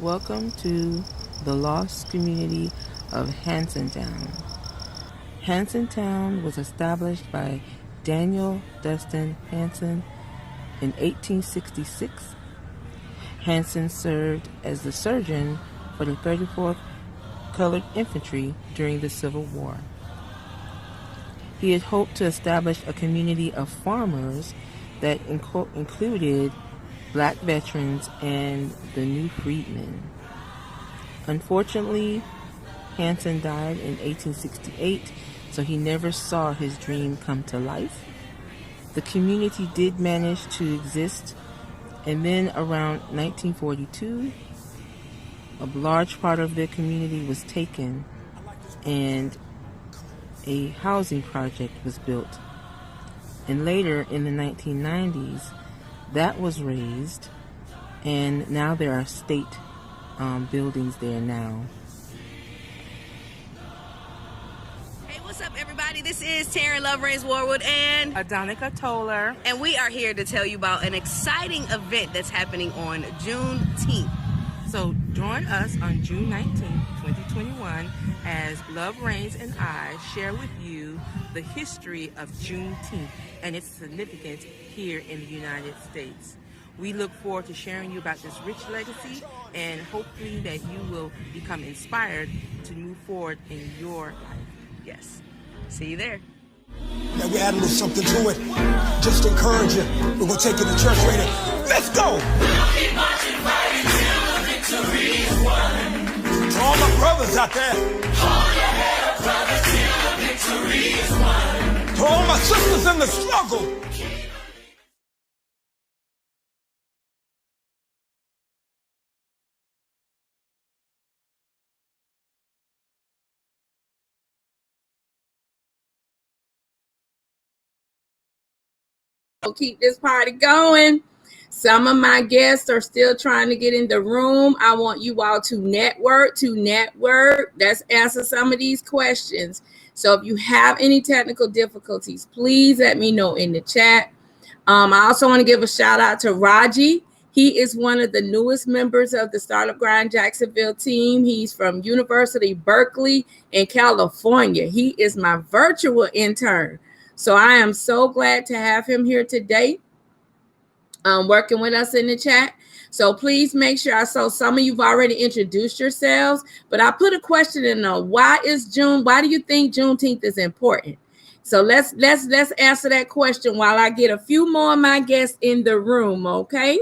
Welcome to the lost community of Hansontown. Hansontown was established by Daniel Dustin Hanson in 1866. Hanson served as the surgeon for the 34th Colored Infantry during the Civil War. He had hoped to establish a community of farmers that included black veterans and the new freedmen. Unfortunately, Hanson died in 1868, so he never saw his dream come to life. The community did manage to exist, and then around 1942, a large part of their community was taken and a housing project was built. And later in the 1990s, that was raised, and now there are state buildings there now. Hey, what's up, everybody? This is Taryn Love Reigns Warwood and Adonica Toller. And we are here to tell you about an exciting event that's happening on Juneteenth. So join us on June 19th, 2021, as Love Reigns and I share with you the history of Juneteenth and its significance here in the United States. We look forward to sharing you about this rich legacy and hopefully that you will become inspired to move forward in your life. Yes. See you there. Now we add a little something to it. Just encourage you. We're going to take you to church later. Let's go! We'll keep marching right until the victory is won. To all my brothers out there. Hold your head up, brother, till the victory is won. To all my sisters in the struggle. We'll keep this party going. Some of my guests are still trying to get in the room. I want you all to network. Let's answer some of these questions. So if you have any technical difficulties, please let me know in the chat. I also want to give a shout out to Raji. He is one of the newest members of the Startup Grind Jacksonville team. He's from University Berkeley in California. He is my virtual intern. So I am so glad to have him here today, working with us in the chat. So please make sure. I saw some of you've already introduced yourselves, but I put a question in there. Why do you think Juneteenth is important? So let's answer that question while I get a few more of my guests in the room, okay?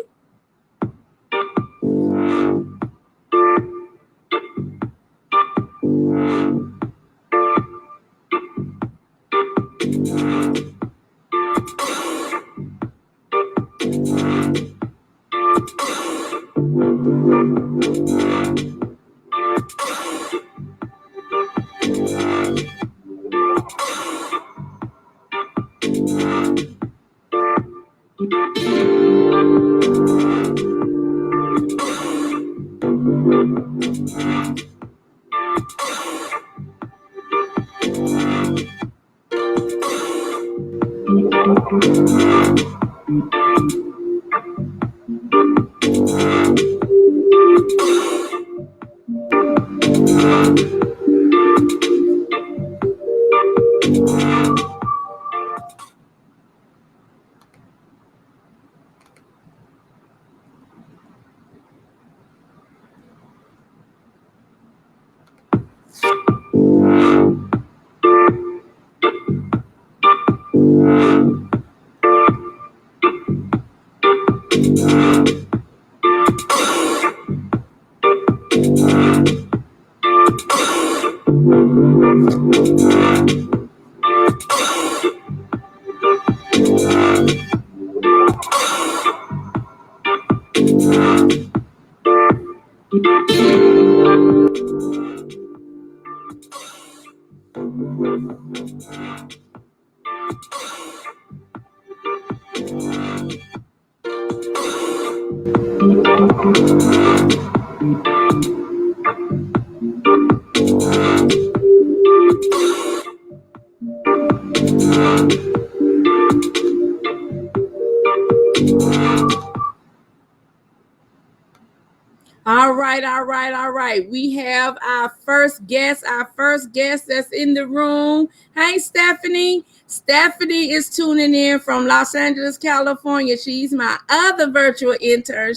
All right, all right, all right. We have our first guest that's in the room. Hey, Stephanie. Stephanie is tuning in from Los Angeles, California. She's my other virtual intern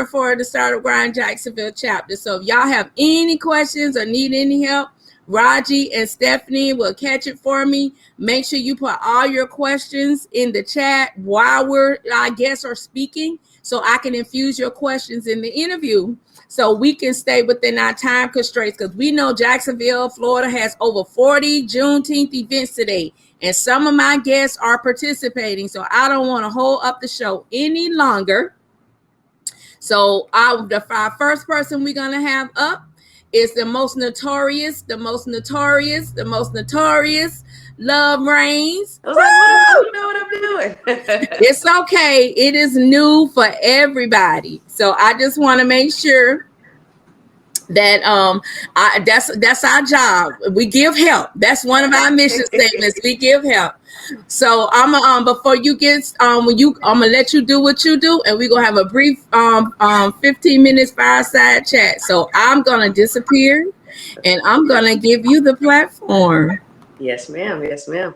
for the Start of Grind Jacksonville chapter. So if y'all have any questions or need any help, Raji and Stephanie will catch it for me. Make sure you put all your questions in the chat while our guests are speaking, so I can infuse your questions in the interview so we can stay within our time constraints, because we know Jacksonville, Florida has over 40 Juneteenth events today, and some of my guests are participating, so I don't want to hold up the show any longer. So our first person we're going to have up is the most notorious, Love Reigns. I was like, what I'm doing? It's okay. It is new for everybody. So I just want to make sure that that's our job. We give help. That's one of our mission statements. We give help. So I'm before you get I'm gonna let you do what you do, and we're gonna have a brief 15 minutes fireside chat. So I'm gonna disappear and I'm gonna give you the platform. Yes, ma'am. Yes, ma'am.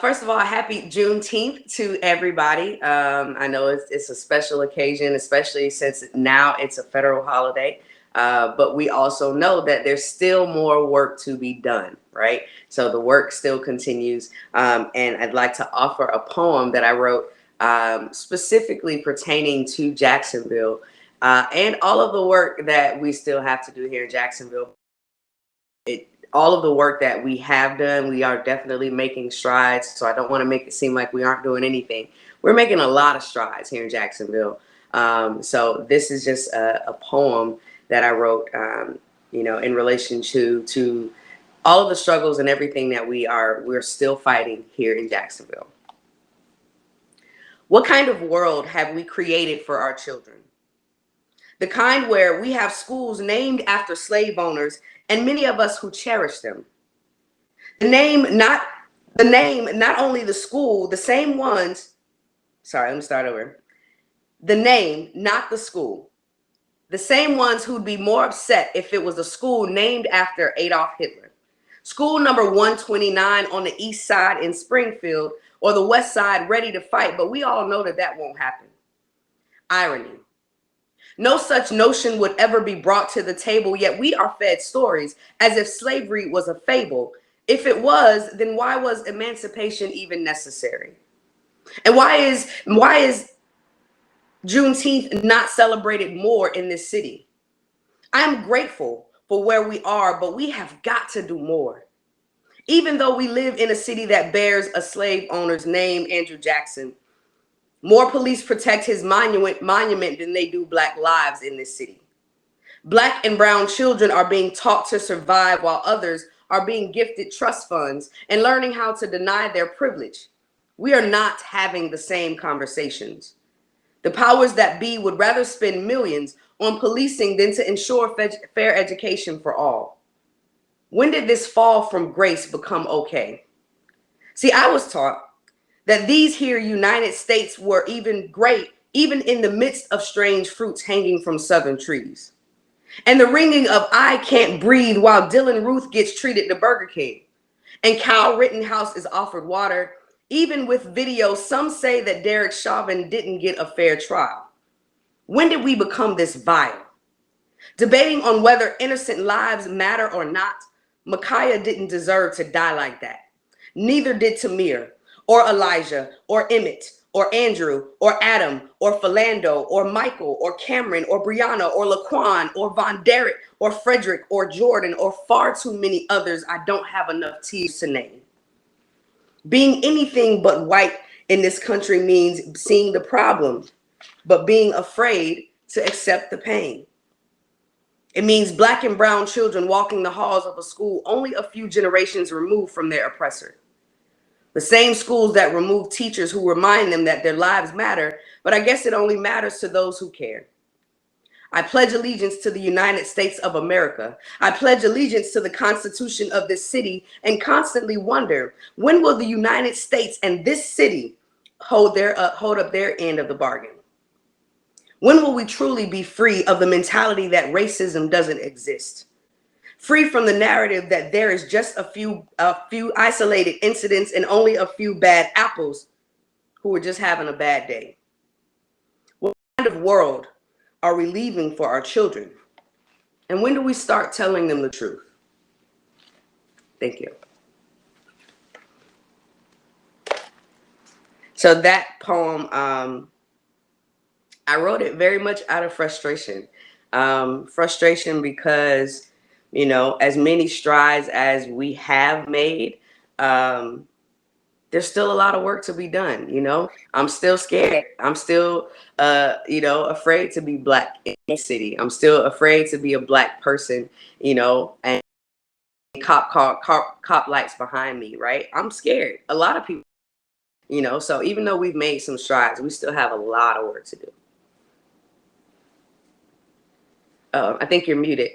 First of all, happy Juneteenth to everybody. I know it's a special occasion, especially since now it's a federal holiday. But we also know that there's still more work to be done, right? So the work still continues. And I'd like to offer a poem that I wrote specifically pertaining to Jacksonville and all of the work that we still have to do here in Jacksonville. All of the work that we have done, we are definitely making strides. So I don't want to make it seem like we aren't doing anything. We're making a lot of strides here in Jacksonville. So this is just a poem that I wrote, in relation to all of the struggles and everything that we're still fighting here in Jacksonville. What kind of world have we created for our children? The kind where we have schools named after slave owners and many of us who cherish them. The name, not only the school, the same ones. Sorry, let me start over. The name, not the school. The same ones who'd be more upset if it was a school named after Adolf Hitler. School number 129 on the east side in Springfield, or the west side ready to fight, but we all know that won't happen. Irony. No such notion would ever be brought to the table, yet we are fed stories as if slavery was a fable. If it was, then why was emancipation even necessary? And why is Juneteenth not celebrated more in this city? I am grateful for where we are, but we have got to do more. Even though we live in a city that bears a slave owner's name, Andrew Jackson, more police protect his monument than they do Black lives in this city. Black and brown children are being taught to survive while others are being gifted trust funds and learning how to deny their privilege. We are not having the same conversations. The powers that be would rather spend millions on policing than to ensure fair education for all. When did this fall from grace become okay? See, I was taught that these here United States were even great, even in the midst of strange fruits hanging from southern trees. And the ringing of I can't breathe while Dylan Ruth gets treated to Burger King. And Kyle Rittenhouse is offered water. Even with video, some say that Derek Chauvin didn't get a fair trial. When did we become this vile? Debating on whether innocent lives matter or not, Micaiah didn't deserve to die like that. Neither did Tamir, or Elijah, or Emmett, or Andrew, or Adam, or Philando, or Michael, or Cameron, or Brianna, or Laquan, or Von Derek, or Frederick, or Jordan, or far too many others I don't have enough tears to name. Being anything but white in this country means seeing the problem, but being afraid to accept the pain. It means Black and brown children walking the halls of a school only a few generations removed from their oppressor. The same schools that remove teachers who remind them that their lives matter, but I guess it only matters to those who care. I pledge allegiance to the United States of America. I pledge allegiance to the Constitution of this city and constantly wonder, when will the United States and this city hold up their end of the bargain? When will we truly be free of the mentality that racism doesn't exist? Free from the narrative that there is just a few isolated incidents and only a few bad apples who are just having a bad day. What kind of world are we leaving for our children? And when do we start telling them the truth? Thank you. So that poem, I wrote it very much out of frustration. Frustration because, you know, as many strides as we have made, there's still a lot of work to be done. You know, I'm still scared. I'm still, you know, afraid to be Black in the city. I'm still afraid to be a Black person, you know, and cop lights behind me, right? I'm scared. A lot of people, you know, so even though we've made some strides, we still have a lot of work to do. I think you're muted.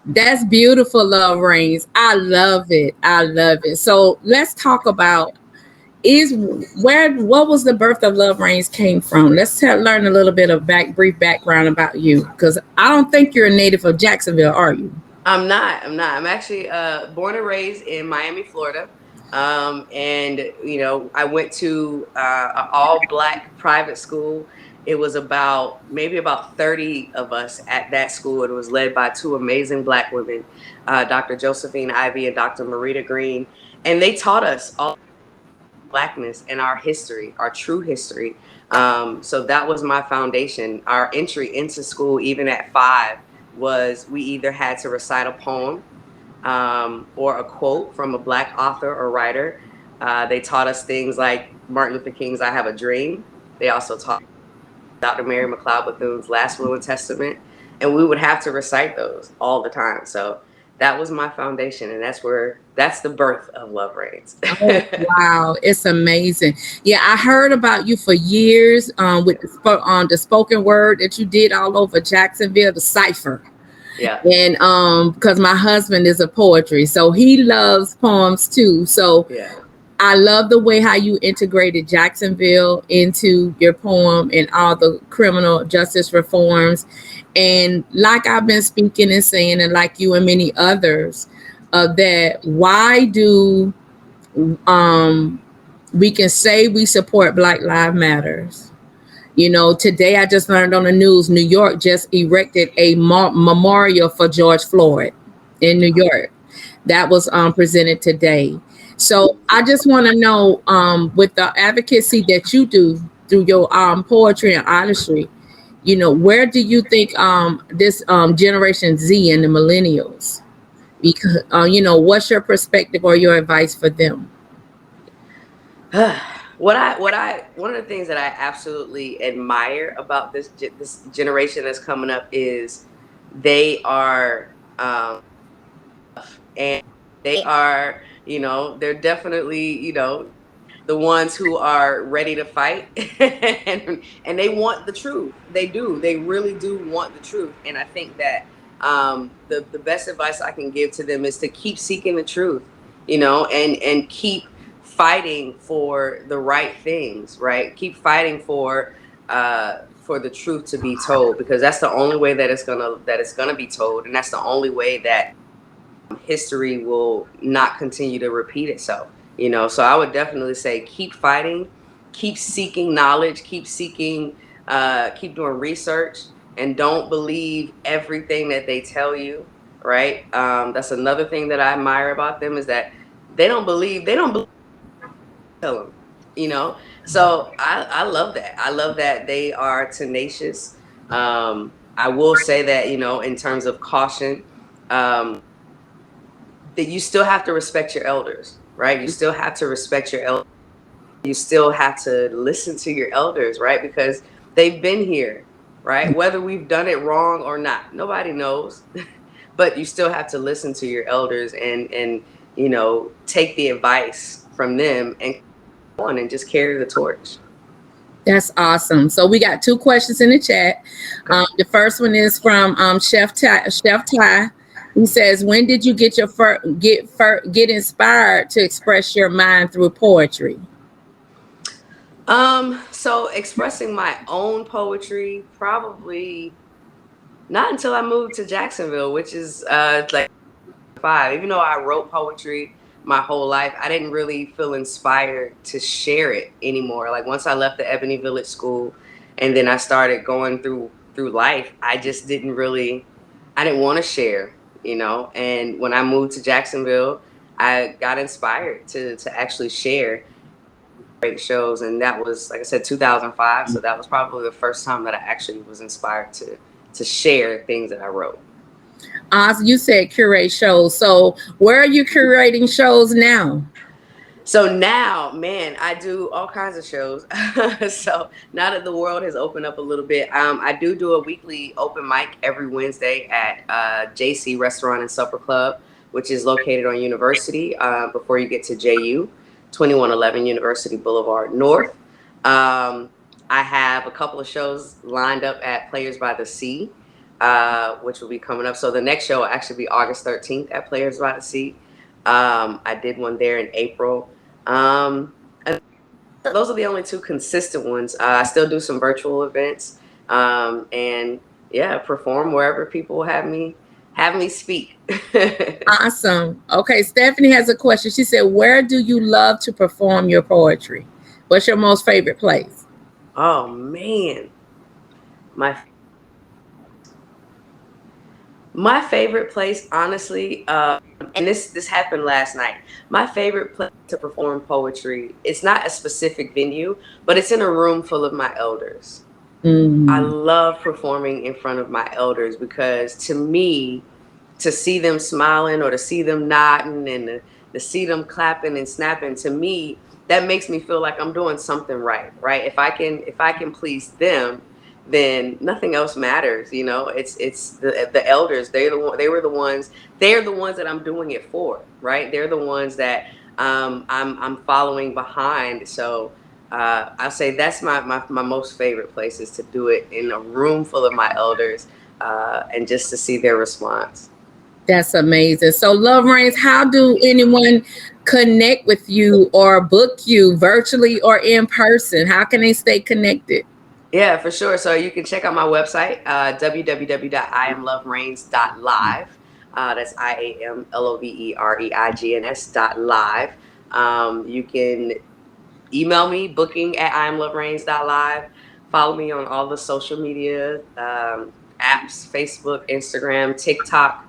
That's beautiful, Love Reigns. I love it. I love it. So let's talk about what was the birth of Love Reigns came from. Let's learn a little bit of brief background about you, because I don't think you're a native of Jacksonville, are you? I'm not. I'm actually born and raised in Miami, Florida. And, you know, I went to an all-Black private school. It was maybe about 30 of us at that school. It was led by two amazing Black women, Dr. Josephine Ivy and Dr. Marita Green. And they taught us all Blackness and our history, our true history. So that was my foundation. Our entry into school, even at 5, was we either had to recite a poem or a quote from a Black author or writer. They taught us things like Martin Luther King's I Have a Dream. They also taught Dr. Mary McLeod Bethune's Last Will and Testament. And we would have to recite those all the time. So that was my foundation. And that's the birth of Love Reigns. Oh, wow. It's amazing. Yeah, I heard about you for years with the spoken word that you did all over Jacksonville, the cipher. Yeah. And because my husband is a poetry, so he loves poems too. So yeah. I love the way how you integrated Jacksonville into your poem and all the criminal justice reforms. And like I've been speaking and saying, and like you and many others, that why do we can say we support Black Lives Matters. You know, today I just learned on the news, New York just erected a memorial for George Floyd in New York. That was presented today. So I just want to know, with the advocacy that you do through your poetry and artistry, you know, where do you think this Generation Z and the millennials, because you know, what's your perspective or your advice for them? One of the things that I absolutely admire about this generation that's coming up is they are, and they are, you know, they're definitely, you know, the ones who are ready to fight and they want the truth. They do. They really do want the truth. And I think that the best advice I can give to them is to keep seeking the truth, you know, and keep fighting for the right things, right? Keep fighting for the truth to be told, because that's the only way that it's gonna be told, and that's the only way that history will not continue to repeat itself. You know, so I would definitely say keep fighting, keep seeking knowledge, keep seeking, keep doing research, and don't believe everything that they tell you, right? That's another thing that I admire about them, is that they don't believe tell them, you know? So I love that. I love that they are tenacious. I will say that, you know, in terms of caution, that you still have to respect your elders, right? You still have to respect your elders. You still have to listen to your elders, right? Because they've been here, right? Whether we've done it wrong or not, nobody knows. But you still have to listen to your elders and you know, take the advice from them and on and just carry the torch. That's awesome. So we got 2 questions in the chat. The first one is from Chef Ty. He says, when did you get get inspired to express your mind through poetry? So expressing my own poetry, probably not until I moved to Jacksonville, which is like 5. Even though I wrote poetry my whole life, I didn't really feel inspired to share it anymore. Like once I left the Ebony Village School and then I started going through life, I just I didn't want to share, you know. And when I moved to Jacksonville, I got inspired to actually share great shows, and that was, like I said, 2005. So that was probably the first time that I actually was inspired to share things that I wrote. You said curate shows. So where are you curating shows now? So now, man, I do all kinds of shows. So now that the world has opened up a little bit, I do a weekly open mic every Wednesday at JC Restaurant and Supper Club, which is located on University before you get to JU, 2111 University Boulevard North. I have a couple of shows lined up at Players by the Sea, which will be coming up. So the next show will actually be August 13th at Players by the Sea. I did one there in April. And those are the only two consistent ones. I still do some virtual events, and yeah, perform wherever people have me speak. Awesome. Okay, Stephanie has a question. She said, where do you love to perform your poetry? What's your most favorite place? Oh man, my favorite place, honestly, and this happened last night. My favorite place to perform poetry, it's not a specific venue, but it's in a room full of my elders. I love performing in front of my elders because to me, to see them smiling or to see them nodding and to see them clapping and snapping, to me, that makes me feel like I'm doing something right, right? If I can please them, then nothing else matters. You know, it's the elders. They're the ones that I'm doing it for, right? They're the ones that I'm following behind. So I'll say that's my most favorite place, is to do it in a room full of my elders, and just to see their response. That's amazing. So, Love Reigns, how do anyone connect with you or book you virtually or in person? How can they stay connected? Yeah, for sure. So you can check out my website, www.iamlovereigns.live. That's IAMLOVEREIGNS.live. You can email me, booking at iamlovereigns.live. Follow me on all the social media apps, Facebook, Instagram, TikTok,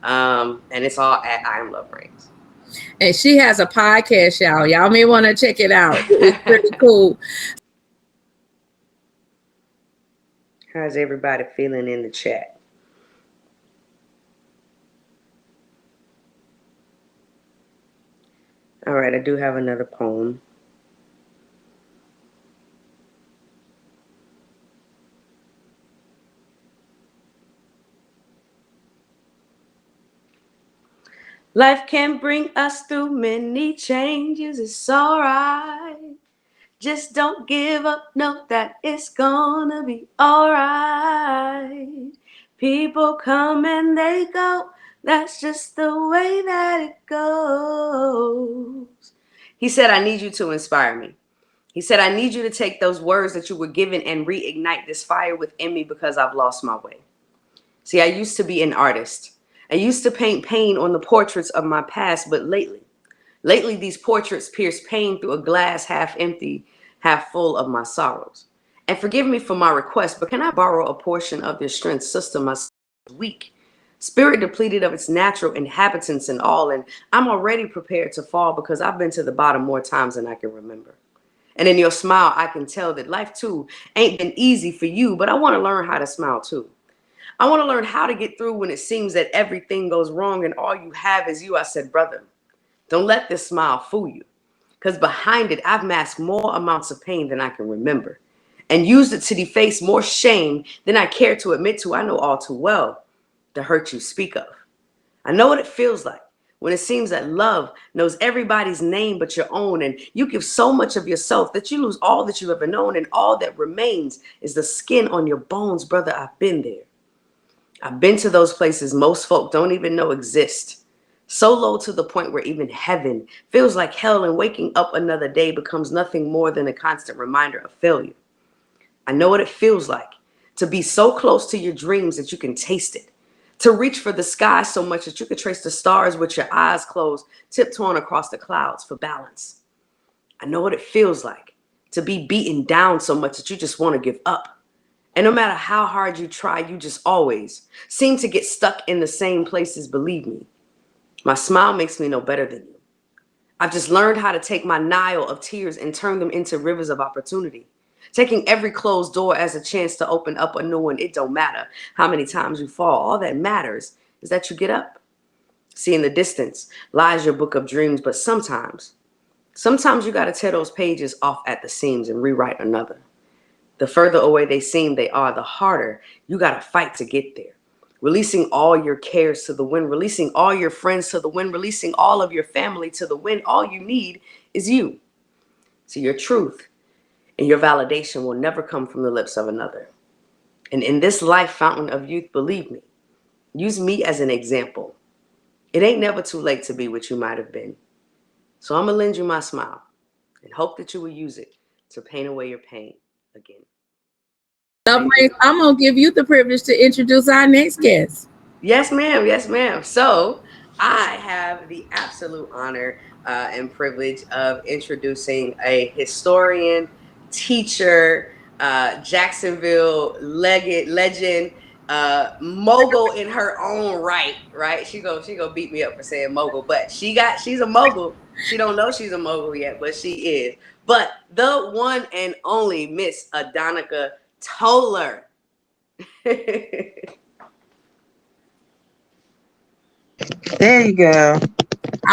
and it's all at iamlovereigns. And she has a podcast, y'all. Y'all may want to check it out. It's pretty cool. How's everybody feeling in the chat? All right, I do have another poem. Life can bring us through many changes, it's alright. Just don't give up, know that it's gonna be alright. People come and they go, that's just the way that it goes. He said, I need you to inspire me. He said, I need you to take those words that you were given and reignite this fire within me because I've lost my way. See, I used to be an artist. I used to paint pain on the portraits of my past, but lately these portraits pierce pain through a glass half empty, half full of my sorrows. And forgive me for my request, but can I borrow a portion of your strength, sister? My soul is weak, spirit depleted of its natural inhabitants and all, and I'm already prepared to fall because I've been to the bottom more times than I can remember. And in your smile, I can tell that life too ain't been easy for you, but I want to learn how to smile too. I want to learn how to get through when it seems that everything goes wrong and all you have is you. I said, brother, don't let this smile fool you, because behind it, I've masked more amounts of pain than I can remember and used it to deface more shame than I care to admit to. I know all too well the hurt you speak of. I know what it feels like when it seems that love knows everybody's name but your own, and you give so much of yourself that you lose all that you ever known, and all that remains is the skin on your bones. Brother, I've been there. I've been to those places most folk don't even know exist. So low to the point where even heaven feels like hell, and waking up another day becomes nothing more than a constant reminder of failure. I know what it feels like to be so close to your dreams that you can taste it, to reach for the sky so much that you could trace the stars with your eyes closed, tiptoeing across the clouds for balance. I know what it feels like to be beaten down so much that you just want to give up. And no matter how hard you try, you just always seem to get stuck in the same places, believe me. My smile makes me no better than you. I've just learned how to take my Nile of tears and turn them into rivers of opportunity. Taking every closed door as a chance to open up a new one. It don't matter how many times you fall. All that matters is that you get up. See, in the distance lies your book of dreams, but sometimes you got to tear those pages off at the seams and rewrite another. The further away they seem they are, the harder you got to fight to get there. Releasing all your cares to the wind, releasing all your friends to the wind, releasing all of your family to the wind. All you need is you. So your truth and your validation will never come from the lips of another. And in this life fountain of youth, believe me, use me as an example. It ain't never too late to be what you might have been. So I'm going to lend you my smile and hope that you will use it to paint away your pain again. Love Race, I'm going to give you the privilege to introduce our next guest. Yes, ma'am. Yes, ma'am. So I have the absolute honor and privilege of introducing a historian, teacher, Jacksonville legend, mogul in her own right. Right? She go beat me up for saying mogul, but she's a mogul. She don't know she's a mogul yet, but she is. But the one and only Miss Adonica Toller. There you go.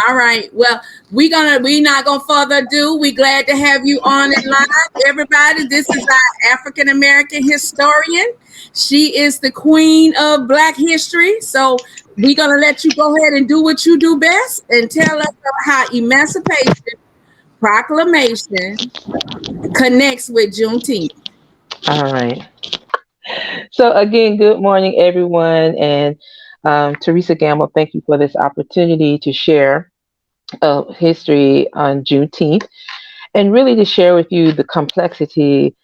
All right. Well, we not gonna further ado. We glad to have you on in live, everybody. This is our African American historian. She is the queen of Black history. So we're gonna let you go ahead and do what you do best and tell us how Emancipation Proclamation connects with Juneteenth. All right. So again, good morning, everyone, and Teresa Gamble, thank you for this opportunity to share history on Juneteenth, and really to share with you the complexity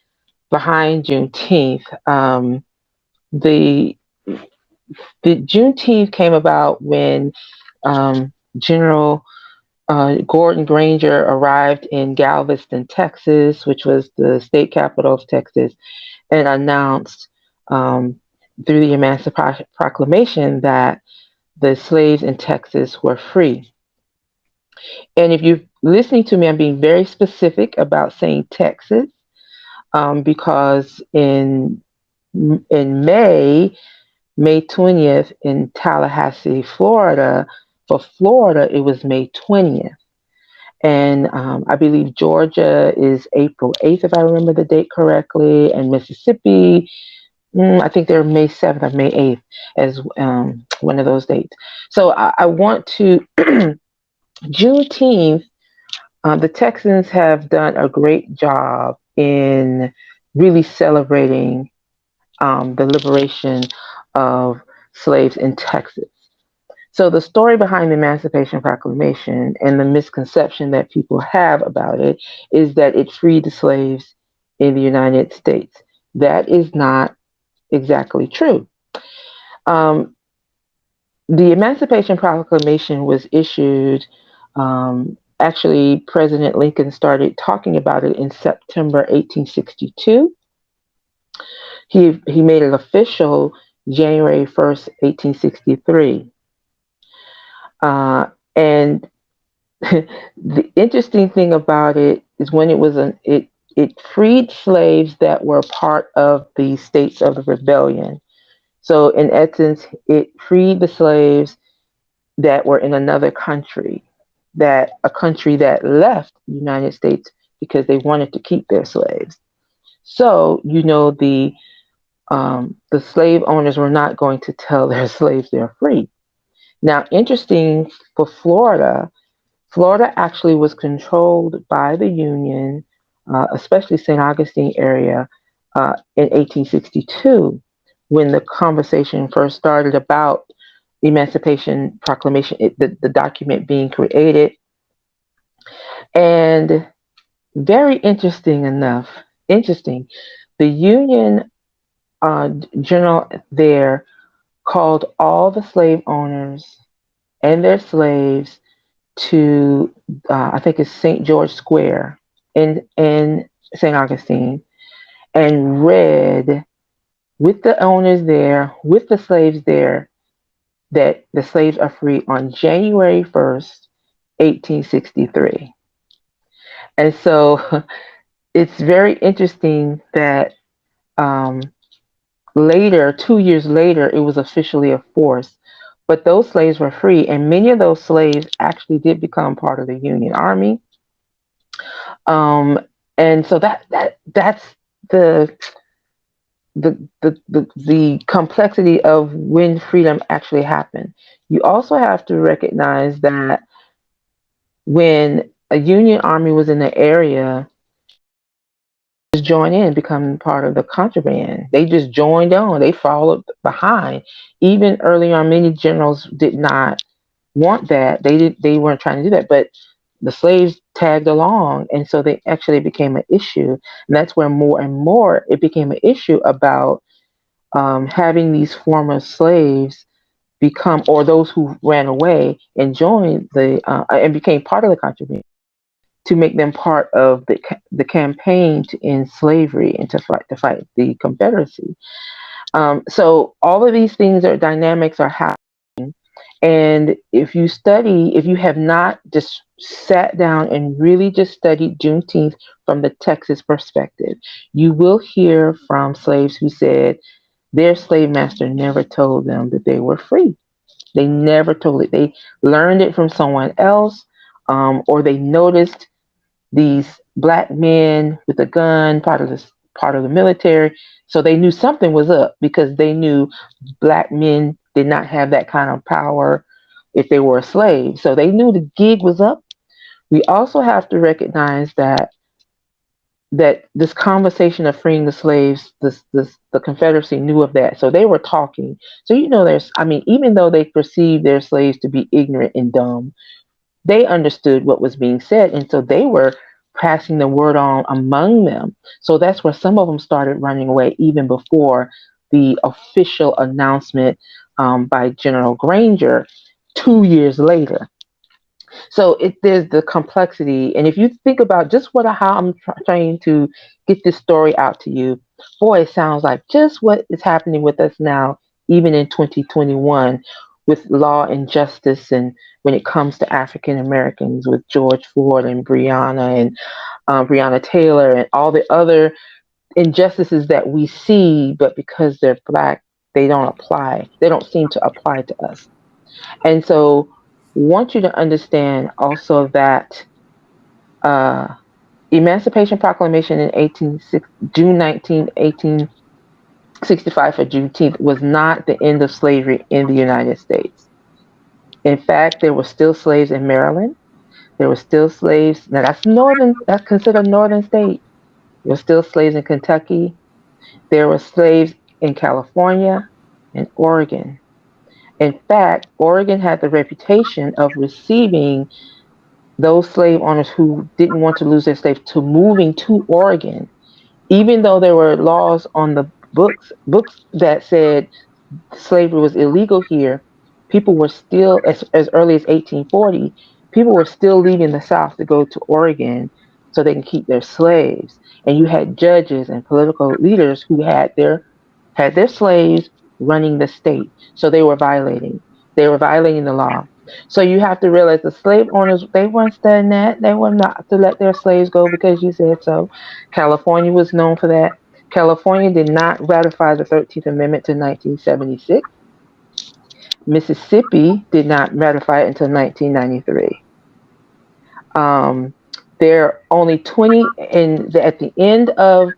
behind Juneteenth. The Juneteenth came about when General Gordon Granger arrived in Galveston, Texas, which was the state capital of Texas, and announced through the Emancipation Proclamation that the slaves in Texas were free. And if you're listening to me, I'm being very specific about saying Texas, because in May 20th in Tallahassee, Florida, for Florida, it was May 20th. And I believe Georgia is April 8th, if I remember the date correctly, and Mississippi, I think they're May 7th or May 8th as one of those dates. So I want to, Juneteenth, the Texans have done a great job in really celebrating the liberation of slaves in Texas. So the story behind the Emancipation Proclamation and the misconception that people have about it is that it freed the slaves in the United States. That is not exactly true. The Emancipation Proclamation was issued, actually, President Lincoln started talking about it in September 1862. He made it official January 1st, 1863. And the interesting thing about it is when it freed slaves that were part of the states of the rebellion. So in essence, it freed the slaves that were in another country, that a country that left the United States because they wanted to keep their slaves. So the slave owners were not going to tell their slaves they're free. Now, interesting for Florida actually was controlled by the Union, especially St. Augustine area, in 1862, when the conversation first started about Emancipation Proclamation, the document being created. And very interesting, the Union general there called all the slave owners and their slaves to, I think it's St. George Square in St. Augustine, and read with the owners there, with the slaves there, that the slaves are free on January 1st, 1863. And so it's very interesting that um, later, 2 years later, it was officially enforced. But those slaves were free, and many of those slaves actually did become part of the Union Army. Um, and so that's the the complexity of when freedom actually happened. You also have to recognize that when a Union Army was in the area, just join in and become part of the contraband. They just joined on. They followed behind. Even early on, many generals did not want that. They weren't trying to do that, but the slaves tagged along, and so they actually became an issue. And that's where more and more it became an issue about having these former slaves become, or those who ran away and joined the and became part of the contraband, to make them part of the campaign to end slavery and to fight the Confederacy. So all of these things or dynamics are happening. And if you have not just sat down and really just studied Juneteenth from the Texas perspective, you will hear from slaves who said their slave master never told them that they were free. They never told it. They learned it from someone else, or they noticed these black men with a gun, part of the military. So they knew something was up, because they knew black men did not have that kind of power if they were a slave. So they knew the gig was up. We also have to recognize that this conversation of freeing the slaves, the Confederacy knew of that. So they were talking. So even though they perceived their slaves to be ignorant and dumb, they understood what was being said, and so they were passing the word on among them. So that's where some of them started running away even before the official announcement by General Granger 2 years later. So there's the complexity, and if you think about just how I'm trying to get this story out to you, boy, it sounds like just what is happening with us now, even in 2021, with law and justice, and when it comes to African Americans, with George Floyd and Breonna Taylor, and all the other injustices that we see, but because they're black, they don't apply. They don't seem to apply to us. And so, want you to understand also that uh, Emancipation Proclamation in June 19, 1865 for Juneteenth was not the end of slavery in the United States. In fact, there were still slaves in Maryland. There were still slaves. Now that's considered northern state. There were still slaves in Kentucky. There were slaves in California and Oregon. In fact, Oregon had the reputation of receiving those slave owners who didn't want to lose their slaves to moving to Oregon, even though there were laws on the books that said slavery was illegal here. People were still, as early as 1840, people were still leaving the South to go to Oregon so they can keep their slaves. And you had judges and political leaders who had their slaves running the state. So they were violating. They were violating the law. So you have to realize the slave owners, they weren't studying that. They were not to let their slaves go because you said so. California was known for that. California did not ratify the 13th Amendment to 1976. Mississippi did not ratify it until 1993. There are only 20, and at the end of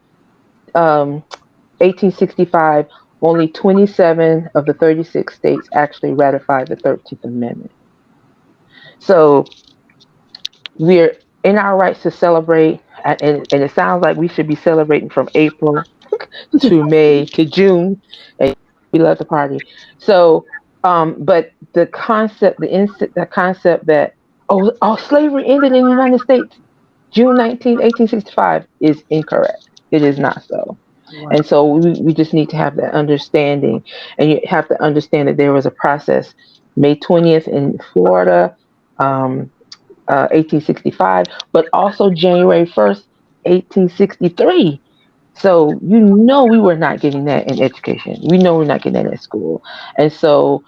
1865, only 27 of the 36 states actually ratified the 13th Amendment. So we're in our rights to celebrate, and it sounds like we should be celebrating from April to May to June, and we love to party. So But the concept that slavery ended in the United States June 19th, 1865 is incorrect. It is not so. Wow. And so we just need to have that understanding. And you have to understand that there was a process. May 20th in Florida, 1865, but also January 1st, 1863. So we were not getting that in education. We know we're not getting that at school. And so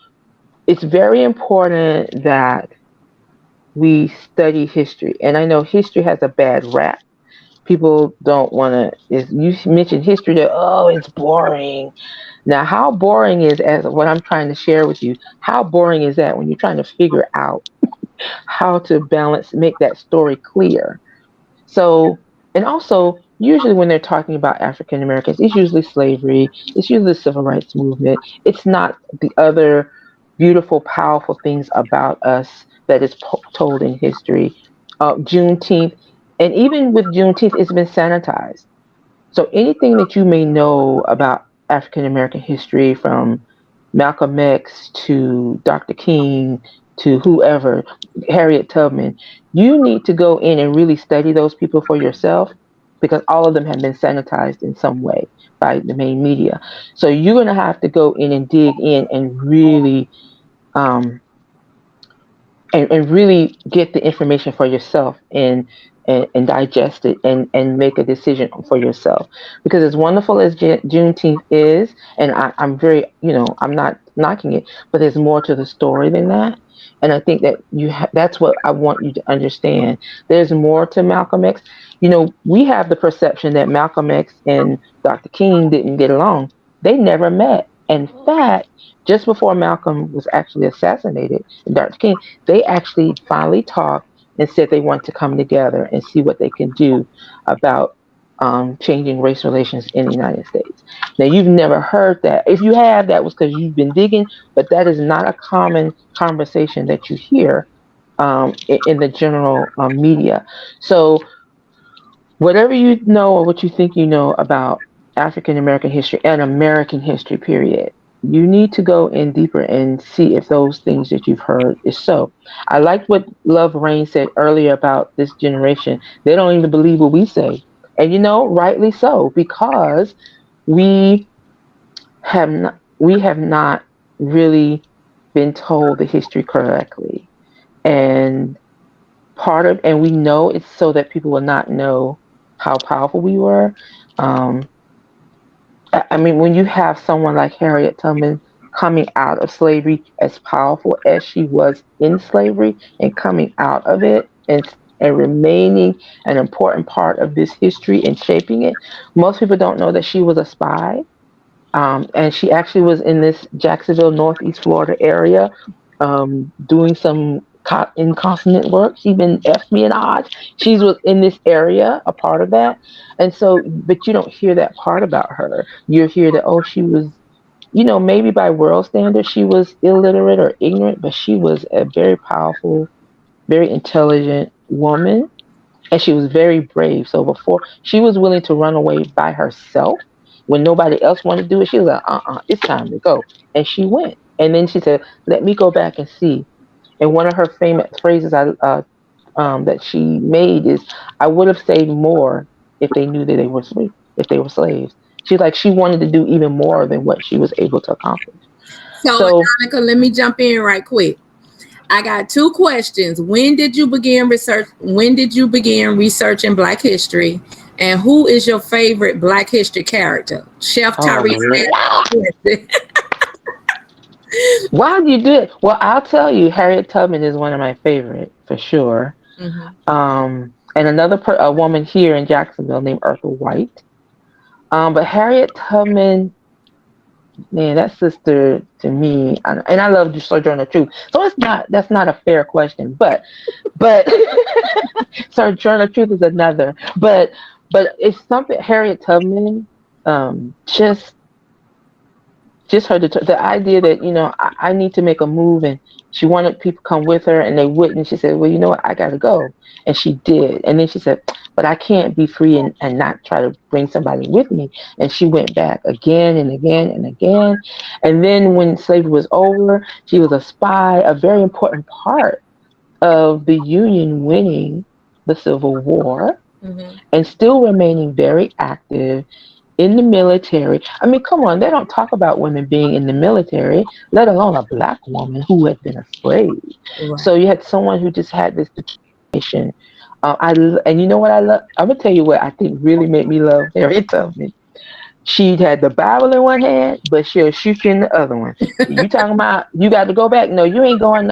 it's very important that we study history. And I know history has a bad rap. People don't want to. Is you mentioned history that it's boring. Now, how boring is as what I'm trying to share with you? How boring is that when you're trying to figure out how to make that story clear? So, and also, usually when they're talking about African Americans, it's usually slavery, it's usually the civil rights movement. It's not the other beautiful, powerful things about us that is told in history. Juneteenth, and even with Juneteenth, it's been sanitized. So anything that you may know about African American history, from Malcolm X to Dr. King to whoever, Harriet Tubman, you need to go in and really study those people for yourself, because all of them have been sanitized in some way by the main media. So you're going to have to go in and dig in and really um, and really get the information for yourself, and digest it, and make a decision for yourself. Because as wonderful as Juneteenth is, and I'm very, I'm not knocking it, but there's more to the story than that. And I think that that's what I want you to understand. There's more to Malcolm X. We have the perception that Malcolm X and Dr. King didn't get along. They never met. In fact, just before Malcolm was actually assassinated, and Dr. King, they actually finally talked and said they want to come together and see what they can do about changing race relations in the United States. Now, you've never heard that. If you have, that was because you've been digging, but that is not a common conversation that you hear in the general media. So, whatever you know or what you think you know about African American history and American history, period, you need to go in deeper and see if those things that you've heard is so. I like what Love Rain said earlier about this generation. They don't even believe what we say. And rightly so, because we we have not really been told the history correctly. And and we know it's so that people will not know how powerful we were. Um, I mean, when you have someone like Harriet Tubman coming out of slavery, as powerful as she was in slavery, and coming out of it, and remaining an important part of this history and shaping it, most people don't know that she was a spy. And she actually was in this Jacksonville, Northeast Florida area, doing some inconsonant work. She been espionage. She was in this area, a part of that. And so, but you don't hear that part about her. You hear that, she was, maybe by world standards, she was illiterate or ignorant, but she was a very powerful, very intelligent woman. And she was very brave. So before, she was willing to run away by herself when nobody else wanted to do it. She was like, it's time to go. And she went. And then she said, let me go back and see. And one of her famous phrases that she made is, "I would have saved more if they knew that if they were slaves." She wanted to do even more than what she was able to accomplish. So, Monica, let me jump in right quick. I got two questions. When did you begin research? When did you begin researching Black history? And who is your favorite Black history character? Chef Tyrese. Why did you do it? Well, I'll tell you, Harriet Tubman is one of my favorite for sure. And another a woman here in Jacksonville named Eartha White. But Harriet Tubman, man, that sister to me, and I love Sojourner Truth. So that's not a fair question, but Sojourner Truth is another. But it's something Harriet Tubman, just her the idea that I need to make a move, and she wanted people to come with her and they wouldn't. She said, well, you know what, I gotta go, and she did. And then she said, but I can't be free and not try to bring somebody with me. And she went back again and again and again. And then when slavery was over, she was a spy, a very important part of the Union winning the Civil War Mm-hmm. and still remaining very active in the military. I mean, come on, they don't talk about women being in the military, let alone a black woman who had been a slave. Right. So you had someone who just had this determination. And you know what I love? I'm gonna tell you what I think really made me love Harriet Tubman. She had the Bible in one hand, but she'll shoot you in the other one. You talking about you got to go back? No, you ain't going.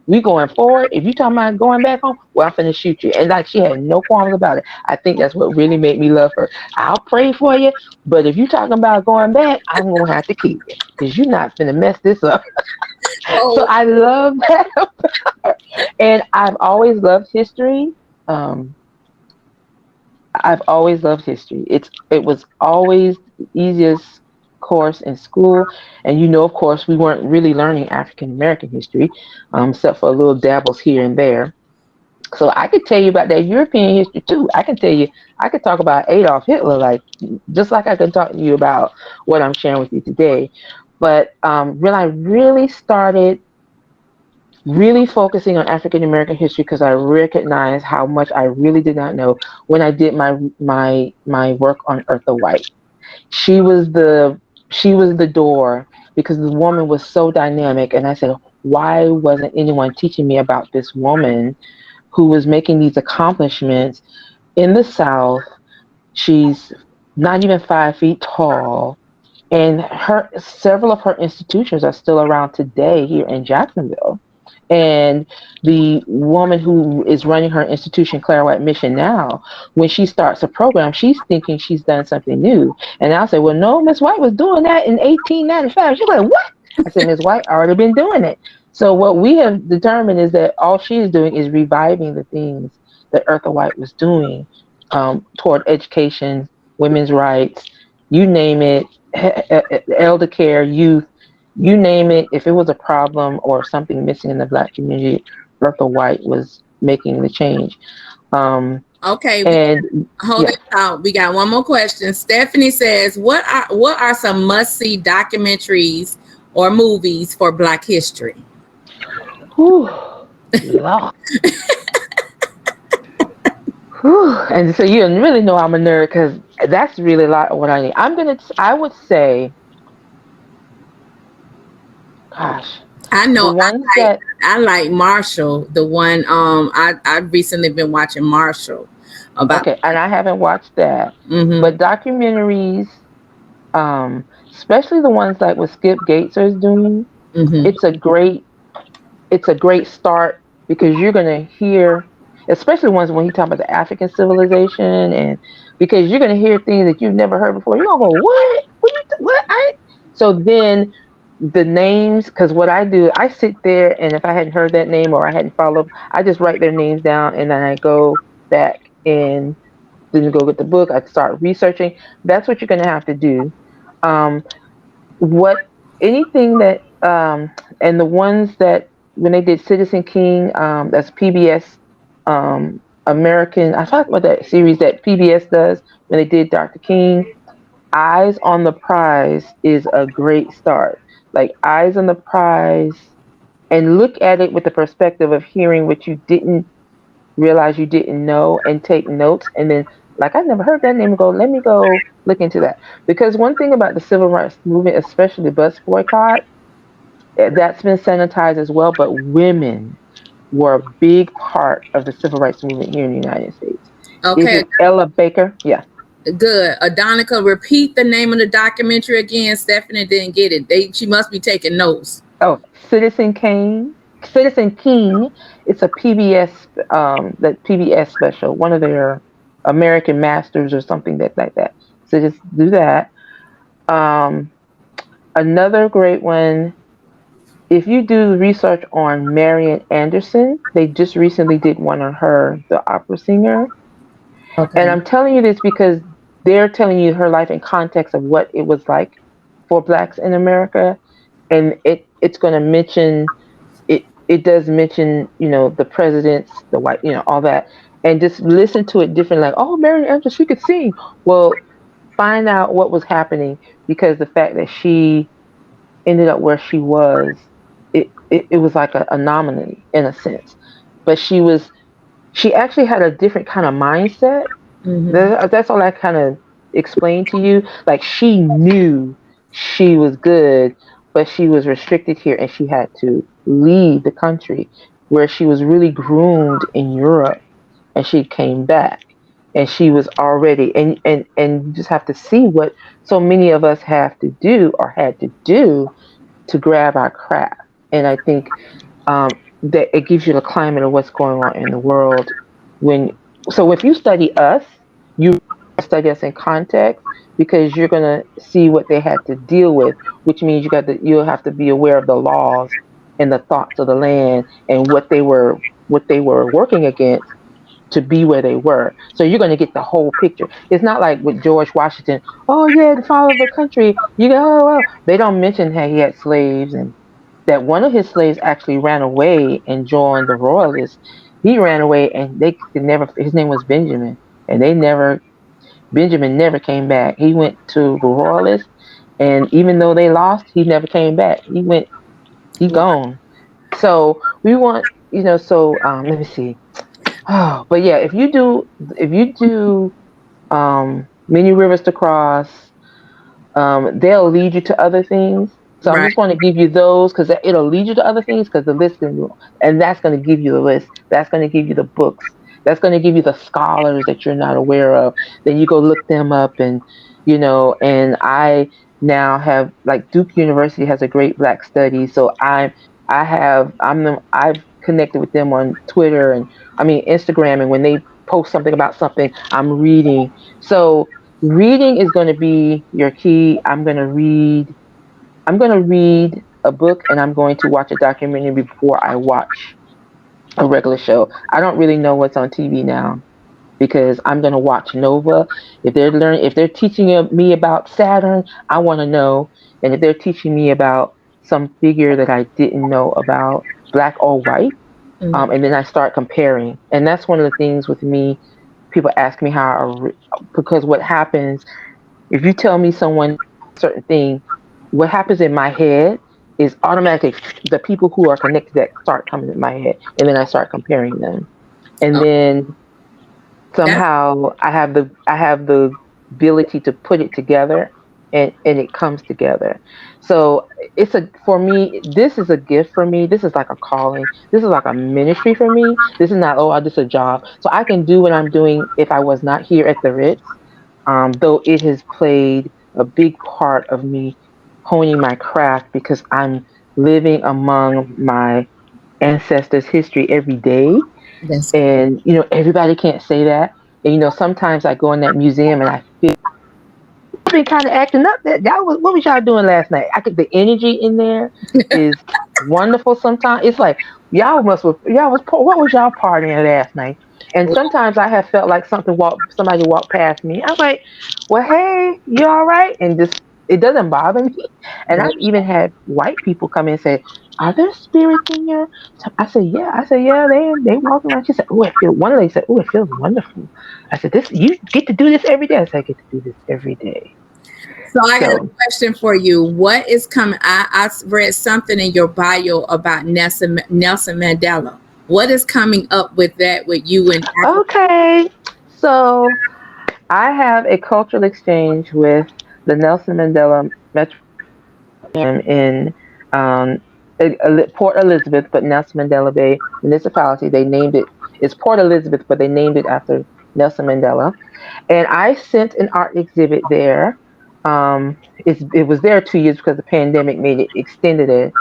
We going forward. If you talking about going back home, well, I'm finna shoot you. And like she had no qualms about it. I think that's what really made me love her. I'll pray for you, but if you talking about going back, I'm gonna have to kill you because you're not finna mess this up. So Oh, I love that about her. And I've always loved history. Um, I've always loved history. It was always the easiest course in school, and of course, we weren't really learning African American history, except for little dabbles here and there. So I could tell you about that European history too. I can tell you, I could talk about Adolf Hitler, like just like I can talk to you about what I'm sharing with you today. But when I really started really focusing on African American history because I recognized how much I really did not know when I did my work on Eartha White. She was the door because the woman was so dynamic, and I said, why wasn't anyone teaching me about this woman who was making these accomplishments in the South? She's not even 5 feet tall, and her several of her institutions are still around today here in Jacksonville. And the woman who is running her institution, Claire White Mission now, when she starts a program, she's thinking she's done something new. And I'll say, well, no, Miss White was doing that in 1895. She's like, what? I said, Miss White already been doing it. So what we have determined is that all she is doing is reviving the things that Eartha White was doing toward education, women's rights, you name it, elder care, youth, you name it. If it was a problem or something missing in the Black community, Bertha White was making the change. okay. And Hold yeah, it out. We got one more question. Stephanie says, what are some must-see documentaries or movies for Black history? whew, Lord. Whew. And so you really know I'm a nerd because that's really a lot of what I need. I would say, gosh, I the know ones that I like Marshall, the one I recently been watching Marshall about. okay, and I haven't watched that, Mm-hmm. but documentaries, especially the ones like what Skip Gaither is doing, Mm-hmm. it's a great start because you're going to hear, especially ones when he talks about the African civilization, and because you're going to hear things that you've never heard before. You're going to go, what? So then the names, because what I do, I sit there and if I hadn't heard that name or I hadn't followed, I just write their names down and then I go back and then go get the book. I start researching. That's what you're going to have to do. Um, what anything that and the ones that when they did Citizen King, that's PBS American. I talked about that series that PBS does when they did Dr. King. Eyes on the Prize is a great start. Like Eyes on the Prize, and look at it with the perspective of hearing what you didn't realize you didn't know and take notes and then like I never heard that name and go let me go look into that because one thing about the civil rights movement, especially the bus boycott, that's been sanitized as well, but women were a big part of the civil rights movement here in the United States. Is Okay, it Ella Baker? Yeah. good. Adonica, repeat the name of the documentary again. Stephanie didn't get it. She must be taking notes. Oh, Citizen King. It's a PBS that PBS special, one of their American Masters or something that like that. So just do that. Um, Another great one. If you do research on Marian Anderson, they just recently did one on her, the opera singer. And Okay. I'm telling you this because they're telling you her life in context of what it was like for blacks in America. And it's going to mention it does mention, the presidents, the white, all that. and just listen to it different. Like, oh, Mary Angela, she could sing. Well, find out what was happening, because the fact that she ended up where she was, it was like a anomaly in a sense. But she actually had a different kind of mindset. Mm-hmm. That's all I kind of explained to you. Like, she knew she was good, but she was restricted here, and she had to leave the country where she was really groomed in Europe, and she came back, and she was already, and you just have to see what so many of us have to do or had to do to grab our craft. And I think that it gives you the climate of what's going on in the world. When so if you study us, you study us in context, because you're gonna see what they had to deal with, which means you'll have to be aware of the laws and the thoughts of the land, and what they were working against to be where they were. So you're going to get the whole picture. It's not like with George Washington. Oh yeah, the father of the country. You go. Oh, they don't mention how he had slaves, and that one of his slaves actually ran away and joined the royalists. He ran away, and they could never. His name was Benjamin, and they never. Benjamin never came back. He went to the royalists, and even though they lost, he never came back. He went. He Wow. gone. So we want. So let me see. Oh, but yeah, if you do many rivers to cross, they'll lead you to other things. So I'm Right. just going to give you those, because it'll lead you to other things, because the list and that's going to give you the list. That's going to give you the books. That's going to give you the scholars that you're not aware of. Then you go look them up, and I now have, like, Duke University has a great Black study. So I've connected with them on Twitter, and I mean Instagram, and when they post something about something, I'm reading. So reading is going to be your key. I'm going to read a book, and I'm going to watch a documentary before I watch a regular show. I don't really know what's on TV now, because I'm going to watch Nova. If they're teaching me about Saturn, I want to know. And if they're teaching me about some figure that I didn't know about, black or white, Mm-hmm. and then I start comparing. And that's one of the things with me. People ask me because what happens if you tell me someone a certain thing, what happens in my head is automatically the people who are connected that start coming in my head, and then I start comparing them, and Oh, then that's somehow I have the ability to put it together, and it comes together. So for me, this is a gift for me. This is like a calling. This is like a ministry for me. This is not, oh, I just a job. So I can do what I'm doing if I was not here at the Ritz, though it has played a big part of me honing my craft, because I'm living among my ancestors' history every day. that's And everybody can't say that. And sometimes I go in that museum, and I feel I've been kind of acting up. That was what was y'all doing last night? I think the energy in there is wonderful. Sometimes it's like what was y'all partying last night? And sometimes I have felt like somebody walked past me. I'm like, well, hey, you all right? And just it doesn't bother me. And I've even had white people come in and say, "Are there spirits in here?" So I said, "Yeah." I said, "Yeah, they walk around." She said, "Oh, it feels." One of them said, "Oh, it feels wonderful." I said, "This you get to do this every day." I said, "I get to do this every day." So I got a So, question for you. What is coming? I read something in your bio about Nelson Mandela. What is coming up with that with you in Africa? okay. So I have a cultural exchange with the Nelson Mandela in um, Port Elizabeth, but Nelson Mandela Bay municipality. They named it. It's Port Elizabeth, but they named it after Nelson Mandela. And I sent an art exhibit there. It was there 2 years because the pandemic made it extended it.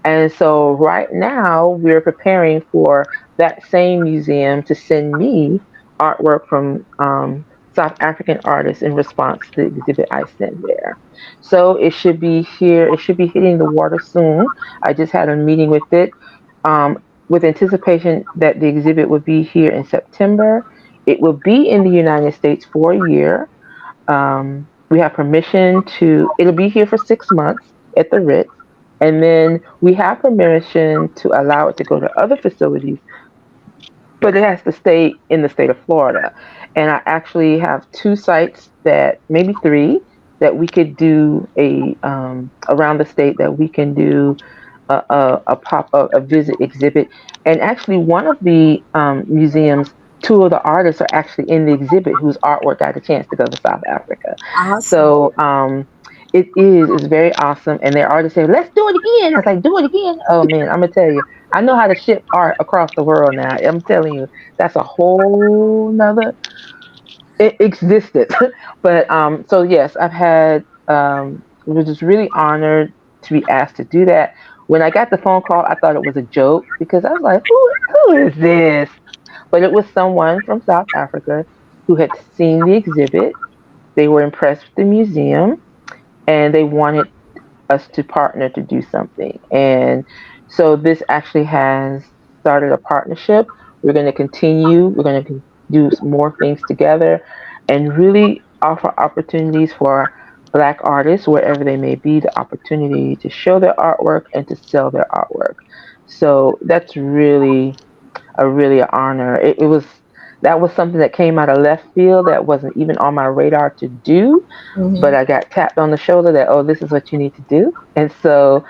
And so right now we're preparing for that same museum to send me artwork from South African artists in response to the exhibit I sent there. So it should be here. It should be hitting the water soon. I just had a meeting with it, with anticipation that the exhibit would be here in September. It will be in the United States for a year. We have permission it'll be here for 6 months at the Ritz. And then we have permission to allow it to go to other facilities but it has to stay in the state of Florida. And I actually have two sites, that maybe three, that we could do around the state, that we can do a pop up, a visit exhibit. And actually, one of the museums, two of the artists are actually in the exhibit whose artwork got a chance to go to South Africa. Awesome. So it's very awesome. And their artists say, let's do it again. I was like, do it again. Oh man, I'm gonna tell you, I know how to ship art across the world now. I'm telling you, that's a whole nother existed. But so yes, I've had was just really honored to be asked to do that. When I got the phone call, I thought it was a joke, because I was like, who is this? But it was someone from South Africa who had seen the exhibit. They were impressed with the museum, and they wanted us to partner to do something. And so this actually has started a partnership. We're going to continue. We're going to do more things together, and really offer opportunities for Black artists, wherever they may be, the opportunity to show their artwork and to sell their artwork. So that's really an honor. It was, that was something that came out of left field, that wasn't even on my radar to do, but Mhm. I got tapped on the shoulder that, oh, this is what you need to do. And so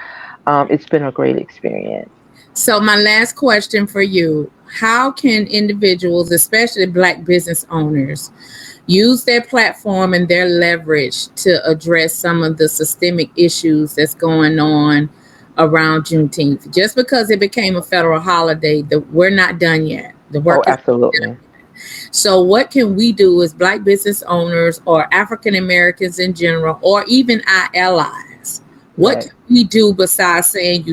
it's been a great experience. So, my last question for you: how can individuals, especially Black business owners, use their platform and their leverage to address some of the systemic issues that's going on around Juneteenth? Just because it became a federal holiday, we're not done yet. The Oh, work is. absolutely. So, what can we do as Black business owners or African Americans in general, or even our allies? What Right. can we do besides saying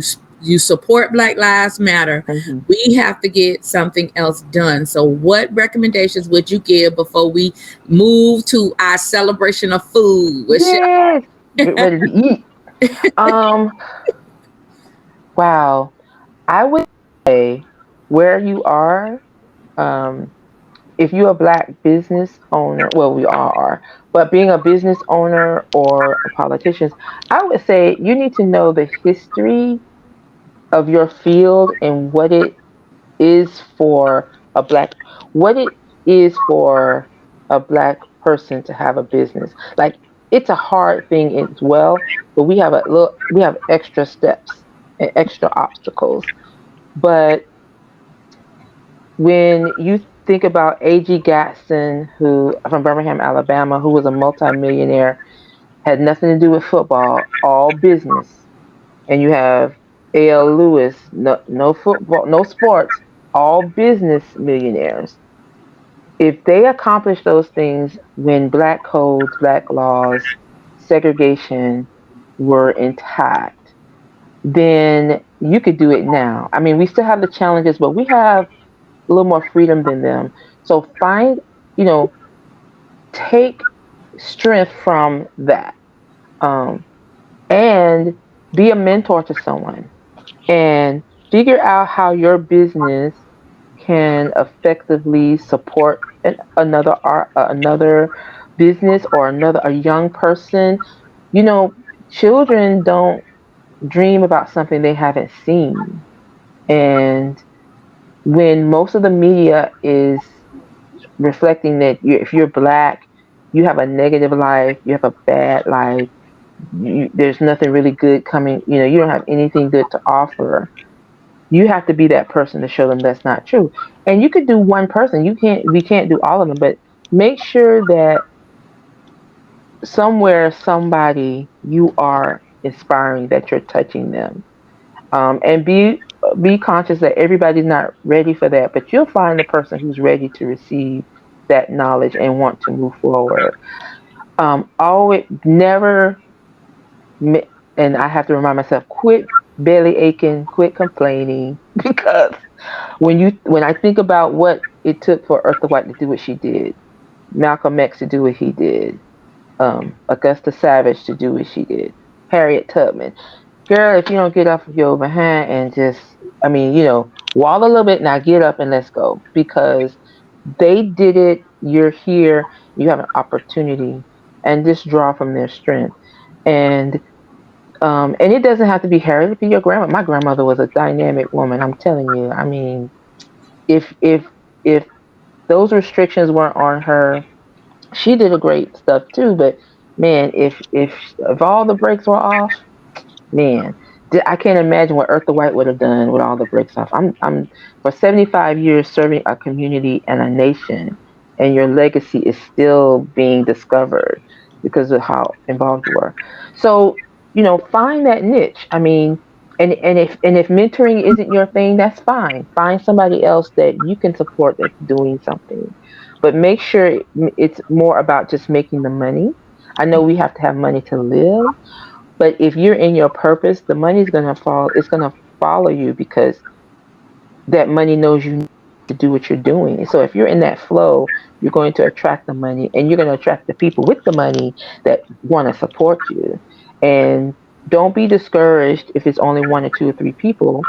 you support Black Lives Matter? Hmm. We have to get something else done. So, what recommendations would you give before we move to our celebration of food? Yes. Get ready to eat. Um, wow. I would say, where you are, um, if you're a Black business owner, well, we all are, but being a business owner or a politician, I would say you need to know the history of your field, and is for a black what it is for a Black person to have a business. Like, it's a hard thing as well, but we have extra steps and extra obstacles. But when you think about A.G. Gatson, who from Birmingham, Alabama, who was a multimillionaire, had nothing to do with football, all business. And you have A.L. Lewis, no football, no sports, all business millionaires. If they accomplish those things when Black codes, Black laws, segregation were intact, then you could do it now. I mean, we still have the challenges, but we have a little more freedom than them. So you know, take strength from that, um, and be a mentor to someone, and figure out how your business can effectively support another business, or a young person. You know, children don't dream about something they haven't seen, and when most of the media is reflecting that if you're Black, you have a negative life, you have a bad life, there's nothing really good coming, you don't have anything good to offer. You have to be that person to show them that's not true. And you could do one person. We can't do all of them, but make sure that somewhere, somebody, you are inspiring, that you're touching them. And be conscious that everybody's not ready for that, but you'll find the person who's ready to receive that knowledge and want to move forward. Always never, and I have to remind myself, quit belly aching, quit complaining, because when I think about what it took for Eartha White to do what she did, Malcolm X to do what he did, Augusta Savage to do what she did, Harriet Tubman, girl, if you don't get off of your behind and just, I mean, wall a little bit, now get up and let's go, because they did it. You're here. You have an opportunity, and just draw from their strength. And and it doesn't have to be Harriet. It could be your grandma. My grandmother was a dynamic woman. I'm telling you. I mean, if if those restrictions weren't on her, she did a great stuff too. But man, if all the brakes were off, man, I can't imagine what Eartha White would have done with all the bricks off. I'm for 75 years serving a community and a nation, and your legacy is still being discovered because of how involved you were. So, find that niche. I mean, and if mentoring isn't your thing, that's fine. Find somebody else that you can support that's doing something, but make sure it's more about just making the money. I know we have to have money to live, but if you're in your purpose, the money's gonna fall. It's gonna follow you because that money knows you need to do what you're doing. So if you're in that flow, you're going to attract the money, and you're going to attract the people with the money that want to support you. And don't be discouraged if it's only one or two or three people,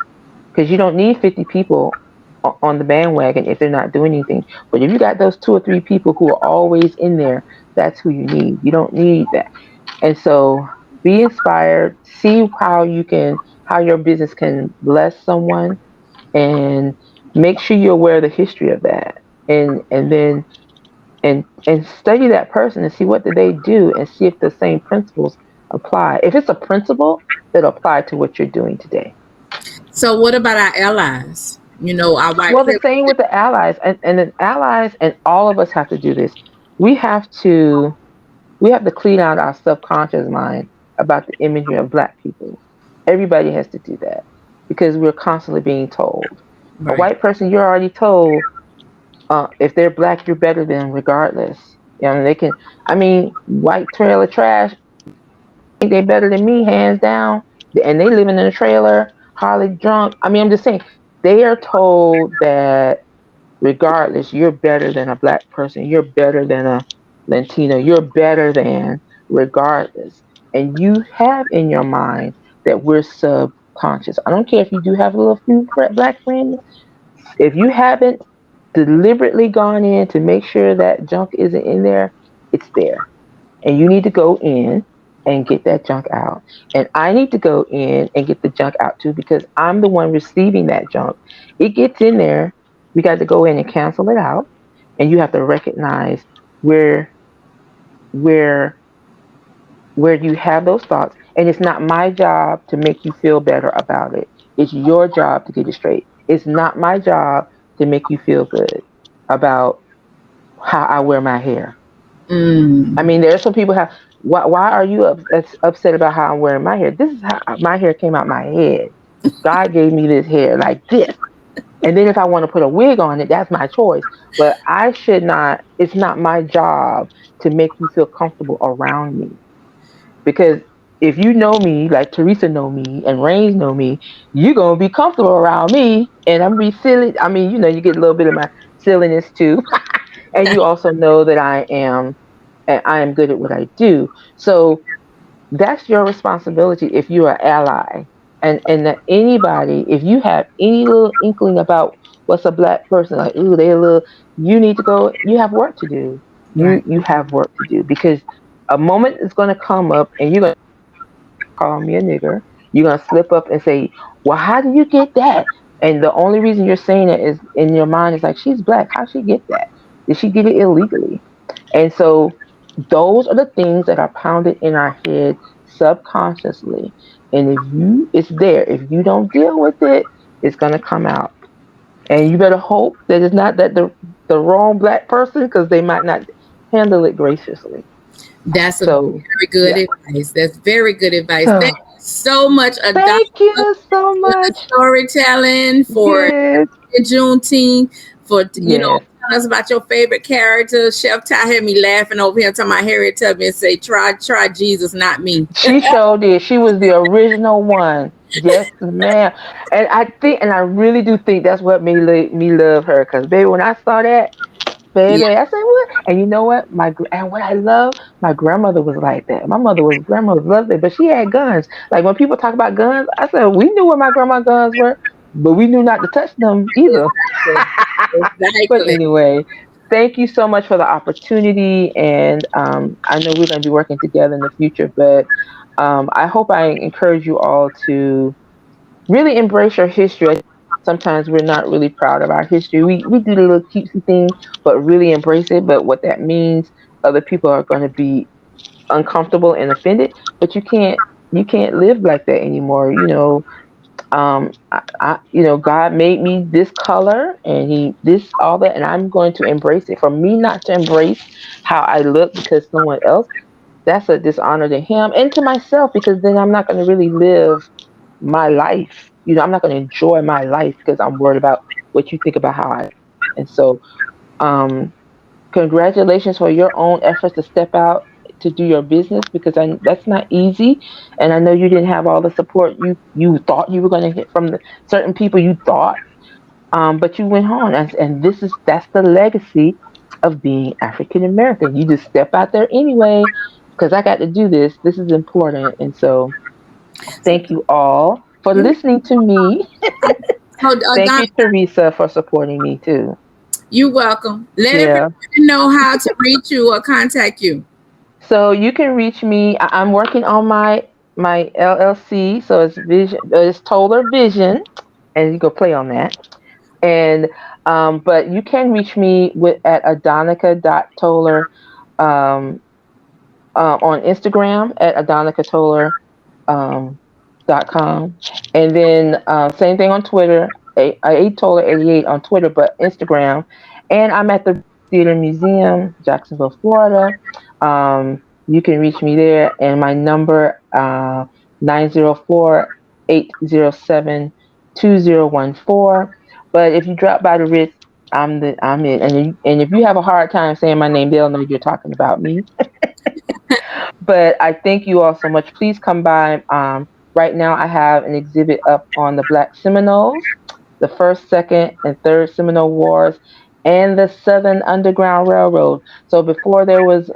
because you don't need 50 people on the bandwagon if they're not doing anything. But if you got those two or three people who are always in there, that's who you need. You don't need that. And so be inspired, see how your business can bless someone, and make sure you're aware of the history of that. And then and study that person and see what did they do, and see if the same principles apply. If it's a principle, it'll apply to what you're doing today. So what about our allies? Our white Well, the privilege. same with the allies, and the allies, and all of us have to do this. We have to we have to clean out our subconscious mind about the imagery of black people. Everybody has to do that because we're constantly being told. A Right. white person, you're already told, if they're black, you're better than regardless. They can. I mean, white trailer trash think they better than me, hands down. And they living in a trailer, hardly drunk. I mean, I'm just saying they are told that regardless, you're better than a black person, you're better than a Latino, you're better than regardless. And you have in your mind that we're subconscious. I don't care if you do have a little few black friends. If you haven't deliberately gone in to make sure that junk isn't in there, it's there. And you need to go in and get that junk out. And I need to go in and get the junk out too, because I'm the one receiving that junk. It gets in there. We got to go in and cancel it out. And you have to recognize where where where you have those thoughts. And it's not my job to make you feel better about it. It's your job to get it straight. It's not my job to make you feel good about how I wear my hair. I Mm, mean, there are some people have. Why are you upset about how I'm wearing my hair? This is how my hair came out my head. God gave me this hair like this. And then if I want to put a wig on it, that's my choice. But I should not. It's not my job to make you feel comfortable around me. Because if you know me, like Teresa know me and Rains know me, you're gonna be comfortable around me, and I'm be silly. I mean, you get a little bit of my silliness too, and you also know that I am good at what I do. So that's your responsibility if you're an ally. And that anybody, if you have any little inkling about what's a black person, like, ooh, they a little, you need to go, you have work to do. right. You have work to do, because a moment is going to come up and you're going to call me a nigger. You're going to slip up and say, well, how do you get that? And the only reason you're saying it is in your mind is like, she's black. How'd she get that? Did she get it illegally? And so those are the things that are pounded in our head subconsciously. And it's there. If you don't deal with it, it's going to come out. And you better hope that it's not that the wrong black person, because they might not handle it graciously. That's a So, very good yeah. advice. That's very good advice. Thank So, you so much, Adopted, thank you so for the much. storytelling, for Yes. Juneteenth, for Yes. telling us about your favorite character. Chef Ty had me laughing over here talking about Harriet Tubman and say, try Jesus, not me. She showed did. She was the original one. Yes, ma'am. And I really do think that's what made me love her. Cause baby, when I saw that, baby, Yeah. I said what? And you know what? And what I love, my grandmother was like that. Grandmother loved it, but she had guns. Like when people talk about guns, I said we knew where my grandma guns were, but we knew not to touch them either. But Exactly. anyway, thank you so much for the opportunity, and I know we're going to be working together in the future. But I hope I encourage you all to really embrace your history. sometimes we're not really proud of our history. We do the little cutesy thing, but really embrace it. But what that means, other people are going to be uncomfortable and offended. But you can't live like that anymore. God made me this color, and he this all that, and I'm going to embrace it. For me not to embrace how I look because someone else, that's a dishonor to him and to myself, because then I'm not going to really live my life. I'm not going to enjoy my life because I'm worried about what you think about how I. And so, um, congratulations for your own efforts to step out to do your business, because that's not easy, and I know you didn't have all the support you thought you were going to get from the certain people you thought, but you went home, and that's the legacy of being African American. You just step out there anyway, because I got to do this. This is important, and so thank you all for You, listening to me. Thank Don, you, Teresa, for supporting me too. you're welcome. Let Yeah. everybody know how to reach you or contact you. So you can reach me. I'm working on my LLC. So it's Vision. It's Toller Vision, and you go play on that. And but you can reach me at adonica.toller, um, on Instagram at adonicatoller, um, .com, and then same thing on Twitter, Toller88 on Twitter, but Instagram, and I'm at the Theater Museum, Jacksonville, Florida. You can reach me there, and my number 904 But if you drop by the Ritz, I'm in, and if you have a hard time saying my name, they'll know you're talking about me. But I thank you all so much. Please come by. Right now, I have an exhibit up on the Black Seminoles, the first, second, and third Seminole Wars, and the Southern Underground Railroad. So before there was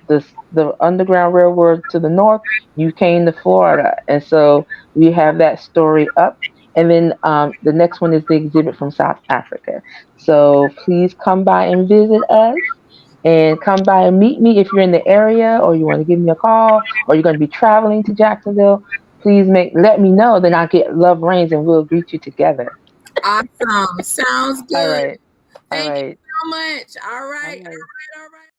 the Underground Railroad to the north, you came to Florida, and so we have that story up. And then the next one is the exhibit from South Africa. So please come by and visit us, and come by and meet me if you're in the area, or you want to give me a call, or you're going to be traveling to Jacksonville. Please let me know. Then I'll get Love Reigns and we'll greet you together. Awesome. Sounds All good. right. All Thank you right. so much. All right. All right. All right.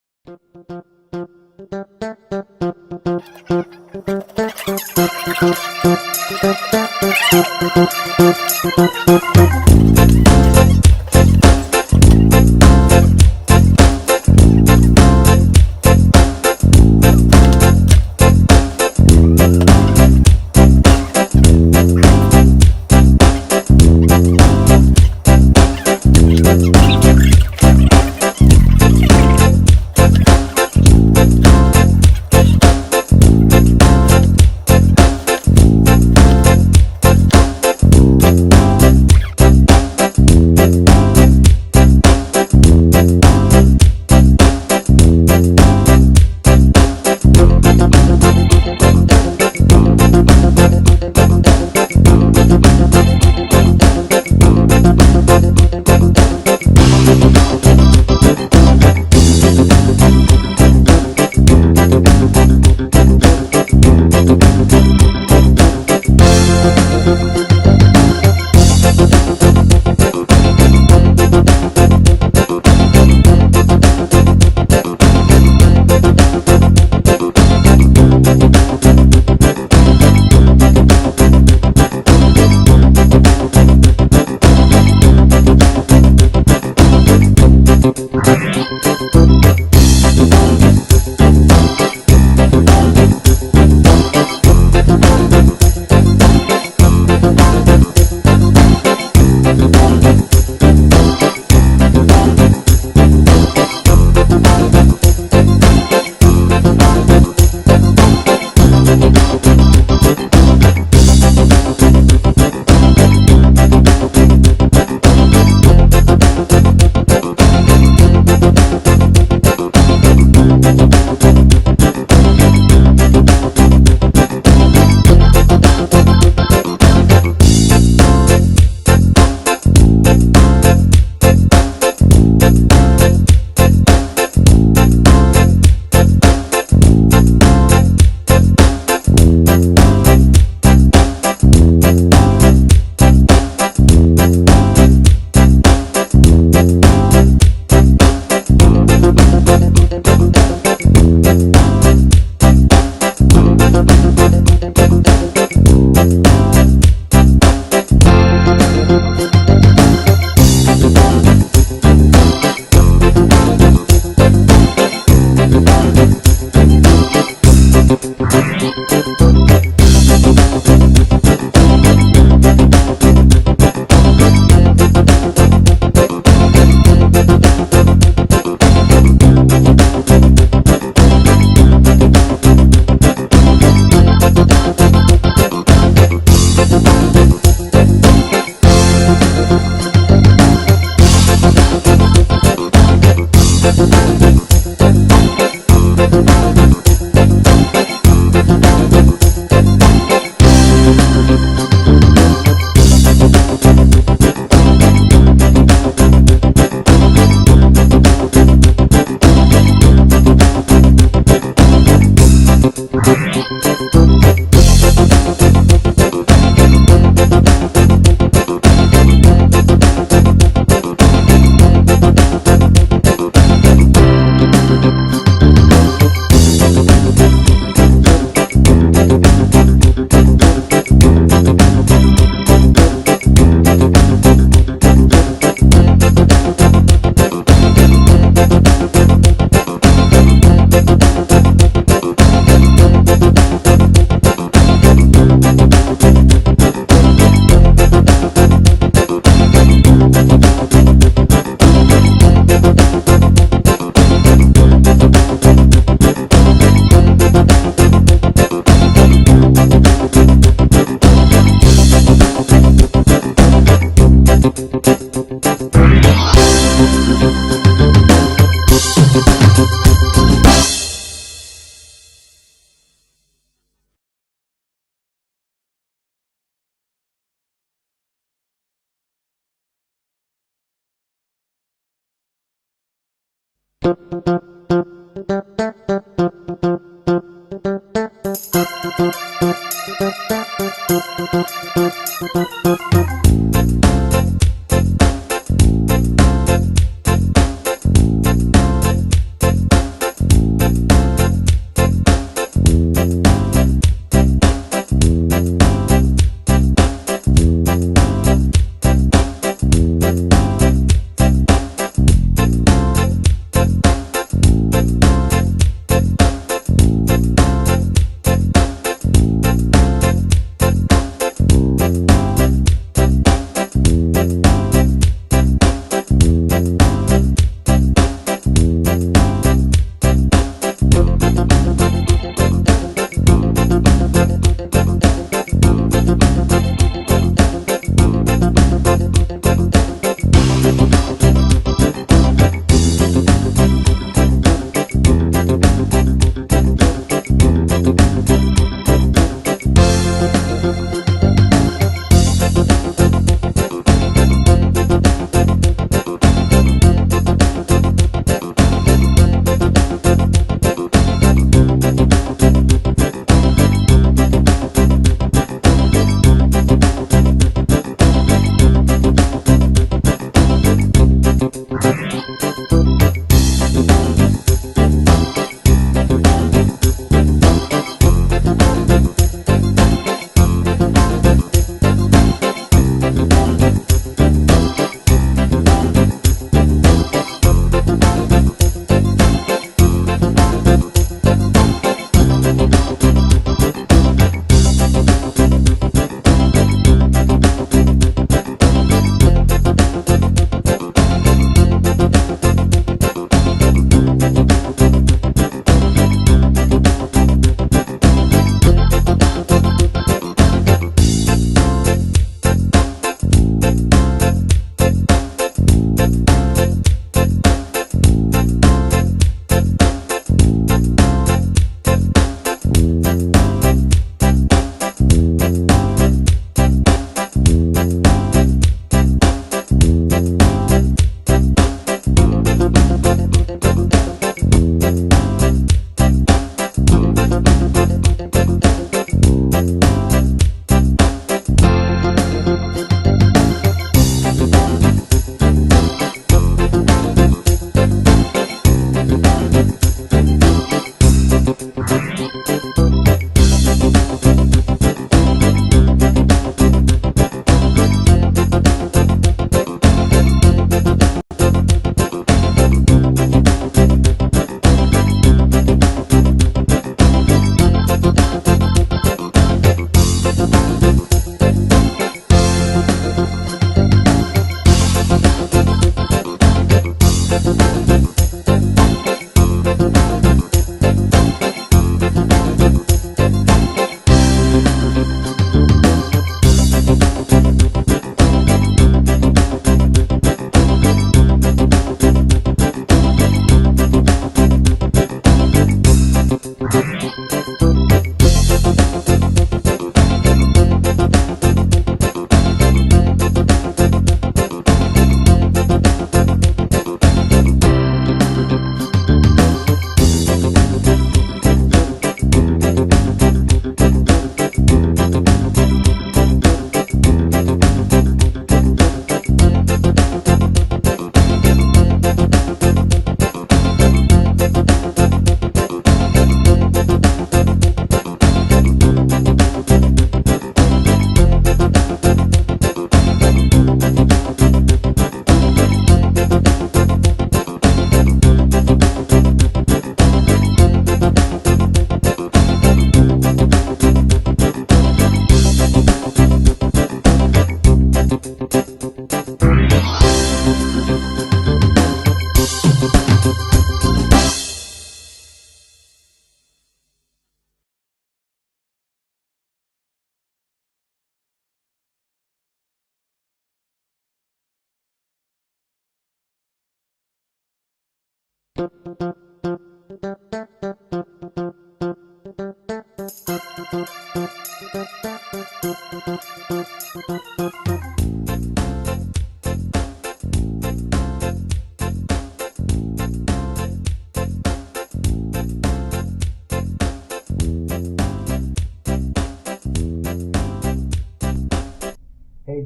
Hey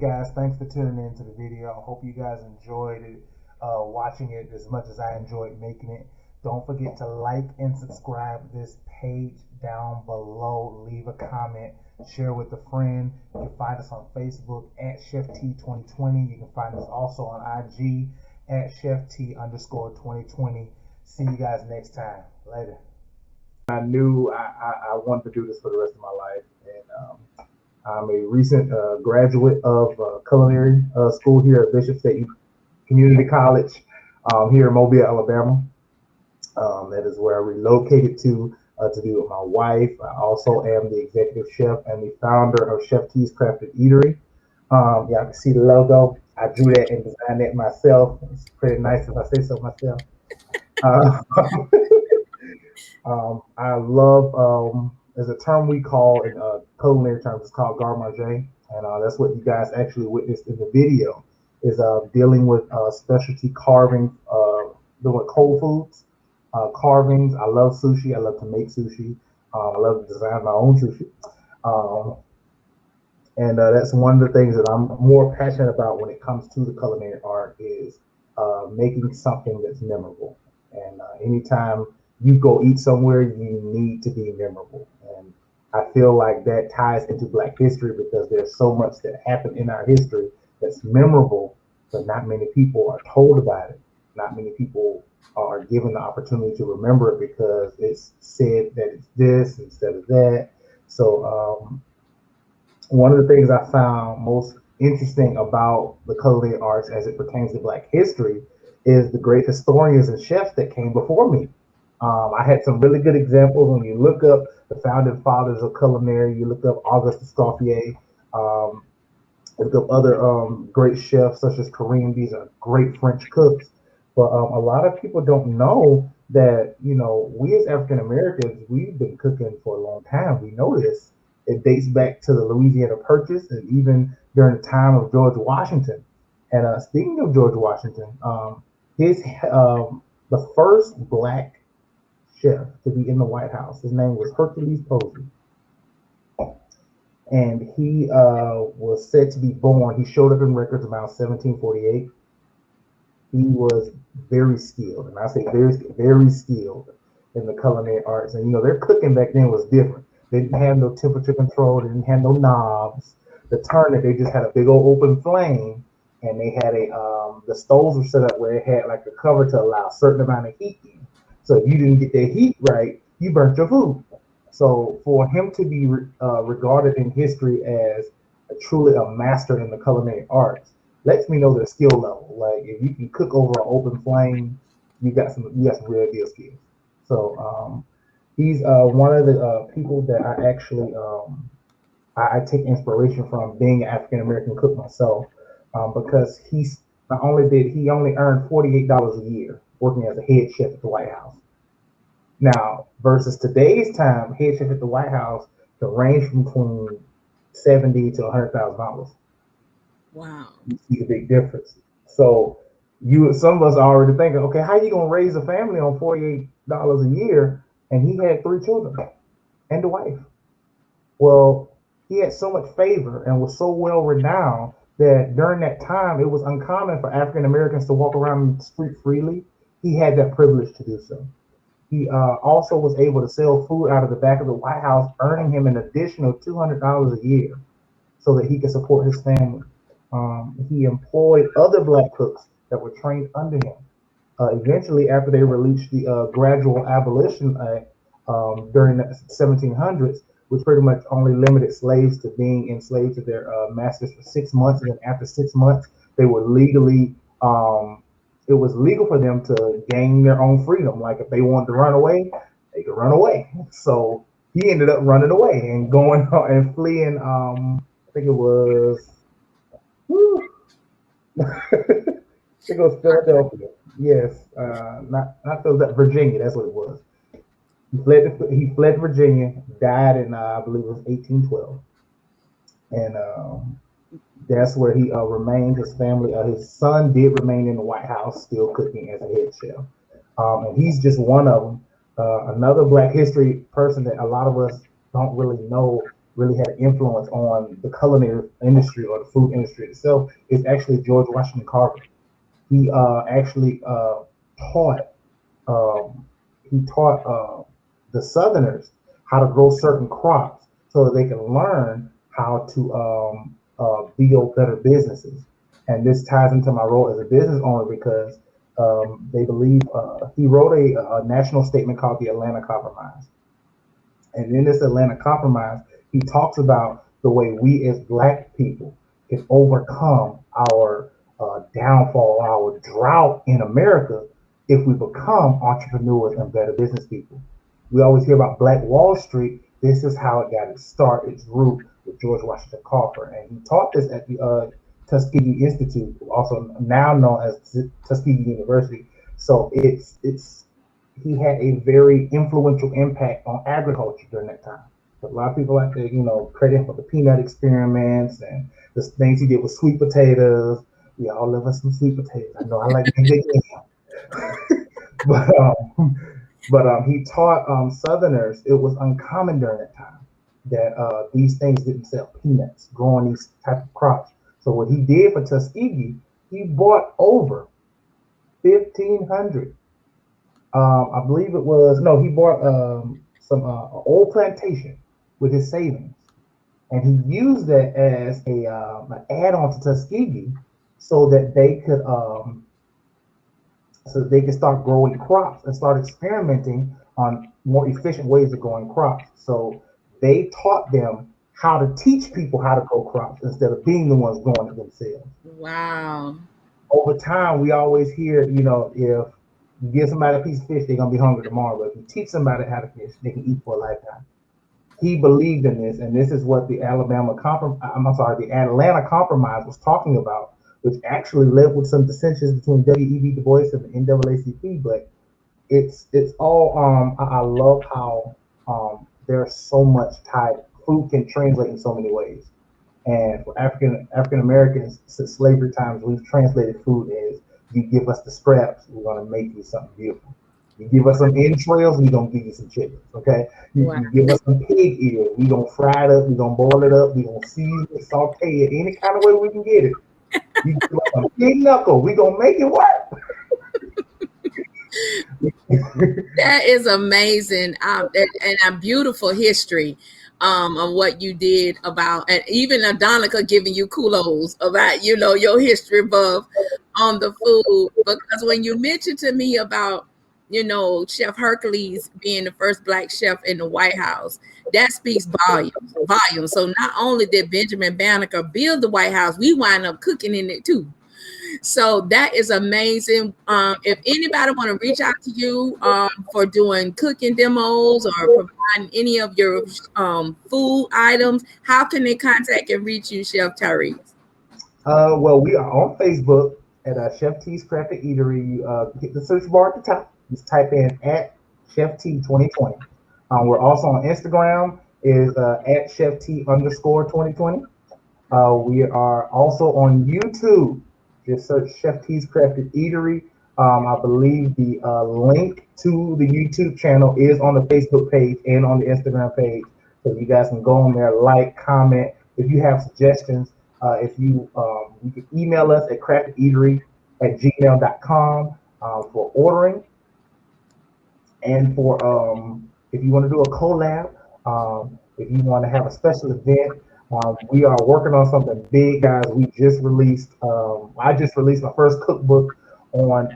guys, thanks for tuning in to the video. I hope you guys enjoyed it, watching it as much as I enjoyed making it. Don't forget to like and subscribe this page down below. Leave a comment, share with a friend. You can find us on Facebook at Chef T 2020. You can find us also on IG at Chef T _2020. See you guys next time. Later. I knew I wanted to do this for the rest of my life, and I'm a recent graduate of culinary school here at Bishop State Community College here in Mobile, Alabama. That is where I relocated to do with my wife. I also am the executive chef and the founder of Chef T's Crafted Eatery. Y'all can see the logo. I drew that and designed it myself. It's pretty nice if I say so myself. I love, there's a term we call in culinary terms, it's called garde manger, and that's what you guys actually witnessed in the video, is dealing with specialty carving, doing cold foods, carvings. I love sushi. I love to make sushi. I love to design my own sushi. And that's one of the things that I'm more passionate about when it comes to the culinary art is making something that's memorable. And anytime you go eat somewhere, you need to be memorable. And I feel like that ties into Black history because there's so much that happened in our history that's memorable, but not many people are told about it. Not many people are given the opportunity to remember it because it's said that it's this instead of that. So one of the things I found most interesting about the culinary arts as it pertains to Black history is the great historians and chefs that came before me. I had some really good examples. When you look up the founding fathers of culinary, you look up Auguste Escoffier, look up other great chefs such as Kareem. These are great French cooks. But a lot of people don't know that, you know, we as African Americans, we've been cooking for a long time. We know this. It dates back to the Louisiana Purchase and even during the time of George Washington. And speaking of George Washington, the first Black chef to be in the White House, his name was Hercules Posey. And he was said to be born, he showed up in records around 1748. He was very skilled, and I say very, very skilled in the culinary arts. And, you know, their cooking back then was different. They didn't have no temperature control. They didn't have no knobs. The turner, they just had a big old open flame, and they had the stoves were set up where it had like a cover to allow a certain amount of heat in. So if you didn't get that heat right, you burnt your food. So for him to be regarded in history as truly a master in the culinary arts lets me know their skill level. Like if you can cook over an open flame, you got some real deal skills. So he's one of the people that I actually I take inspiration from, being an African American cook myself, because he only earned $48 a year working as a head chef at the White House. Now, versus today's time, head chef at the White House can range from between $70,000 to $100,000. Wow. You see the big difference. So some of us are already thinking, okay, how are you gonna raise a family on $48 a year? And he had 3 children and a wife. Well, he had so much favor and was so well renowned that during that time it was uncommon for African Americans to walk around the street freely. He had that privilege to do so. He also was able to sell food out of the back of the White House, earning him an additional $200 a year so that he could support his family. He employed other Black cooks that were trained under him. Eventually, after they released the Gradual Abolition Act during the 1700s, which pretty much only limited slaves to being enslaved to their masters for 6 months, and then after 6 months, they were legally it was legal for them to gain their own freedom. Like if they wanted to run away, they could run away. So he ended up running away and going and fleeing. I think it was, I think it was Philadelphia. Yes, not Philadelphia, Virginia. That's what it was. He fled Virginia, died in I believe it was 1812, and that's where he remained. His family, his son did remain in the White House, still cooking as a head chef, and he's just one of them. Another Black history person that a lot of us don't really know really had an influence on the culinary industry or the food industry itself is actually George Washington Carver. He actually taught um, the Southerners how to grow certain crops so that they can learn how to build better businesses. And this ties into my role as a business owner because they believe he wrote a national statement called the Atlanta Compromise. And in this Atlanta Compromise, he talks about the way we as Black people can overcome our downfall, our drought in America if we become entrepreneurs and better business people. We always hear about Black Wall Street. This is how it got its start, its root with George Washington Carver. And he taught this at the Tuskegee Institute, also now known as Tuskegee University. So it's he had a very influential impact on agriculture during that time. A lot of people like to, credit him for the peanut experiments and the things he did with sweet potatoes. We all love us some sweet potatoes. I know I like big but he taught Southerners it was uncommon during that time that these things didn't sell peanuts, growing these type of crops. So what he did for Tuskegee, he bought over 1,500 I believe it was no. He bought some old plantation with his savings, and he used that as a an add-on to Tuskegee, so that they could start growing crops and start experimenting on more efficient ways of growing crops. So they taught them how to teach people how to grow crops instead of being the ones growing it themselves. Wow. Over time, we always hear, if you give somebody a piece of fish, they're gonna be hungry tomorrow. But if you teach somebody how to fish, they can eat for a lifetime. He believed in this, and this is what the Atlanta Compromise was talking about, which actually led with some dissensions between W.E.B. Du Bois and the NAACP. But it's all I love how there's so much tied. Food can translate in so many ways. And for African Americans, since slavery times, we've translated food as you give us the scraps, we're gonna make you something beautiful. You give us some entrails, we're gonna give you some chickens. Okay, Wow. you give us some pig ears, we're gonna fry it up, we're gonna boil it up, we're gonna season it, saute it any kind of way we can get it. You give us some pig knuckle, we're gonna make it work. That is amazing, and a beautiful history of what you did about, and even Adonica giving you kudos about your history above on the food. Because when you mentioned to me about Chef Hercules being the first Black chef in the White House, that speaks volumes. So not only did Benjamin Banneker build the White House, we wind up cooking in it too. So that is amazing. If anybody want to reach out to you for doing cooking demos or providing any of your food items, how can they contact and reach you, Chef Tyrese? Well, we are on Facebook at Chef T's Crafted Eatery. You hit the search bar at the top. Just type in at Chef T 2020. We're also on Instagram is at Chef T _ 2020. We are also on YouTube. Just search Chef T's Crafted Eatery. I believe the link to the YouTube channel is on the Facebook page and on the Instagram page. So you guys can go on there, like, comment. If you have suggestions, if you can email us at craftedeatery@gmail.com for ordering. And for if you want to do a collab, if you want to have a special event, we are working on something big, guys. I just released my first cookbook on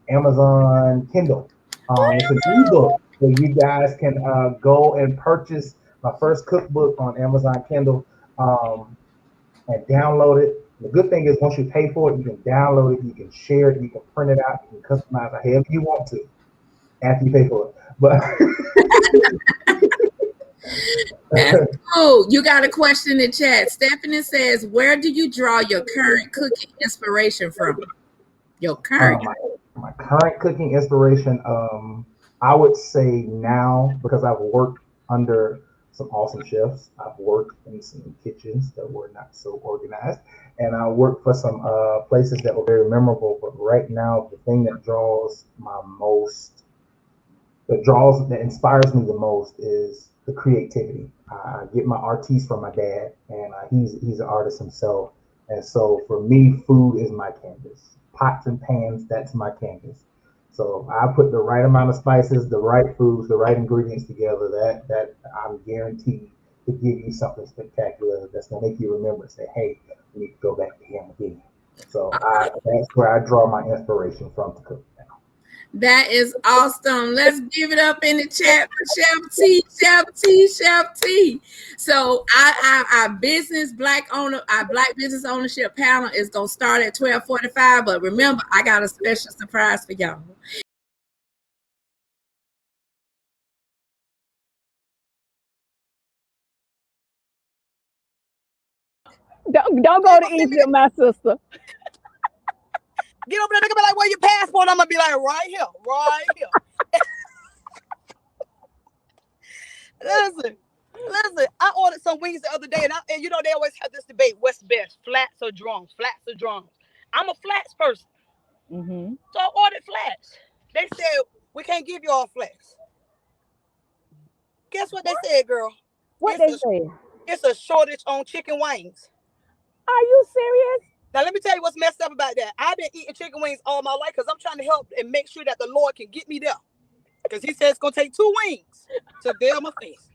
Amazon Kindle. It's an ebook, so you guys can go and purchase my first cookbook on Amazon Kindle and download it. The good thing is once you pay for it, you can download it, you can share it, you can print it out, you can customize it however you want to after you pay for it. But that's cool. You got a question in chat. Stephanie says, where do you draw your current cooking inspiration from? Your current. My current cooking inspiration, I would say now, because I've worked under some awesome chefs. I've worked in some kitchens that were not so organized, and I worked for some places that were very memorable. But right now, the thing that inspires me the most is the creativity. I get my artiste from my dad, and he's an artist himself. And so for me, food is my canvas. Pots and pans, that's my canvas. So I put the right amount of spices, the right foods, the right ingredients together. That I'm guaranteed to give you something spectacular that's gonna make you remember and say, "Hey, we need to go back to him again." So that's where I draw my inspiration from to cook. That is awesome. Let's give it up in the chat for Chef T, Chef T, Chef T. So our Black business ownership panel is gonna start at 12:45. But remember, I got a special surprise for y'all. Don't go to Egypt, my sister. Get over there, they're gonna be like, "Where your passport?" I'm gonna be like, "Right here, right here." Listen. I ordered some wings the other day, and you know they always have this debate: what's best, flats or drums? Flats or drums? I'm a flats person, so I ordered flats. They said we can't give you all flats. Guess what they said, girl? What they said? It's a shortage on chicken wings. Are you serious? Now, let me tell you what's messed up about that. I've been eating chicken wings all my life because I'm trying to help and make sure that the Lord can get me there. Because he said it's going to take 2 wings to veil my face.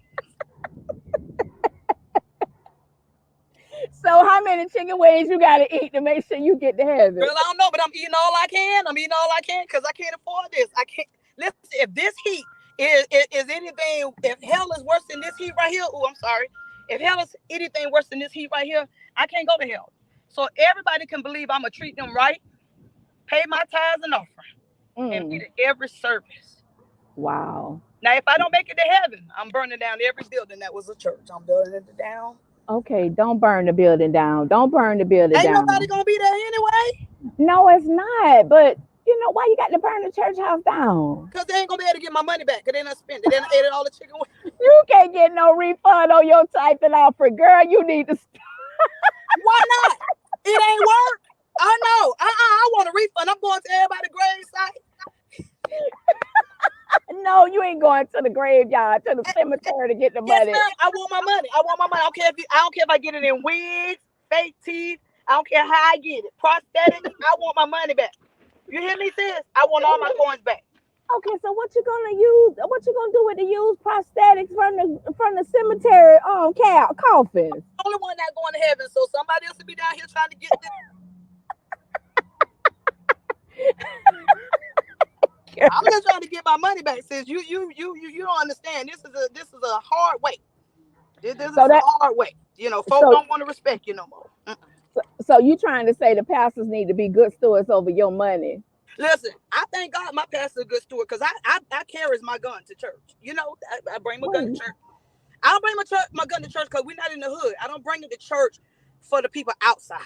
So how many chicken wings you got to eat to make sure you get to heaven? Girl, I don't know, but I'm eating all I can. Because I can't afford this. I can't. Listen, if this heat is anything, if hell is worse than this heat right here, I'm sorry. If hell is anything worse than this heat right here, I can't go to hell. So everybody can believe I'm going to treat them right, pay my tithes and offering, and be to every service. Wow. Now, if I don't make it to heaven, I'm burning down every building that was a church. I'm burning it down. Okay, don't burn the building down. Don't burn the building down. Ain't nobody going to be there anyway. No, it's not. But, you know, why you got to burn the church house down? Because they ain't going to be able to get my money back. Because they done spent it. They done ate all the chicken wings. You can't get no refund on your typing offering. Girl, you need to stop. Why not? It ain't work. I know. I want a refund. I'm going to everybody's gravesite. No, you ain't going to the graveyard, to the cemetery to get the money. Yes, I want my money. I don't care if I get it in wigs, fake teeth. I don't care how I get it. Prosthetics. I want my money back. You hear me, sis? I want all my coins back. Okay, so what you gonna use? What you gonna do with the used prosthetics from the cemetery coffins? The only one not going to heaven, so somebody else will be down here trying to get this. I'm just trying to get my money back, sis. You don't understand. This is a hard way. This is a hard way. You know, folks don't want to respect you no more. So you trying to say the pastors need to be good stewards over your money? Listen, I thank God my pastor's a good steward because I carries my gun to church. You know, I bring my gun to church. I don't bring my gun to church because we're not in the hood. I don't bring it to church for the people outside.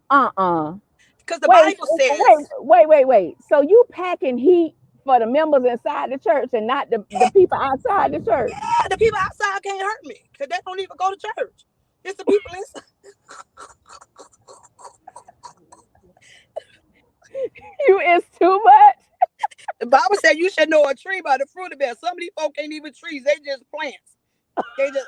Because the Bible says... Wait. So you packing heat for the members inside the church and not the people outside the church? Yeah, the people outside can't hurt me because they don't even go to church. It's the people inside. You is too much. The Bible said you should know a tree by the fruit of it. Some of these folk ain't even trees. They just plants. They just...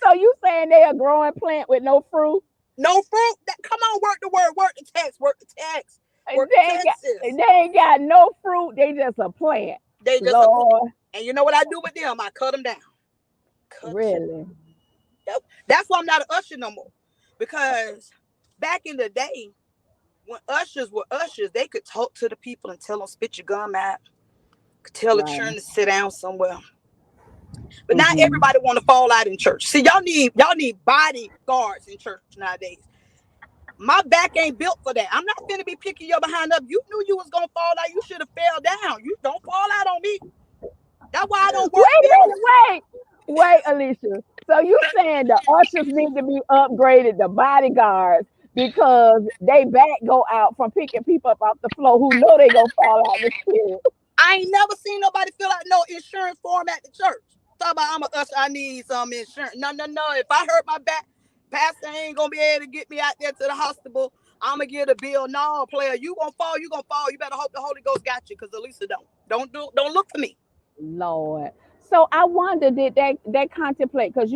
So you saying they a growing plant with no fruit? No fruit? Come on, work the word. Work the text. Work the text. They ain't got no fruit. They just a plant. They just a plant. And you know what I do with them? I cut them down. Really? That's why I'm not an usher no more. Because back in the day, when ushers were ushers, they could talk to the people and tell them spit your gum out. Could tell the children to sit down somewhere. But not everybody want to fall out in church. See, y'all need bodyguards in church nowadays. My back ain't built for that. I'm not finna be picking your behind up. You knew you was gonna fall out. You should have fell down. You don't fall out on me. That's why I don't work. Wait, Alicia. So you saying the ushers need to be upgraded, the bodyguards? because they back go out from picking people up off the floor who know they gonna fall out in the spirit. I ain't never seen nobody fill out no insurance form at the church. Talk about I'm a usher, I need some insurance. No. If I hurt my back, pastor ain't gonna be able to get me out there to the hospital. I'm gonna get a bill. No, player, you gonna fall. You better hope the Holy Ghost got you, because Elisa don't look for me. Lord. So I wonder, did that contemplate, because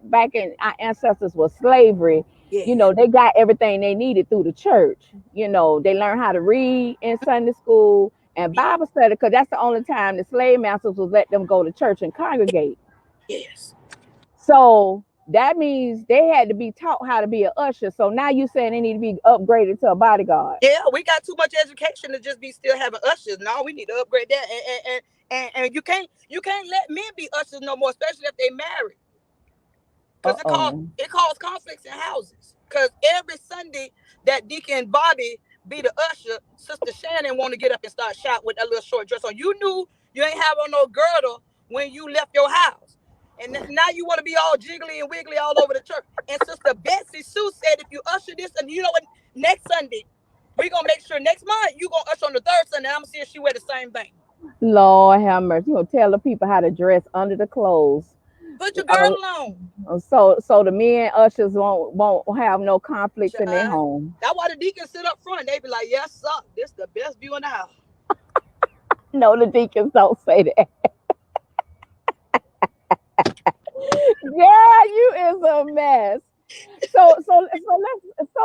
back in our ancestors was slavery, Yeah. they got everything they needed through the church. They learned how to read in Sunday school and Bible study, because that's the only time the slave masters would let them go to church and congregate. Yes. So that means they had to be taught how to be an usher. So now you saying they need to be upgraded to a bodyguard. Yeah, we got too much education to just be still having ushers. No, we need to upgrade that. And you can't let men be ushers no more, especially if they married. Because it causes conflicts in houses. Because every Sunday that Deacon Bobby be the usher, Sister Shannon want to get up and start shouting with that little short dress on. You knew you ain't have on no girdle when you left your house. And now you want to be all jiggly and wiggly all over the church. And Sister Betsy Sue said, if you usher this, and you know what, next Sunday, we're going to make sure next month you going to usher on the third Sunday. I'm going to see if she wear the same thing. Lord have mercy. You going to tell the people how to dress under the clothes. Put your girdle on. So the men ushers won't have no conflicts in their home. That's why the deacons sit up front. They be like, yes, sir, this is the best view in the house. No, the deacons don't say that. Yeah, you is a mess. So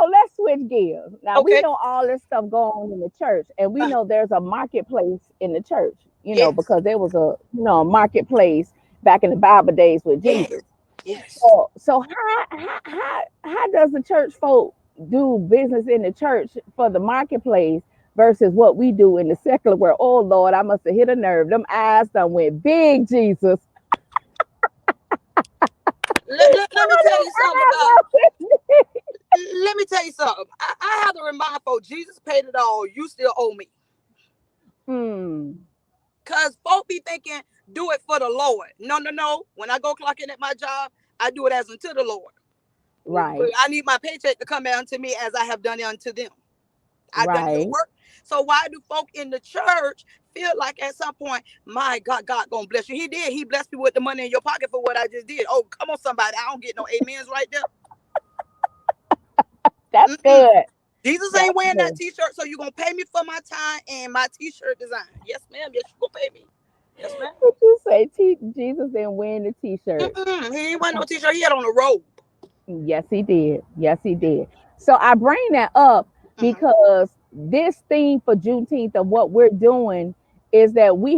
let's switch gears. Now we know all this stuff going on in the church, and we know there's a marketplace in the church. Because there was a marketplace back in the Bible days with Jesus. Yes. So how does the church folk do business in the church for the marketplace versus what we do in the secular world? Oh Lord, I must have hit a nerve. Them eyes done went big, Jesus. Let me tell you something let me tell you something. I have to remind folks, Jesus paid it all. You still owe me. Because folk be thinking, do it for the Lord. No. When I go clock in at my job, I do it as unto the Lord. Right. I need my paycheck to come unto me as I have done it unto them. I've done your work. So why do folk in the church feel like at some point, my God gonna bless you? He did. He blessed me with the money in your pocket for what I just did. Oh, come on, somebody. I don't get no amens right there. That's good. Jesus ain't wearing that t-shirt, so you're gonna pay me for my time and my t-shirt design. Yes, ma'am. Yes, you gonna pay me. Yes, ma'am. What you say? Jesus didn't wear the t-shirt. He ain't wearing no t-shirt. He had on a robe. Yes, he did. Yes, he did. So I bring that up because this theme for Juneteenth of what we're doing is that we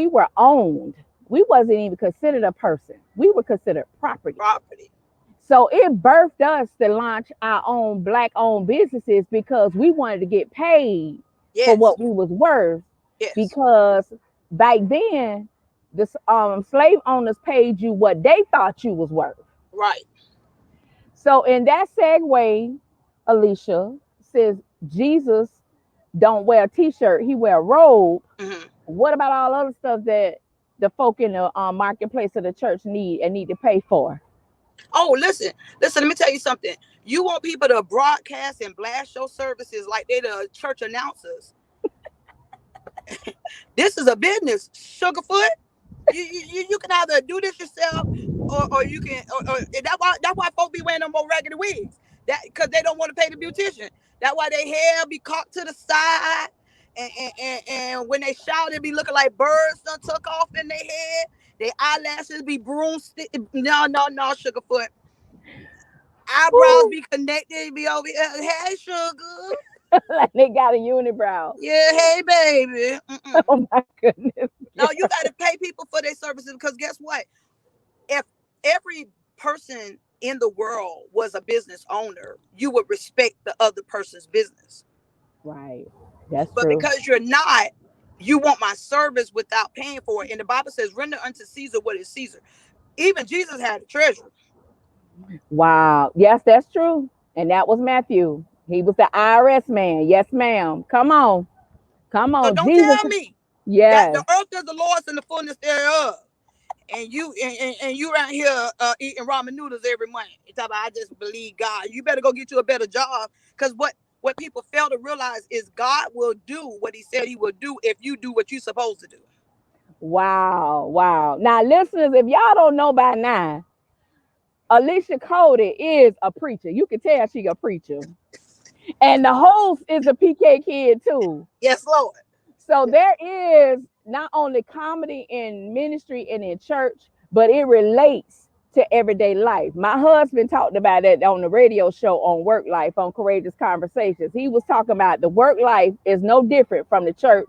were owned. We wasn't even considered a person. We were considered property. So it birthed us to launch our own Black-owned businesses because we wanted to get paid for what we was worth. Because back then, the slave owners paid you what they thought you was worth. Right. So in that segue, Alicia says Jesus don't wear a t-shirt; he wear a robe. What about all other stuff that the folk in the marketplace of the church need to pay for? Oh, listen, let me tell you something. You want people to broadcast and blast your services like they the church announcers. This is a business, Sugarfoot. You can either do this yourself or you can or that's why folks be wearing them more raggedy wigs. That because they don't want to pay the beautician. That's why their hair be caught to the side and when they shout it be looking like birds done took off in their head. Their eyelashes be broomstick. No, Sugarfoot. Eyebrows be connected, be over here. Hey, sugar. Like they got a unibrow. Yeah, hey, baby. Oh my goodness. No, you got to pay people for their services because guess what? If every person in the world was a business owner, you would respect the other person's business. Right. That's but true. Because you're not, you want my service without paying for it. And the Bible says, render unto Caesar what is Caesar. Even Jesus had a treasury. Wow. Yes, that's true. And that was Matthew. He was the IRS man. Yes, ma'am. Come on. So don't Jesus. tell me that the earth is the Lord's and the fullness thereof. and you around here eating ramen noodles every month. You talk about I just believe God. You better go get you a better job, because what people fail to realize is God will do what He said He will do if you do what you're supposed to do. Wow, wow. Now, listeners, if y'all don't know by now, Alicia Cody is a preacher. You can tell she a preacher. And the host is a PK kid too. Yes, Lord. So there is not only comedy in ministry and in church, but it relates to everyday life. My husband talked about it on the radio show on Work Life on Courageous Conversations. He was talking about the work life is no different from the church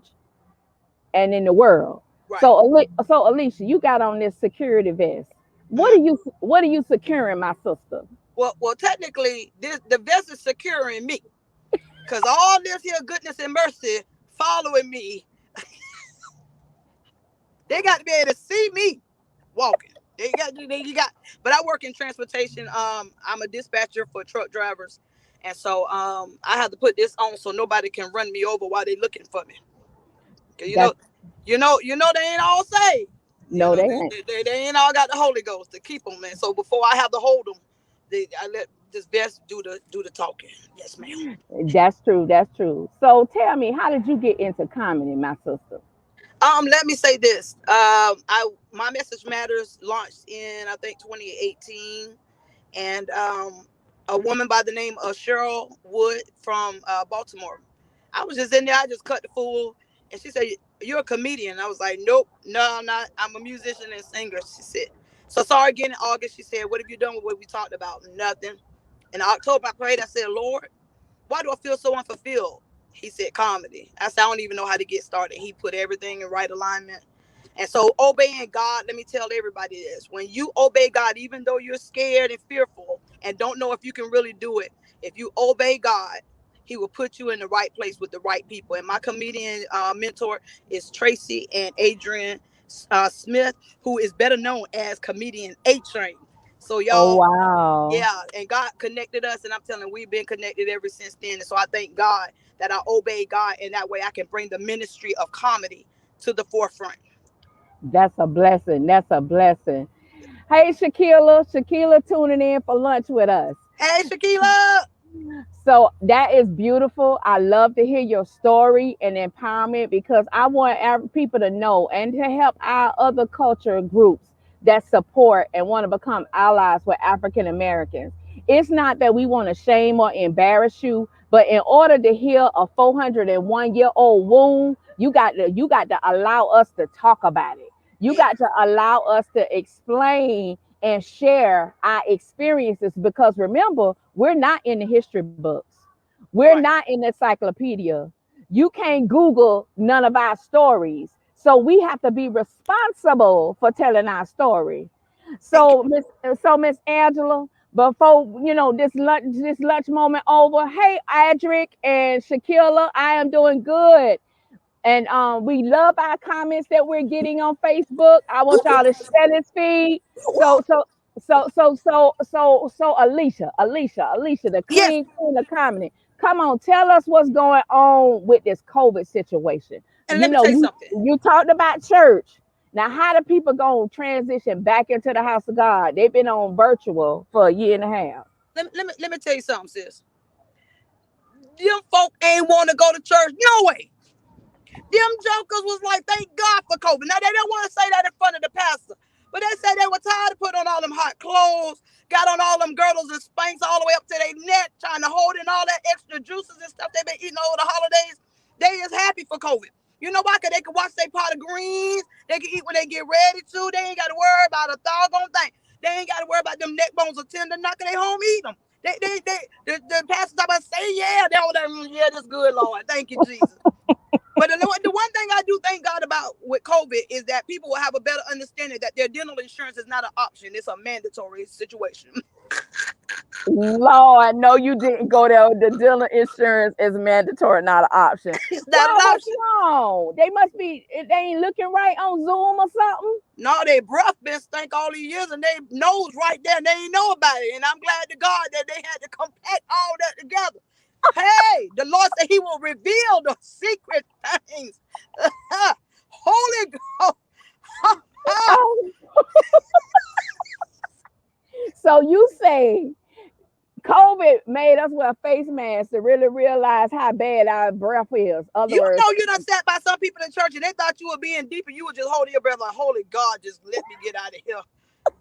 and in the world. Right. So Alicia, you got on this security vest. What are you securing, my sister? Well, technically, the vest is securing me, because all this here goodness and mercy following me. They got to be able to see me walking. But I work in transportation. I'm a dispatcher for truck drivers, and so I have to put this on so nobody can run me over while they looking for me. Cause you know they ain't all saved. No, they ain't. They ain't all got the Holy Ghost to keep them, man. So before I have to hold them, I let this vest do the talking. Yes, ma'am. That's true. That's true. So tell me, how did you get into comedy, my sister? Let me say this. My Message Matters launched in, I think, 2018, and a woman by the name of Cheryl Wood from Baltimore. I was just in there. I just cut the fool, and she said, "You're a comedian." I was like, "Nope, no, I'm not. I'm a musician and singer." She said. So sorry again in August. She said, "What have you done with what we talked about?" Nothing. In October, I prayed. I said, "Lord, why do I feel so unfulfilled?" He said, "Comedy." I said, "I don't even know how to get started." He put everything in right alignment. And so obeying God, let me tell everybody this. When you obey God, even though you're scared and fearful and don't know if you can really do it, if you obey God, He will put you in the right place with the right people. And my comedian mentor is Tracy and Adrian Smith, who is better known as comedian A-Train. So Oh, y'all, wow. yeah, and God connected us, and I'm telling you, we've been connected ever since then. And so I thank God that I obey God, and that way I can bring the ministry of comedy to the forefront. That's a blessing. That's a blessing. Hey, Shakila tuning in for lunch with us. Hey, Shakila. So that is beautiful. I love to hear your story and empowerment, because I want people to know and to help our other culture groups that support and want to become allies with African Americans. It's not that we want to shame or embarrass you, but in order to heal a 401-year-old wound, you got to allow us to talk about it. You Yeah. got to allow us to explain and share our experiences, because remember, we're not in the history books. We're Right. not in the encyclopedia. You can't Google none of our stories. So we have to be responsible for telling our story. And So Miss Angela, before this lunch moment over, hey Adric and Shakila, I am doing good. And we love our comments that we're getting on Facebook. I want y'all to share this feed. So Alicia, the yes, queen of comedy. Come on, tell us what's going on with this COVID situation. and let me tell you You something. you talked about church. Now, how do people gonna transition back into the house of God? They've been on virtual for a year and a half. Let me tell you something, sis. Them folk ain't want to go to church. No way. Them jokers was like, thank God for COVID. Now, they don't want to say that in front of the pastor, but they said they were tired of putting on all them hot clothes, got on all them girdles and spanks all the way up to their neck, trying to hold in all that extra juices and stuff they've been eating over the holidays. They is happy for COVID. You know why? Because they can watch their pot of greens. They can eat when they get ready to. They ain't got to worry about a doggone thing. They ain't got to worry about them neck bones or tender knocking their home eat them. The pastor's about to say, yeah, they all that, yeah, that's good, Lord. Thank you, Jesus. But the one thing I do thank God about with COVID is that people will have a better understanding that their dental insurance is not an option. It's a mandatory situation. Lord, no, you didn't go there. The dealer insurance is mandatory, not an option. It's not Why? an What's option. wrong? They must be. They ain't looking right on Zoom or something. No, their breath been stank all these years and they nose right there and they ain't know about it. And I'm glad to God that they had to compact all that together. Hey, the Lord said He will reveal the secret things. Holy Ghost. Oh, So you say COVID made us wear face masks to really realize how bad our breath is. Other You words, know, you done sat by some people in church and they thought you were being deep and you were just holding your breath like, holy God, just let me get out of here.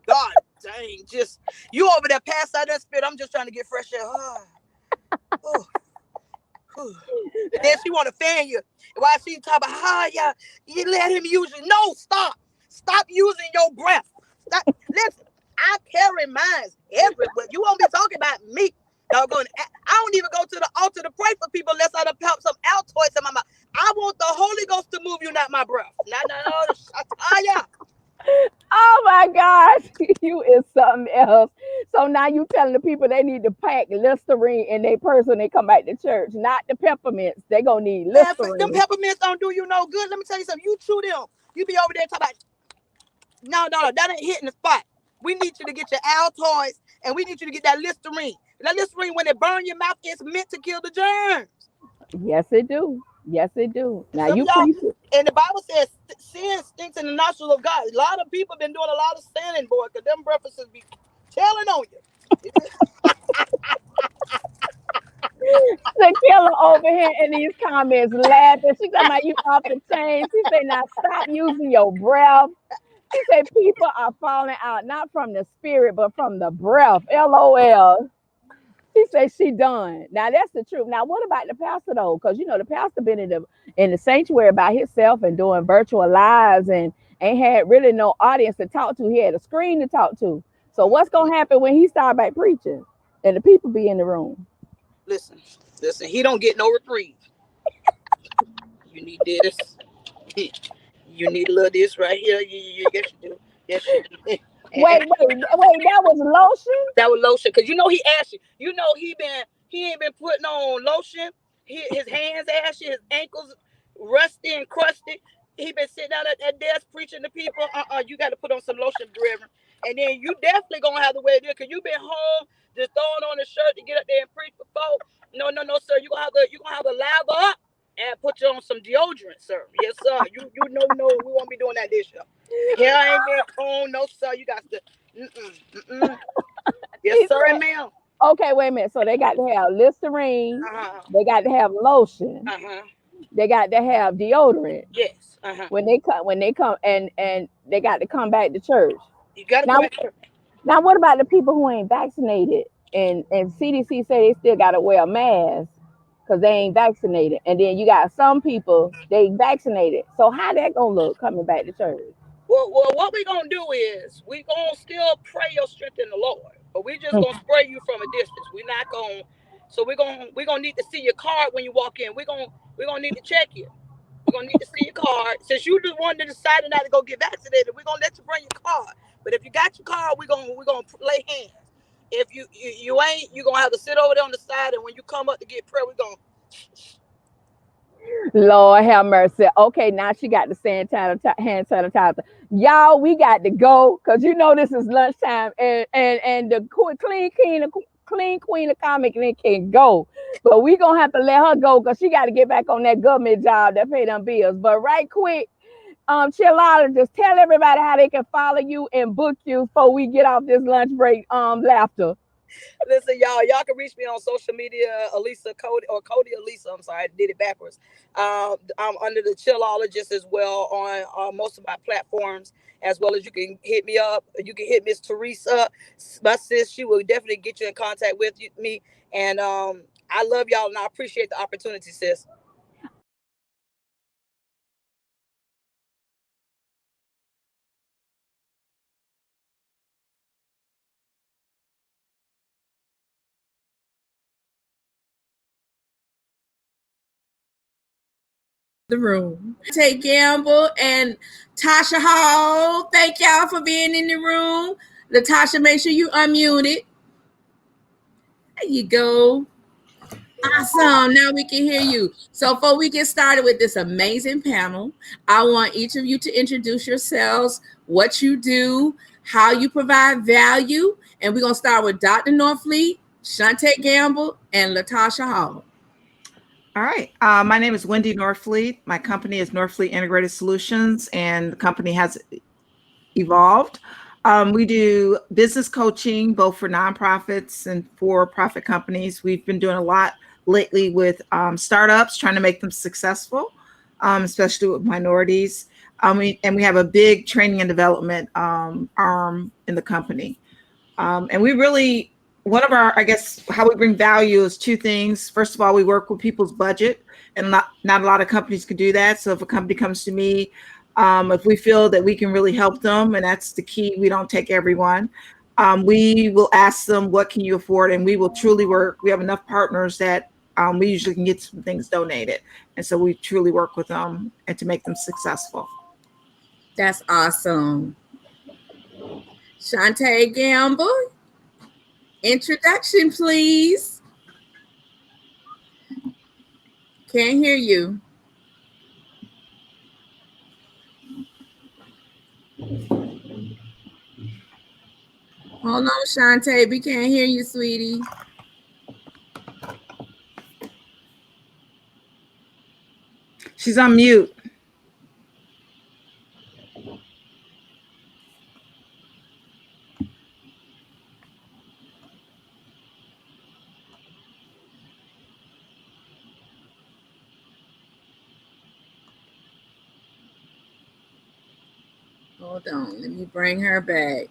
God dang, just you over there past out that spit. I'm just trying to get fresh air. And then she want to fan you while she talk about yeah, you let him use you. No, stop using your breath. Stop. Listen, I carry mine everywhere. You won't be talking about me. Doggone, I don't even go to the altar to pray for people unless I done pop some Altoids in my mouth. I want the Holy Ghost to move you, not my breath. No. oh my gosh, you is something else. So now you telling the people they need to pack Listerine in their purse when they come back to church, not the peppermints. They gonna need Listerine. Them peppermints don't do you no good. Let me tell you something. You chew them. You be over there talking about, no, that ain't hitting the spot. We need you to get your Altoids and we need you to get that Listerine. That Listerine, when it burn your mouth, it's meant to kill the germs. Yes, it do. Yes, it do. Now Some you y'all, preach it. and the Bible says sin stinks in the nostrils of God. A lot of people been doing a lot of sinning, boy, because them breakfasts be telling on you. The killer over here in these comments laughing. She talking about you off the chain. She say, now stop using your breath. She said people are falling out not from the spirit, but from the breath. LOL. She said she done. Now that's the truth. Now what about the pastor though? Because you know the pastor been in the sanctuary by himself and doing virtual lives and ain't had really no audience to talk to. He had a screen to talk to. So what's gonna happen when he start back preaching and the people be in the room? Listen, he don't get no reprieve. You need this. You need a little this right here. Yes, you do. Yes, you do. Wait, that was lotion? That was lotion. Because you know he ashy. You know he ain't been putting on lotion. His hands ashy, his ankles rusty and crusty. He been sitting down at that desk preaching to people. You got to put on some lotion, Reverend. And then you definitely gonna have to wear this because you been home just throwing on a shirt to get up there and preach for folk. No, sir. You gonna have to lather up and put you on some deodorant, sir. Yes, sir. You know, we won't be doing that this year. Hair ain't been combed, no, sir. You got to. Yes, sir, and ma'am. Okay, wait a minute. So they got to have Listerine. They got to have lotion. They got to have deodorant. Yes. When they come, and they got to come back to church. You got to go back to church. Now, what about the people who ain't vaccinated? And CDC say they still got to wear a mask because they ain't vaccinated. And then you got some people they vaccinated. So how that gonna look coming back to church? Well, what we gonna do is we gonna still pray your strength in the Lord, but we just gonna spray you from a distance. We're not gonna. So we're gonna need to see your card when you walk in. We're gonna need to check you. We're gonna need to see your card. Since you the one that decided not to go get vaccinated, we're gonna let you bring your card. But if you got your card, we're gonna lay hands. If you ain't, you're gonna have to sit over there on the side, and when you come up to get prayer, we're gonna. Lord have mercy. Okay, now she got the hand sanitizer. Y'all, we got to go because you know this is lunchtime, and the clean queen of comic can go, but we gonna have to let her go because she got to get back on that government job that pay them bills. But right quick, Chilala, just tell everybody how they can follow you and book you before we get off this lunch break. Laughter. Listen, y'all can reach me on social media, Elisa Cody or Cody Elisa. I'm sorry, I did it backwards. I'm under the Chillologist as well on most of my platforms, as well as you can hit me up. You can hit Miss Teresa, my sis. She will definitely get you in contact with me. And I love y'all and I appreciate the opportunity, sis. The room. Tay Gamble and Tasha Hall. Thank y'all for being in the room. Latasha, make sure you unmute it. There you go. Awesome. Now we can hear you. So before we get started with this amazing panel, I want each of you to introduce yourselves, what you do, how you provide value. And we're going to start with Dr. Norfleet, Shantae Gamble, and Latasha Hall. All right. My name is Wendy Norfleet. My company is Norfleet Integrated Solutions, and the company has evolved. We do business coaching, both for nonprofits and for-profit companies. We've been doing a lot lately with startups, trying to make them successful, especially with minorities. We have a big training and development arm in the company. And we really, one of our, I guess, how we bring value is two things. First of all, we work with people's budget, and not a lot of companies can do that. So if a company comes to me, if we feel that we can really help them, and that's the key, we don't take everyone. We will ask them, what can you afford? And we will truly work. We have enough partners that we usually can get some things donated. And so we truly work with them and to make them successful. That's awesome. Shantae Gamble, introduction, please. Can't hear you. Hold on, Shantae. We can't hear you, sweetie. She's on mute. Hold on. Let me bring her back.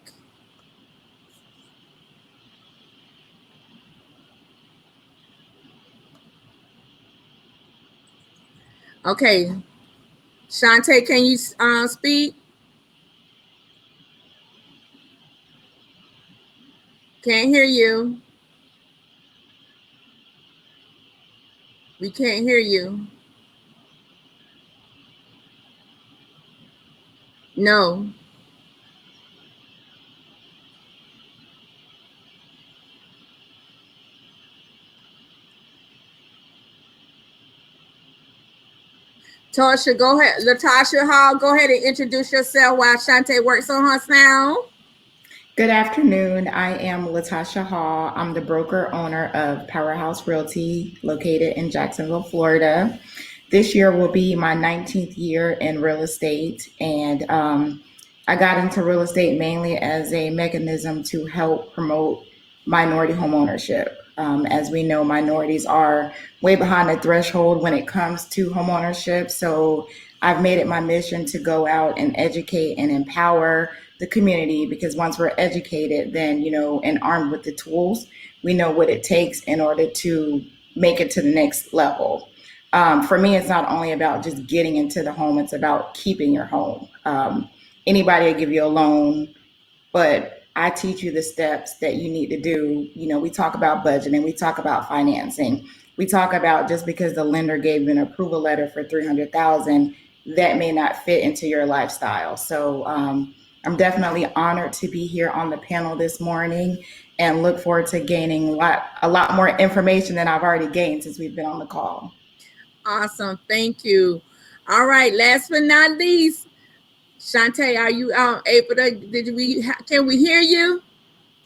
Okay. Shantae, can you speak? Can't hear you. We can't hear you. No. Tasha, go ahead. Latasha Hall, go ahead and introduce yourself while Shantae works on her sound. Good afternoon. I am Latasha Hall. I'm the broker owner of Powerhouse Realty located in Jacksonville, Florida. This year will be my 19th year in real estate, and I got into real estate mainly as a mechanism to help promote minority homeownership. As we know, minorities are way behind the threshold when it comes to homeownership. So I've made it my mission to go out and educate and empower the community, because once we're educated, then, and armed with the tools, we know what it takes in order to make it to the next level. For me, it's not only about just getting into the home, it's about keeping your home. Anybody will give you a loan, but I teach you the steps that you need to do. We talk about budgeting, we talk about financing, we talk about just because the lender gave you an approval letter for $300,000, that may not fit into your lifestyle. So I'm definitely honored to be here on the panel this morning, and look forward to gaining a lot more information than I've already gained since we've been on the call. Awesome. Thank you. All right. Last but not least, Shantae, are you able to, can we hear you?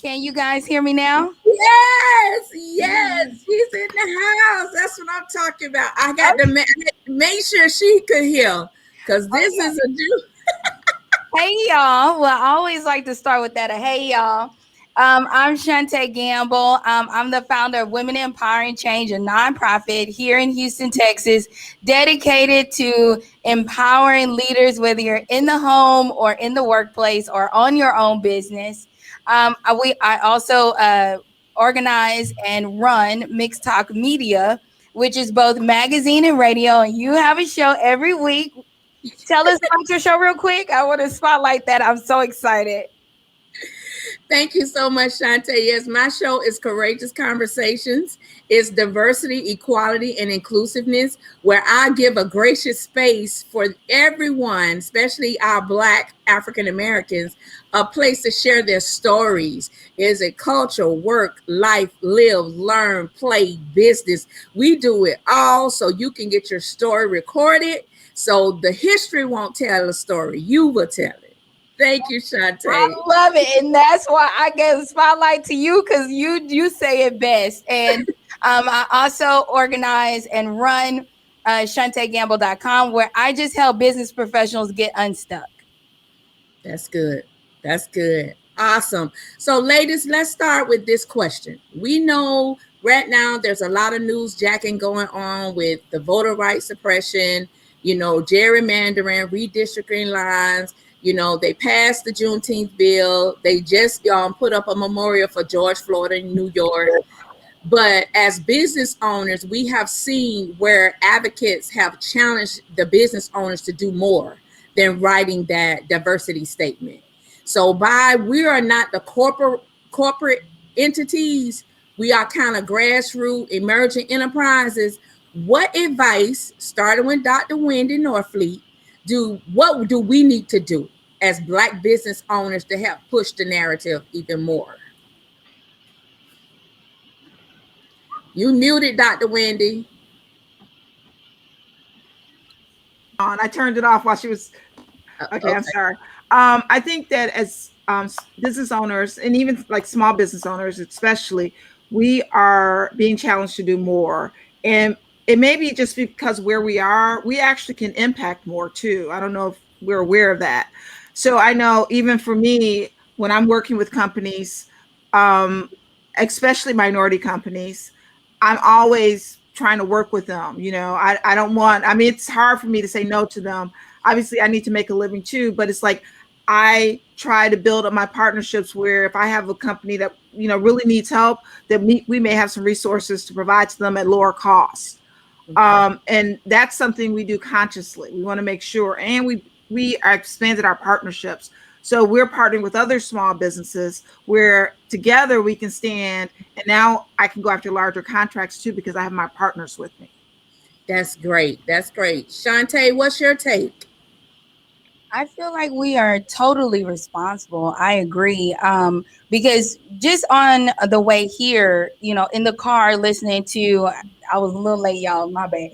Can you guys hear me now? Yes, she's in the house. That's what I'm talking about. I got to make sure she could hear, because this is a new. Hey, y'all. Well, I always like to start with that. Hey, y'all. I'm Shantae Gamble. I'm the founder of Women Empowering Change, a nonprofit here in Houston, Texas, dedicated to empowering leaders, whether you're in the home or in the workplace or on your own business. I also organize and run Mixed Talk Media, which is both magazine and radio. And you have a show every week. Tell us about your show real quick. I want to spotlight that. I'm so excited. Thank you so much, Shantae. Yes, my show is Courageous Conversations. It's diversity, equality, and inclusiveness, where I give a gracious space for everyone, especially our Black African Americans, a place to share their stories. Is it culture, work, life, live, learn, play, business? We do it all so you can get your story recorded, so the history won't tell a story. You will tell it. Thank you, Shantae. I love it. And that's why I gave the spotlight to you, because you say it best. And I also organize and run ShantaeGamble.com, where I just help business professionals get unstuck. That's good. That's good. Awesome. So, ladies, let's start with this question. We know right now there's a lot of news jacking going on with the voter rights suppression, gerrymandering, redistricting lines. They passed the Juneteenth bill. They just put up a memorial for George Floyd in New York. But as business owners, we have seen where advocates have challenged the business owners to do more than writing that diversity statement. So we are not the corporate entities, we are kind of grassroots emerging enterprises. What advice, starting with Dr. Wendy Norfleet, what do we need to do as Black business owners to help push the narrative even more? You muted, Dr. Wendy. I turned it off while she was. Okay, Okay. I'm sorry. I think that as business owners, and even like small business owners, especially, we are being challenged to do more. And it may be just because where we are, we actually can impact more too. I don't know if we're aware of that. So I know even for me, when I'm working with companies, especially minority companies, I'm always trying to work with them. I don't want, I mean, it's hard for me to say no to them. Obviously I need to make a living too, but it's like I try to build up my partnerships where if I have a company that really needs help, that we may have some resources to provide to them at lower cost. And that's something we do consciously. We want to make sure, and we are expanded our partnerships. So we're partnering with other small businesses where together we can stand, and now I can go after larger contracts too because I have my partners with me. That's great. That's great. Shantae, what's your take? I feel like we are totally responsible. I agree. Because just on the way here, in the car listening to, I was a little late, y'all, my bad.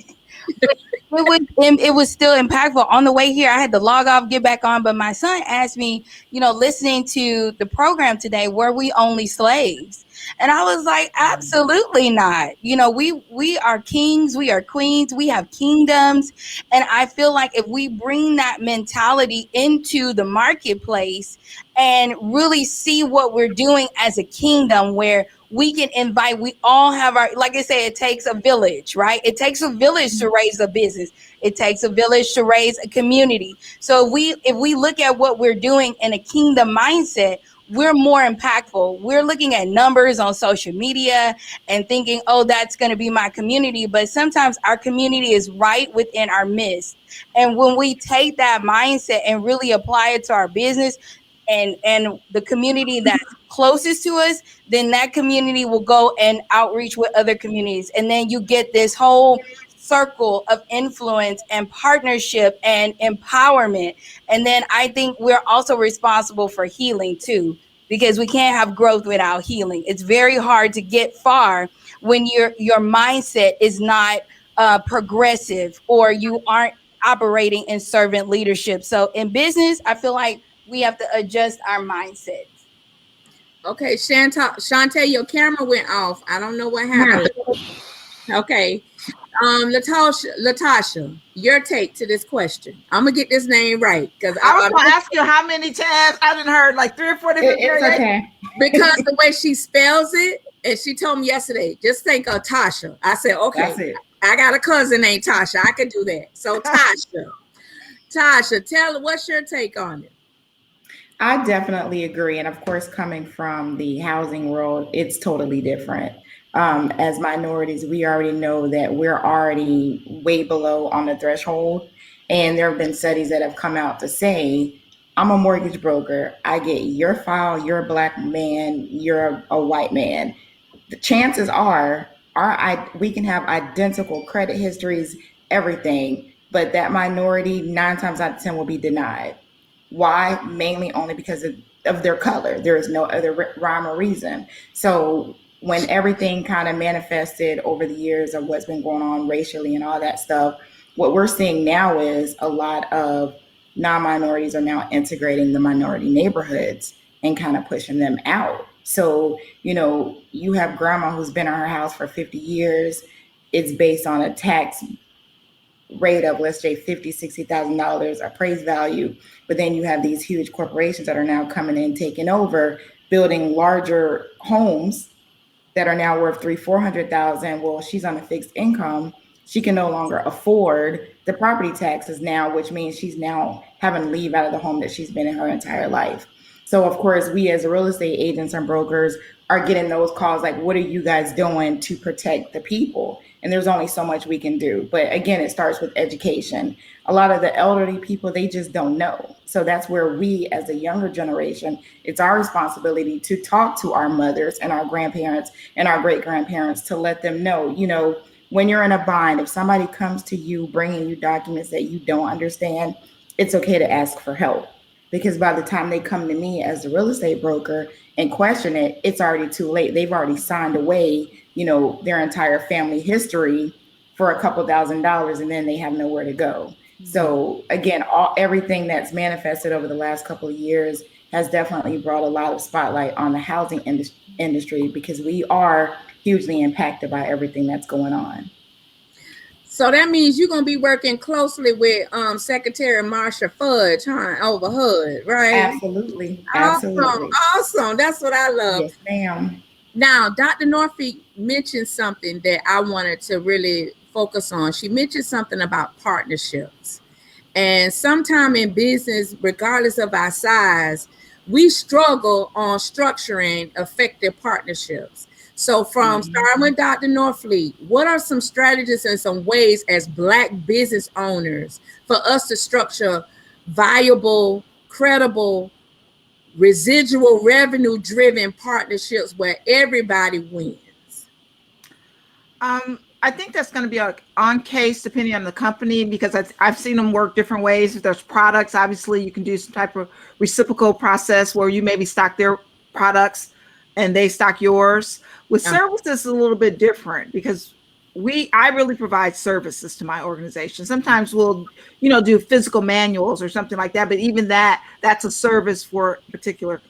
It was still impactful. On the way here, I had to log off, get back on, but my son asked me, listening to the program today, were we only slaves? And I was like, absolutely not. We are kings, we are queens, we have kingdoms. And I feel like if we bring that mentality into the marketplace and really see what we're doing as a kingdom, where we can invite, we all have our, like I said, it takes a village, right? It takes a village to raise a business. It takes a village to raise a community. So if we look at what we're doing in a kingdom mindset, we're more impactful. We're looking at numbers on social media and thinking, oh, that's going to be my community. But sometimes our community is right within our midst. And when we take that mindset and really apply it to our business, and the community that's closest to us, then that community will go and outreach with other communities. And then you get this whole circle of influence and partnership and empowerment. And then I think we're also responsible for healing too, because we can't have growth without healing. It's very hard to get far when your mindset is not progressive, or you aren't operating in servant leadership. So in business, I feel like we have to adjust our mindsets. Okay, Shantae, your camera went off. I don't know what happened. Okay. Latasha, your take to this question. I'm gonna get this name right because I was gonna ask you how many times. I didn't heard like 3 or 4 different. It's okay. Because the way she spells it, and she told me yesterday, just think of Tasha. I said, okay, I got a cousin named Tasha. I can do that. So Tasha, tell her, what's your take on it? I definitely agree. And of course, coming from the housing world, it's totally different. As minorities, we already know that we're already way below on the threshold. And there have been studies that have come out to say, I'm a mortgage broker. I get your file, you're a Black man, you're a white man. The chances are we can have identical credit histories, everything, but that minority 9 times out of 10 will be denied. Why? Mainly only because of their color. There is no other rhyme or reason. So when everything kind of manifested over the years of what's been going on racially and all that stuff, what we're seeing now is a lot of non-minorities are now integrating the minority neighborhoods and kind of pushing them out. So, you have grandma who's been in her house for 50 years. It's based on a tax rate of, let's say, $50,000-$60,000 appraised value. But then you have these huge corporations that are now coming in, taking over, building larger homes that are now worth 300,000-400,000. Well, she's on a fixed income. She can no longer afford the property taxes now, which means she's now having to leave out of the home that she's been in her entire life. So of course, we as real estate agents and brokers are getting those calls like, what are you guys doing to protect the people? And there's only so much we can do. But again, it starts with education. A lot of the elderly people, they just don't know. So that's where we as a younger generation, it's our responsibility to talk to our mothers and our grandparents and our great grandparents to let them know, you know, when you're in a bind, if somebody comes to you bringing you documents that you don't understand, it's okay to ask for help. Because by the time they come to me as a real estate broker and question it, it's already too late. They've already signed away, you know, their entire family history for a couple $1,000s, and then they have nowhere to go. So again, everything that's manifested over the last couple of years has definitely brought a lot of spotlight on the housing industry, because we are hugely impacted by everything that's going on. So that means you're gonna be working closely with Secretary Marsha Fudge, over HUD, right? Absolutely. Absolutely. Awesome. That's what I love. Yes, ma'am. Now, Dr. Norfleet mentioned something that I wanted to really focus on. She mentioned something about partnerships. And sometime in business, regardless of our size, we struggle on structuring effective partnerships. So from starting with Dr. Norfleet, what are some strategies and some ways as Black business owners for us to structure viable, credible, residual revenue driven partnerships where everybody wins? I think that's going to be on case depending on the company, because I've seen them work different ways. If there's products, obviously you can do some type of reciprocal process where you maybe stock their products and they stock yours. With services, it's a little bit different, because I really provide services to my organization. Sometimes we'll, do physical manuals or something like that, but even that's a service for a particular,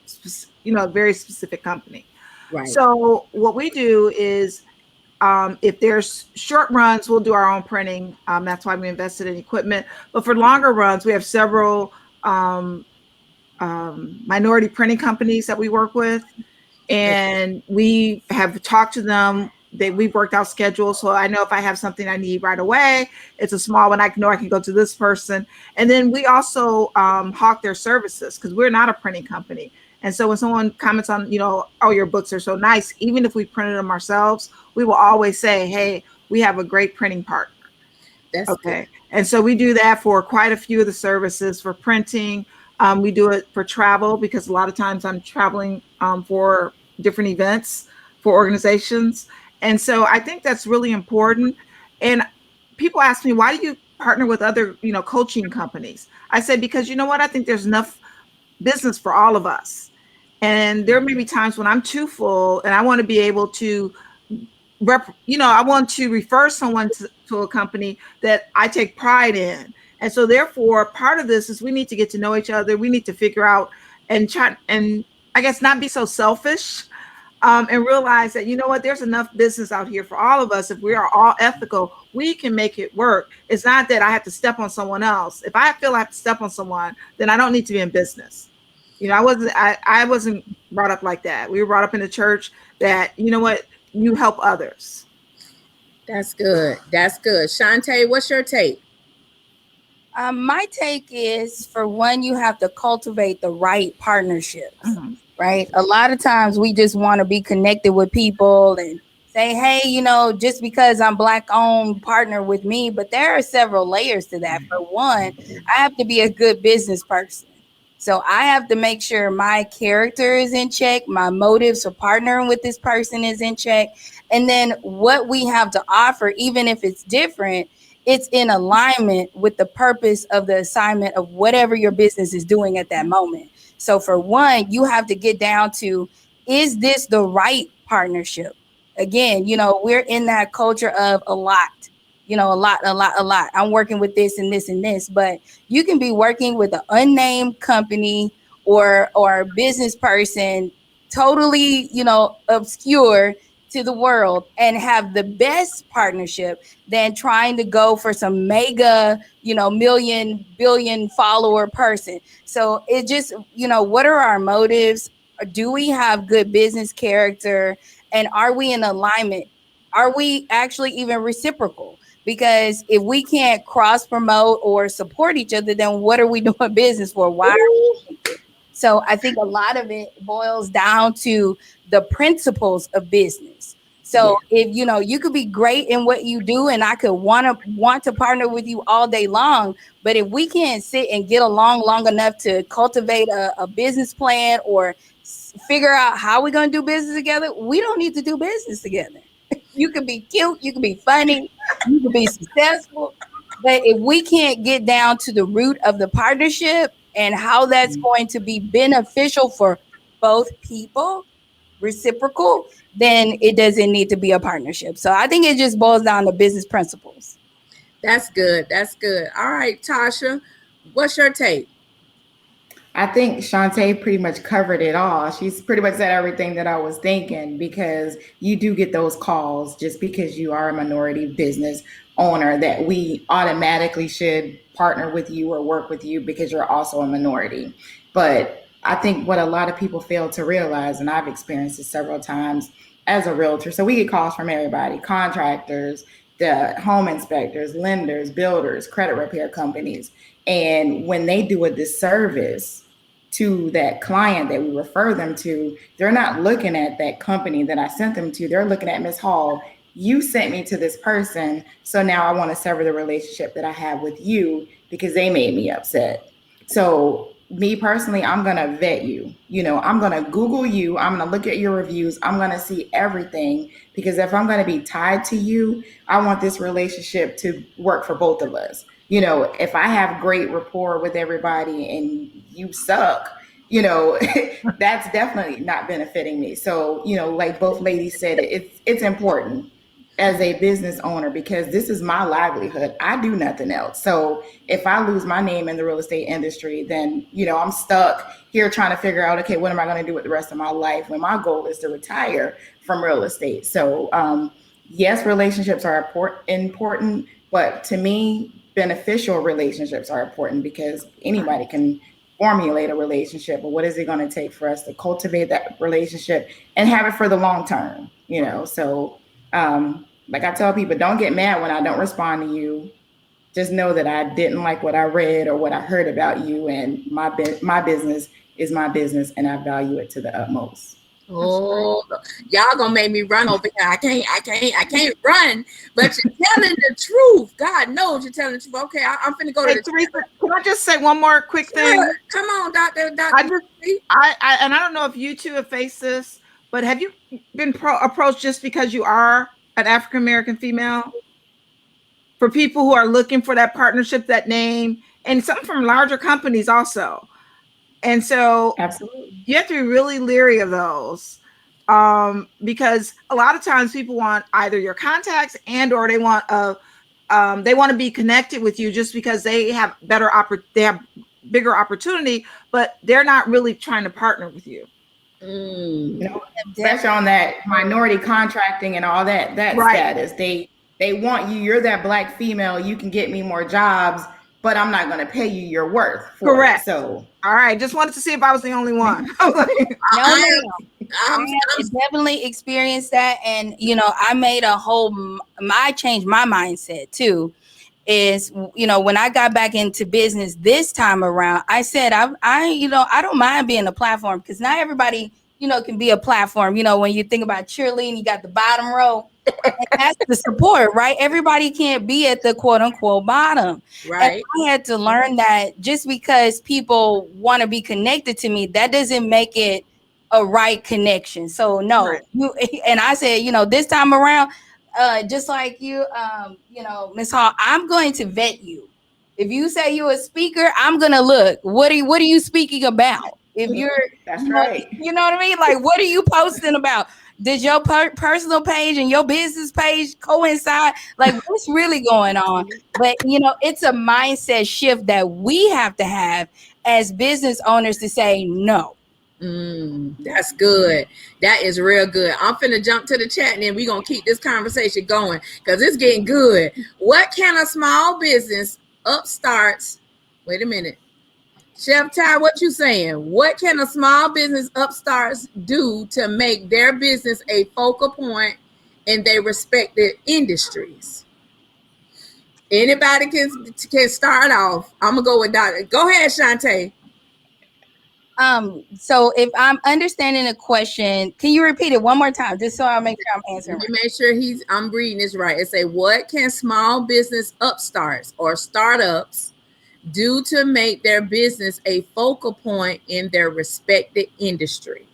very specific company. Right. So what we do is, if there's short runs, we'll do our own printing. That's why we invested in equipment. But for longer runs, we have several minority printing companies that we work with, and we have talked to them. We've worked out schedules, so I know if I have something I need right away, it's a small one, I can go to this person. And then we also hawk their services, because we're not a printing company. And so when someone comments on, oh, your books are so nice, even if we printed them ourselves, we will always say, hey, we have a great printing partner. That's okay. Good. And so we do that for quite a few of the services. For printing, we do it for travel, because a lot of times I'm traveling for different events for organizations. And so I think that's really important. And people ask me, why do you partner with other, coaching companies? I say, because you know what? I think there's enough business for all of us. And there may be times when I'm too full and I want to be able to, I want to refer someone to a company that I take pride in. And so therefore, part of this is we need to get to know each other. We need to figure out and try, and I guess not be so selfish, and realize that, there's enough business out here for all of us. If we are all ethical, we can make it work. It's not that I have to step on someone else. If I feel I have to step on someone, then I don't need to be in business. I wasn't brought up like that. We were brought up in the church that, you help others. That's good. That's good. Shantae, what's your take? My take is, for one, you have to cultivate the right partnerships, right? A lot of times we just want to be connected with people and say, hey, just because I'm Black owned, partner with me. But there are several layers to that. For one, I have to be a good business person. So I have to make sure my character is in check, my motives for partnering with this person is in check. And then what we have to offer, even if it's different, it's in alignment with the purpose of the assignment of whatever your business is doing at that moment. So for one, you have to get down to, is this the right partnership? Again, we're in that culture of a lot. A lot. I'm working with this and this and this, but you can be working with an unnamed company or business person, totally, obscure, to the world and have the best partnership than trying to go for some mega, million, billion follower person. So it just, what are our motives? Do we have good business character? And are we in alignment? Are we actually even reciprocal? Because if we can't cross promote or support each other, then what are we doing business for? Why are we connected? So I think a lot of it boils down to the principles of business. So if you could be great in what you do, and I could want to partner with you all day long, but if we can't sit and get along long enough to cultivate a business plan or figure out how we're going to do business together, we don't need to do business together. You can be cute, you can be funny, you can be successful, but if we can't get down to the root of the partnership and how that's going to be beneficial for both people, reciprocal, then it doesn't need to be a partnership. So I think it just boils down to business principles. That's good. That's good. All right, Tasha, what's your take? I think Shantae pretty much covered it all. She's pretty much said everything that I was thinking, because you do get those calls just because you are a minority business owner that we automatically should partner with you or work with you because you're also a minority. But I think what a lot of people fail to realize, and I've experienced this several times as a realtor, so we get calls from everybody, contractors, the home inspectors, lenders, builders, credit repair companies. And when they do a disservice to that client that we refer them to, they're not looking at that company that I sent them to. They're looking at Ms. Hall. You sent me to this person, so now I want to sever the relationship that I have with you because they made me upset. So me personally, I'm going to vet you. I'm going to Google you. I'm going to look at your reviews. I'm going to see everything, because if I'm going to be tied to you, I want this relationship to work for both of us. If I have great rapport with everybody and you suck, that's definitely not benefiting me. So, like both ladies said, it's important as a business owner, because this is my livelihood. I do nothing else. So if I lose my name in the real estate industry, then, I'm stuck here trying to figure out, okay, what am I going to do with the rest of my life when my goal is to retire from real estate? So, yes, relationships are important, but to me, beneficial relationships are important, because anybody can formulate a relationship, but what is it going to take for us to cultivate that relationship and have it for the long term? So like I tell people, don't get mad when I don't respond to you. Just know that I didn't like what I read or what I heard about you, and my business is my business, and I value it to the utmost. Oh, y'all gonna make me run over here. I can't run, but you're telling the truth. God knows you're telling the truth. Okay, I'm finna go to the Teresa, can I just say one more quick thing? Sure. Come on, Doctor. I don't know if you two have faced this, but have you been approached just because you are an African American female? For people who are looking for that partnership, that name, and some from larger companies also. And so absolutely, you have to be really leery of those, because a lot of times people want either your contacts and or they want to be connected with you just because they have bigger opportunity, but they're not really trying to partner with you. Especially on that minority contracting and all that right. Status. They want you. You're that Black female. You can get me more jobs, but I'm not going to pay you your worth. Correct. So, all right. Just wanted to see if I was the only one. I definitely experienced that. And, I made I changed my mindset too. Is, when I got back into business this time around, I said, I don't mind being a platform, because not everybody, can be a platform. When you think about cheerleading, you got the bottom row. That's the support, right? Everybody can't be at the quote unquote bottom. Right. And I had to learn that just because people want to be connected to me, that doesn't make it a right connection. So no, right. And I said, this time around, just like you, Ms. Hall, I'm going to vet you. If you say you're a speaker, I'm gonna look. What are you speaking about? If you're, that's right. You know what I mean? Like, what are you posting about? Does your personal page and your business page coincide? Like, what's really going on? But, it's a mindset shift that we have to have as business owners to say no. That's good. That is real good. I'm finna jump to the chat and then we're gonna keep this conversation going because it's getting good. What can a small business upstarts? Wait a minute. Chef Ty, what you saying? What can a small business upstarts do to make their business a focal point in their respective industries? Anybody can start off. I'm gonna go with Dr. Go ahead, Shantae. So if I'm understanding the question, can you repeat it one more time, just so I make sure I'm answering Let right? me make sure I'm reading this right. It say, what can small business upstarts or startups do to make their business a focal point in their respected industry?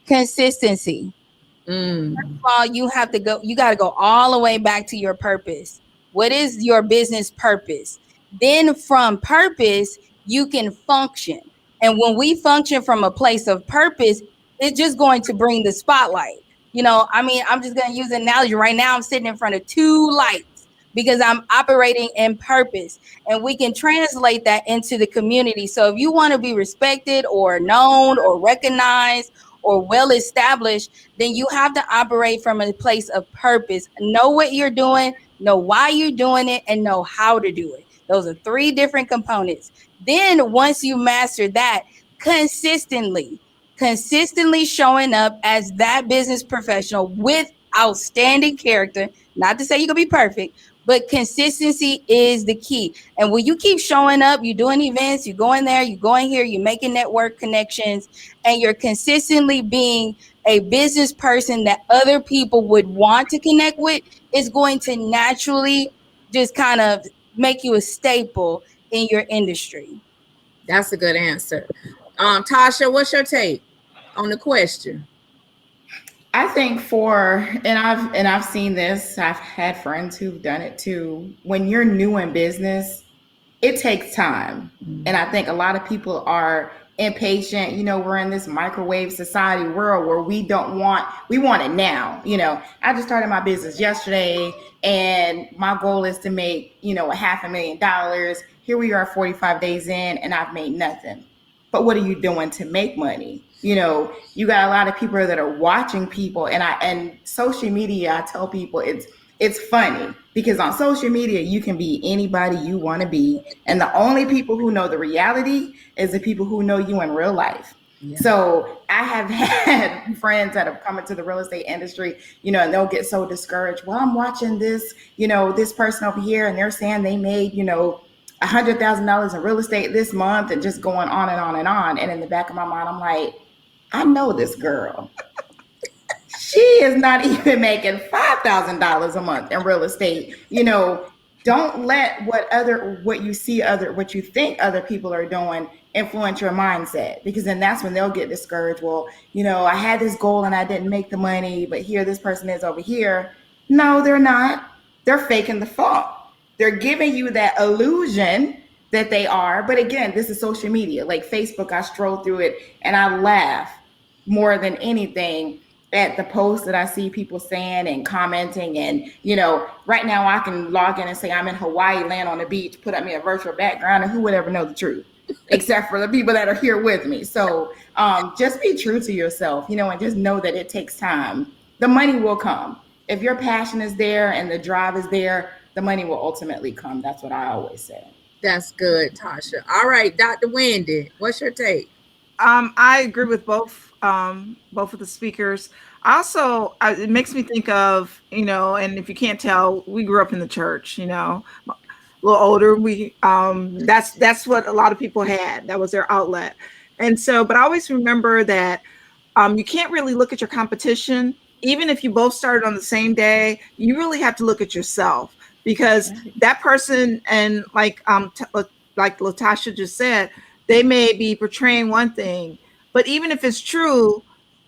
Consistency. First of all, you got to go all the way back to your purpose. What is your business purpose? Then from purpose, you can function. And when we function from a place of purpose, it's just going to bring the spotlight. I'm just going to use an analogy. Right now, I'm sitting in front of two lights because I'm operating in purpose. And we can translate that into the community. So if you want to be respected or known or recognized or well established, then you have to operate from a place of purpose. Know what you're doing, know why you're doing it, and know how to do it. Those are three different components. Then once you master that, consistently showing up as that business professional with outstanding character, not to say you can be perfect, but consistency is the key. And when you keep showing up, you're doing events, you're going there, you're going here, you're making network connections, and you're consistently being a business person that other people would want to connect with, is going to naturally just kind of make you a staple in your industry. That's a good answer. Tasha, what's your take on the question? I think I've seen this. I've had friends who've done it too. When you're new in business, it takes time. And I think a lot of people are impatient. We're in this microwave society world where we want it now. I just started my business yesterday and my goal is to make, $500,000. Here we are 45 days in and I've made nothing. But what are you doing to make money? You got a lot of people that are watching people, and social media, I tell people it's funny because on social media, you can be anybody you want to be. And the only people who know the reality is the people who know you in real life. Yeah. So I have had friends that have come into the real estate industry, and they'll get so discouraged. Well, I'm watching this, this person over here, and they're saying they made, $100,000 in real estate this month, and just going on and on and on. And in the back of my mind, I'm like, I know this girl. She is not even making $5,000 a month in real estate. Don't let what you think other people are doing influence your mindset, because then that's when they'll get discouraged. Well, I had this goal and I didn't make the money, but here this person is over here. No, they're not. They're faking the funk. They're giving you that illusion that they are. But again, this is social media. Like Facebook, I stroll through it and I laugh more than anything at the posts that I see people saying and commenting. And, right now I can log in and say I'm in Hawaii, land on the beach, put up me a virtual background, and who would ever know the truth except for the people that are here with me. So just be true to yourself, and just know that it takes time. The money will come. If your passion is there and the drive is there, the money will ultimately come. That's what I always say. That's good, Tasha. All right, Dr. Wendy, what's your take? I agree with both of the speakers. Also, it makes me think of, and if you can't tell, we grew up in the church, a little older. That's what a lot of people had. That was their outlet. And so, but I always remember that you can't really look at your competition. Even if you both started on the same day, you really have to look at yourself, because that person, and like Latasha just said, they may be portraying one thing, but even if it's true,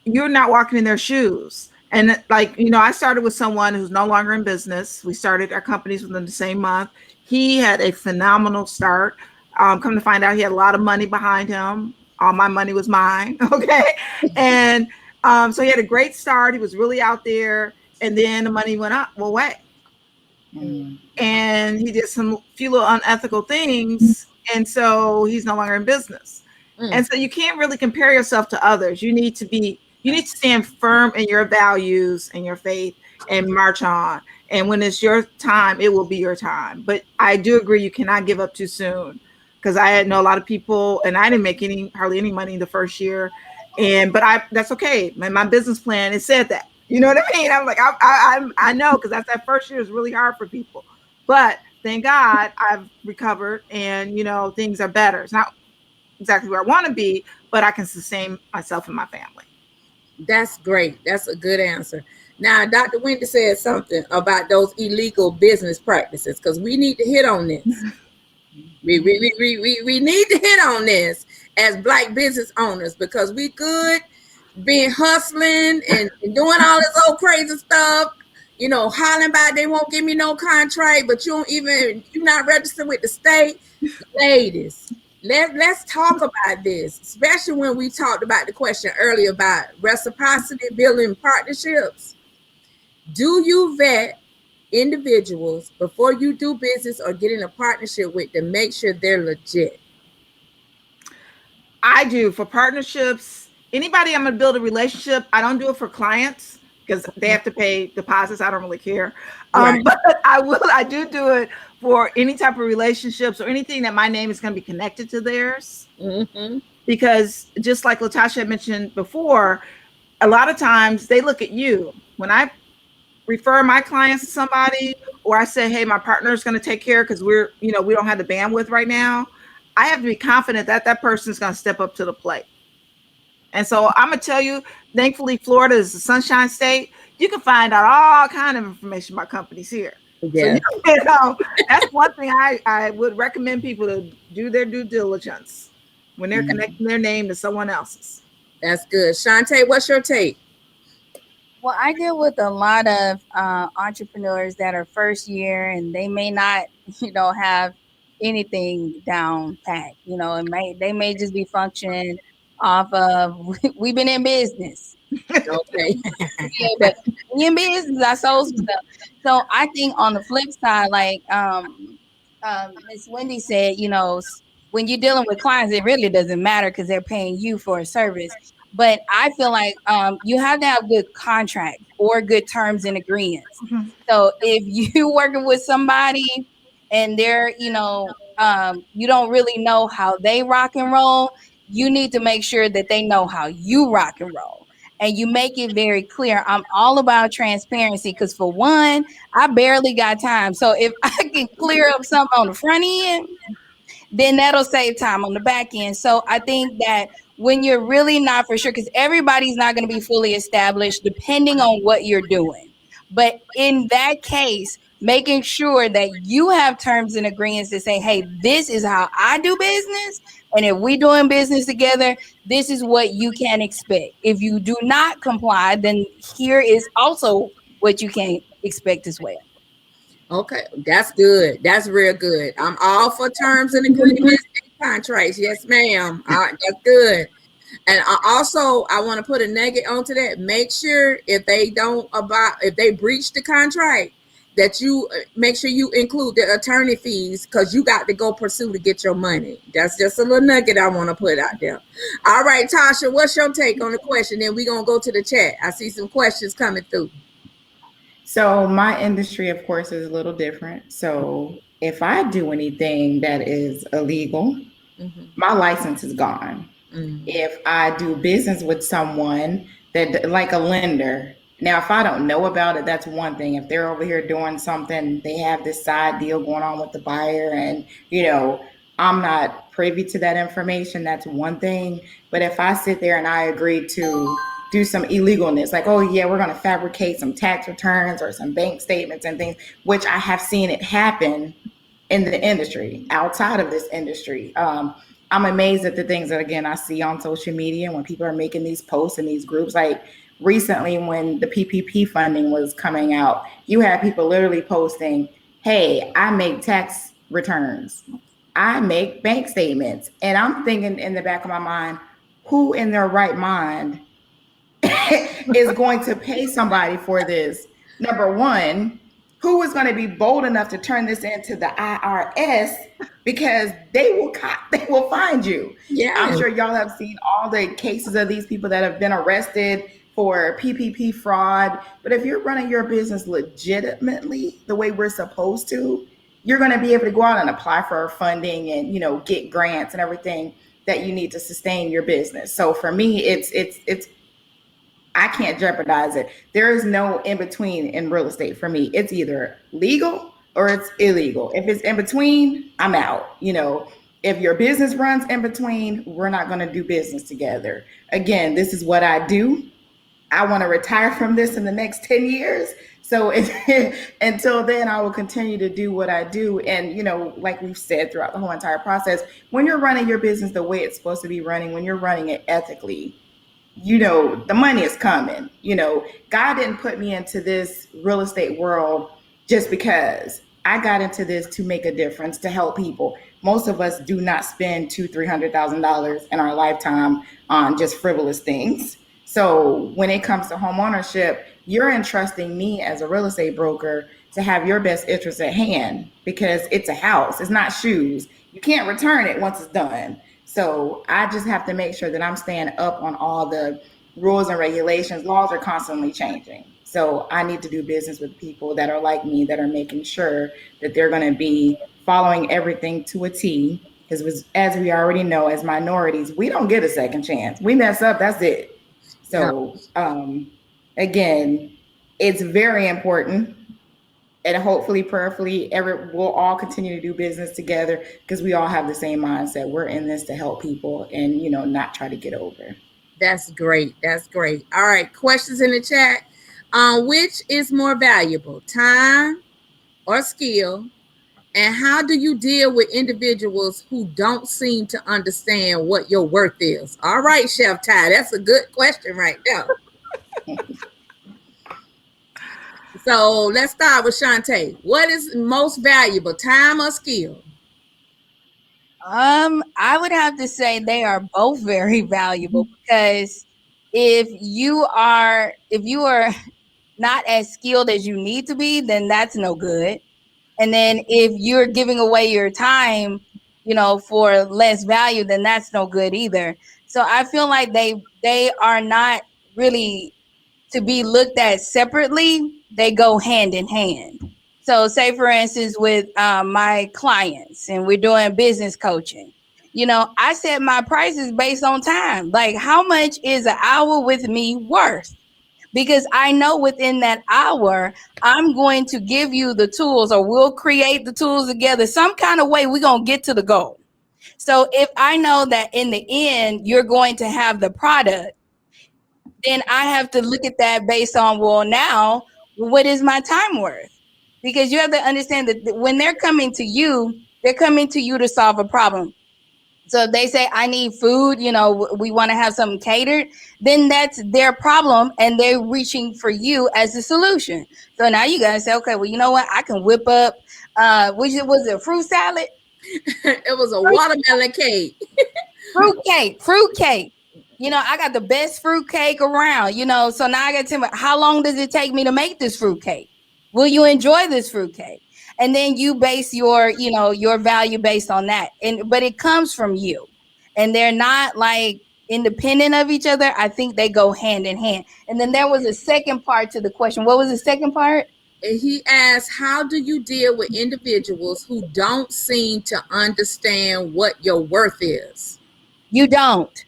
you're not walking in their shoes. And I started with someone who's no longer in business. We started our companies within the same month. He had a phenomenal start. Come to find out, he had a lot of money behind him. All my money was mine. Okay. And so he had a great start. He was really out there. And then the money went away. And he did some few little unethical things. And so he's no longer in business. And so you can't really compare yourself to others. You need to stand firm in your values and your faith and march on. And when it's your time, it will be your time. But I do agree, you cannot give up too soon, because I know a lot of people, and I didn't make hardly any money the first year. But that's okay. My business plan, it said that. You know what I mean? I'm like, I know, because that first year is really hard for people. But thank God I've recovered, and things are better. It's not exactly where I want to be, but I can sustain myself and my family. That's great. That's a good answer. Now, Dr. Wendy said something about those illegal business practices, because we need to hit on this. We need to hit on this as Black business owners, because we good being hustling and doing all this old crazy stuff, hollering about they won't give me no contract, but you're not registered with the state. Ladies, let's talk about this, especially when we talked about the question earlier about reciprocity building partnerships. Do you vet individuals before you do business or get in a partnership with them? Make sure they're legit. I do. For partnerships, anybody I'm going to build a relationship, I don't do it for clients because they have to pay deposits. I don't really care. Right. But I do it for any type of relationships or anything that my name is going to be connected to theirs. Mm-hmm. Because just like Latasha had mentioned before, a lot of times they look at you. When I refer my clients to somebody, or I say, hey, my partner is going to take care because we don't have the bandwidth right now, I have to be confident that that person is going to step up to the plate. And so I'm going to tell you, thankfully, Florida is a sunshine state. You can find out all kind of information about companies here. Yeah. So that's one thing I would recommend people to do their due diligence when they're connecting their name to someone else's. That's good. Shantae, what's your take? Well, I deal with a lot of entrepreneurs that are first year, and they may not, have anything down pat. They may just be functioning off of we've been in business. Okay. Yeah, but we in business, I sold some stuff. So I think on the flip side, like Miss Wendy said, when you're dealing with clients, it really doesn't matter because they're paying you for a service. But I feel like you have to have good contracts or good terms and agreements. Mm-hmm. So if you're working with somebody and they're, you don't really know how they rock and roll, you need to make sure that they know how you rock and roll. And you make it very clear. I'm all about transparency because, for one, I barely got time. So if I can clear up something on the front end, then that'll save time on the back end. So I think that when you're really not for sure, because everybody's not going to be fully established depending on what you're doing. But in that case, making sure that you have terms and agreements to say, hey, this is how I do business. And if we're doing business together, this is what you can expect. If you do not comply, then here is also what you can expect as well. Okay, that's good. That's real good. I'm all for terms and agreements and contracts. Yes, ma'am. That's good. And I want to put a nugget onto that. Make sure if they breach the contract, that you make sure you include the attorney fees, because you got to go pursue to get your money. That's just a little nugget I want to put out there. All right, Tasha, what's your take on the question? Then we're going to go to the chat. I see some questions coming through. So my industry, of course, is a little different. So if I do anything that is illegal, my license is gone. If I do business with someone that, like a lender, now if I don't know about it, that's one thing. If they're over here doing something, they have this side deal going on with the buyer, and I'm not privy to that information, that's one thing. But if I sit there and I agree to do some illegalness, like, oh yeah, we're going to fabricate some tax returns or some bank statements and things, which I have seen it happen in the industry, outside of this industry. I'm amazed at the things that, again, I see on social media when people are making these posts in these groups. Like recently when the PPP funding was coming out, you had people literally posting, hey, I make tax returns, I make bank statements. And I'm thinking in the back of my mind, who in their right mind is going to pay somebody for this? Number one, who is going to be bold enough to turn this into the IRS? because they will find you. Yeah. I'm sure y'all have seen all the cases of these people that have been arrested for PPP fraud. But if you're running your business legitimately the way we're supposed to, you're going to be able to go out and apply for funding and, you know, get grants and everything that you need to sustain your business. So for me, it's I can't jeopardize it. There is no in between in real estate for me. It's either legal or it's illegal. If it's in between, I'm out. You know, if your business runs in between, we're not going to do business together. Again, this is what I do. I want to retire from this in the next 10 years. So until then, I will continue to do what I do. And, you know, like we've said throughout the whole entire process, when you're running your business the way it's supposed to be running, when you're running it ethically, you know, the money is coming. You know, God didn't put me into this real estate world just because. I got into this to make a difference, to help people. Most of us do not spend $200,000-$300,000 in our lifetime on just frivolous things. So when it comes to home ownership, you're entrusting me as a real estate broker to have your best interests at hand, because it's a house, it's not shoes. You can't return it once it's done. So I just have to make sure that I'm staying up on all the rules and regulations. Laws are constantly changing. So I need to do business with people that are like me, that are making sure that they're going to be following everything to a T. Because as we already know, as minorities, we don't get a second chance. We mess up, that's it. So again, it's very important. And hopefully, prayerfully, we'll all continue to do business together, because we all have the same mindset. We're in this to help people and, you know, not try to get over. That's great. That's great. All right. Questions in the chat. Which is more valuable, time or skill? And how do you deal with individuals who don't seem to understand what your worth is? All right, Chef Ty, that's a good question right there. So let's start with Shantae. What is most valuable, time or skill? I would have to say they are both very valuable, because if you are not as skilled as you need to be, then that's no good. And then if you're giving away your time, you know, for less value, then that's no good either. So I feel like they are not really to be looked at separately. They go hand in hand. So say, for instance, with my clients, and we're doing business coaching, you know, I set my prices based on time. Like, how much is an hour with me worth? Because I know within that hour, I'm going to give you the tools, or we'll create the tools together. Some kind of way we're going to get to the goal. So if I know that in the end, you're going to have the product, then I have to look at that based on, well, now, what is my time worth? Because you have to understand that when they're coming to you, they're coming to you to solve a problem. So if they say, I need food, you know, we want to have something catered, then that's their problem, and they're reaching for you as a solution. So now you got to say, okay, well, you know what? I can whip up, was it a fruit salad? It was a watermelon cake. Fruit cake. You know, I got the best fruit cake around, you know, so now I got to tell me, how long does it take me to make this fruit cake? Will you enjoy this fruit cake? And then you base your, you know, your value based on that. But it comes from you, and they're not like independent of each other. I think they go hand in hand. And then there was a second part to the question. What was the second part? He asked, how do you deal with individuals who don't seem to understand what your worth is? You don't.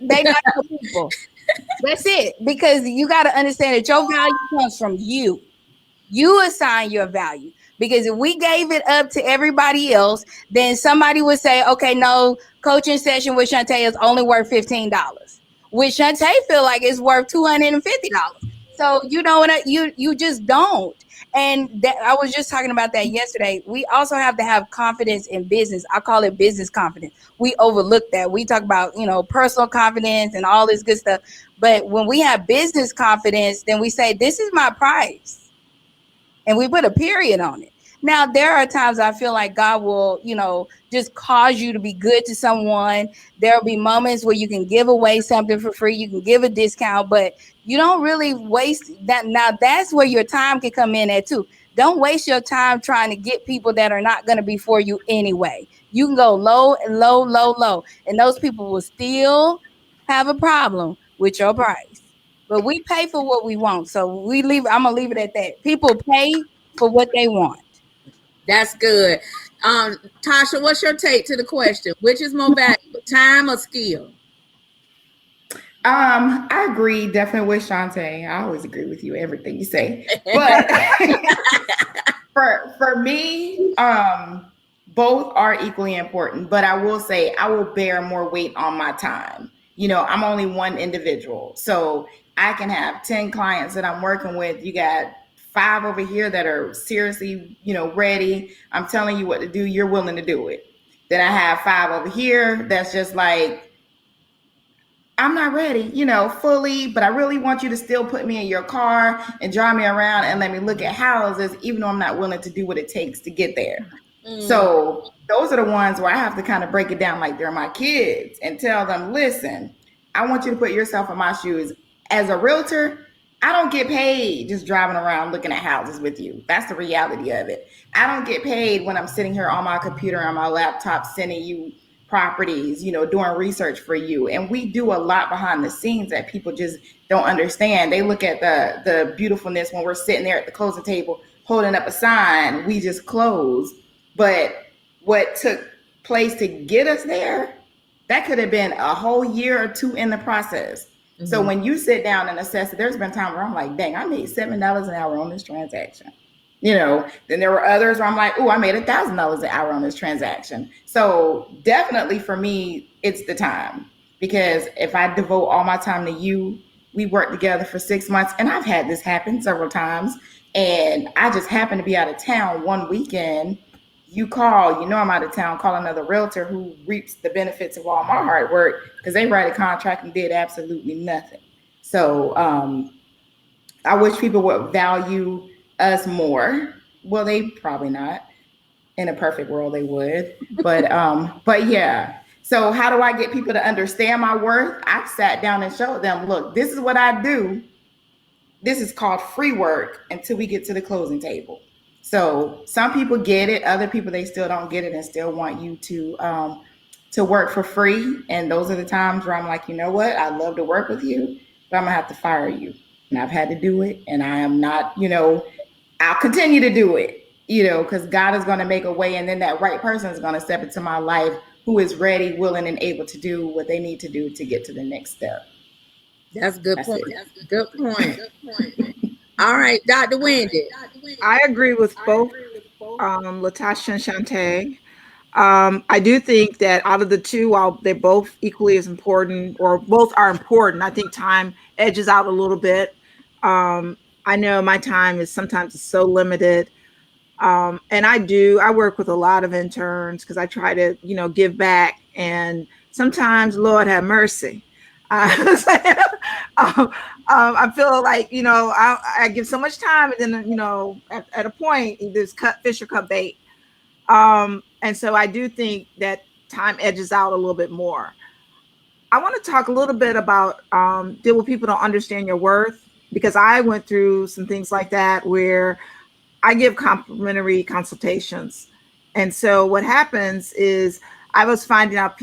They not your people. That's it. Because you got to understand that your value comes from you. You assign your value. Because if we gave it up to everybody else, then somebody would say, okay, no, coaching session with Shantae is only worth $15. Which Shantae feel like it's worth $250. So you know what? You just don't. And that, I was just talking about that yesterday. We also have to have confidence in business. I call it business confidence. We overlook that. We talk about, you know, personal confidence and all this good stuff. But when we have business confidence, then we say, this is my price. And we put a period on it. Now, there are times I feel like God will, you know, just cause you to be good to someone. There'll be moments where you can give away something for free. You can give a discount, but you don't really waste that. Now, that's where your time can come in at too. Don't waste your time trying to get people that are not going to be for you anyway. You can go low and low, low, low, and those people will still have a problem with your price. But we pay for what we want, so I'm gonna leave it at that. People pay for what they want. That's good. Tasha, what's your take to the question? Which is more valuable, time or skill? I agree definitely with Shantae. I always agree with you, everything you say. But for me, both are equally important. But I will say I will bear more weight on my time. You know, I'm only one individual. So I can have 10 clients that I'm working with. You got 5 over here that are seriously, you know, ready. I'm telling you what to do. You're willing to do it. Then I have 5 over here that's just like, I'm not ready, you know, fully, but I really want you to still put me in your car and drive me around and let me look at houses, even though I'm not willing to do what it takes to get there. So those are the ones where I have to kind of break it down like they're my kids and tell them, listen, I want you to put yourself in my shoes. As a realtor, I don't get paid just driving around looking at houses with you. That's the reality of it. I don't get paid when I'm sitting here on my computer, on my laptop, sending you properties, you know, doing research for you. And we do a lot behind the scenes that people just don't understand. They look at the beautifulness when we're sitting there at the closing table, holding up a sign, we just closed. But what took place to get us there, that could have been a whole year or 2 in the process. Mm-hmm. So when you sit down and assess it, there's been times where I'm like, dang, I made $7 an hour on this transaction. You know, then there were others where I'm like, oh, I made $1,000 an hour on this transaction. So definitely for me, it's the time, because if I devote all my time to you, we worked together for 6 months, and I've had this happen several times, and I just happened to be out of town one weekend. You call, you know, I'm out of town, call another realtor who reaps the benefits of all my hard work, because they write a contract and did absolutely nothing. So I wish people would value us more. Well, they probably not. In a perfect world, they would. But yeah. So how do I get people to understand my worth? I've sat down and showed them, look, this is what I do. This is called free work until we get to the closing table. So some people get it, other people, they still don't get it and still want you to work for free. And those are the times where I'm like, you know what? I'd love to work with you, but I'm gonna have to fire you. And I've had to do it, and I am not, you know, I'll continue to do it, you know, because God is going to make a way, and then that right person is going to step into my life who is ready, willing, and able to do what they need to do to get to the next step. That's a good point. That's a good point. All right, Dr. Wendy. I agree with both Latasha and Shantae. I do think that out of the two, while they're both equally as important, or both are important, I think time edges out a little bit. I know my time is sometimes so limited. And I work with a lot of interns because I try to, you know, give back. And sometimes, Lord have mercy. I feel like, you know, I give so much time, and then, you know, at a point, there's cut fish or cut bait. And so I do think that time edges out a little bit more. I want to talk a little bit about deal with people don't understand your worth, because I went through some things like that where I give complimentary consultations. And so what happens is I was finding out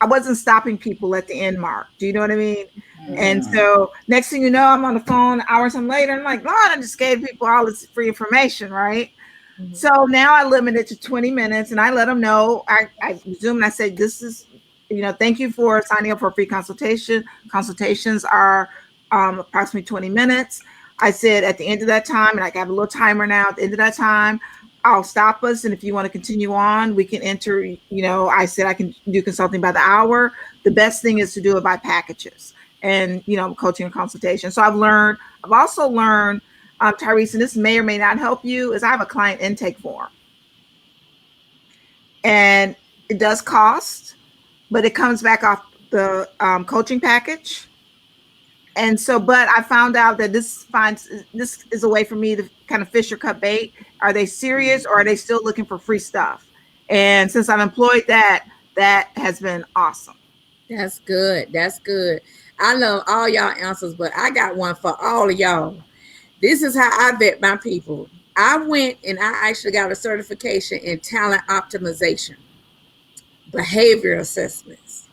I wasn't stopping people at the end mark. Do you know what I mean? Mm-hmm. And so next thing you know, I'm on the phone hours and later, I'm like, Lord, I just gave people all this free information, right? Mm-hmm. So now I limit it to 20 minutes and I let them know. I resume and I say, this is, you know, thank you for signing up for a free consultation. Consultations are approximately 20 minutes. I said at the end of that time, and I have a little timer now, at the end of that time, I'll stop us. And if you want to continue on, we can enter, you know, I said I can do consulting by the hour. The best thing is to do it by packages and, you know, coaching and consultation. So I've also learned, Tyrese, and this may or may not help you, is I have a client intake form. And it does cost, but it comes back off the coaching package. And so, but I found out that this is a way for me to kind of fish or cut bait. Are they serious, or are they still looking for free stuff? And since I've employed that has been awesome. That's good. That's good. I love all y'all answers, but I got one for all of y'all. This is how I vet my people. I went and I actually got a certification in talent optimization, behavior assessments,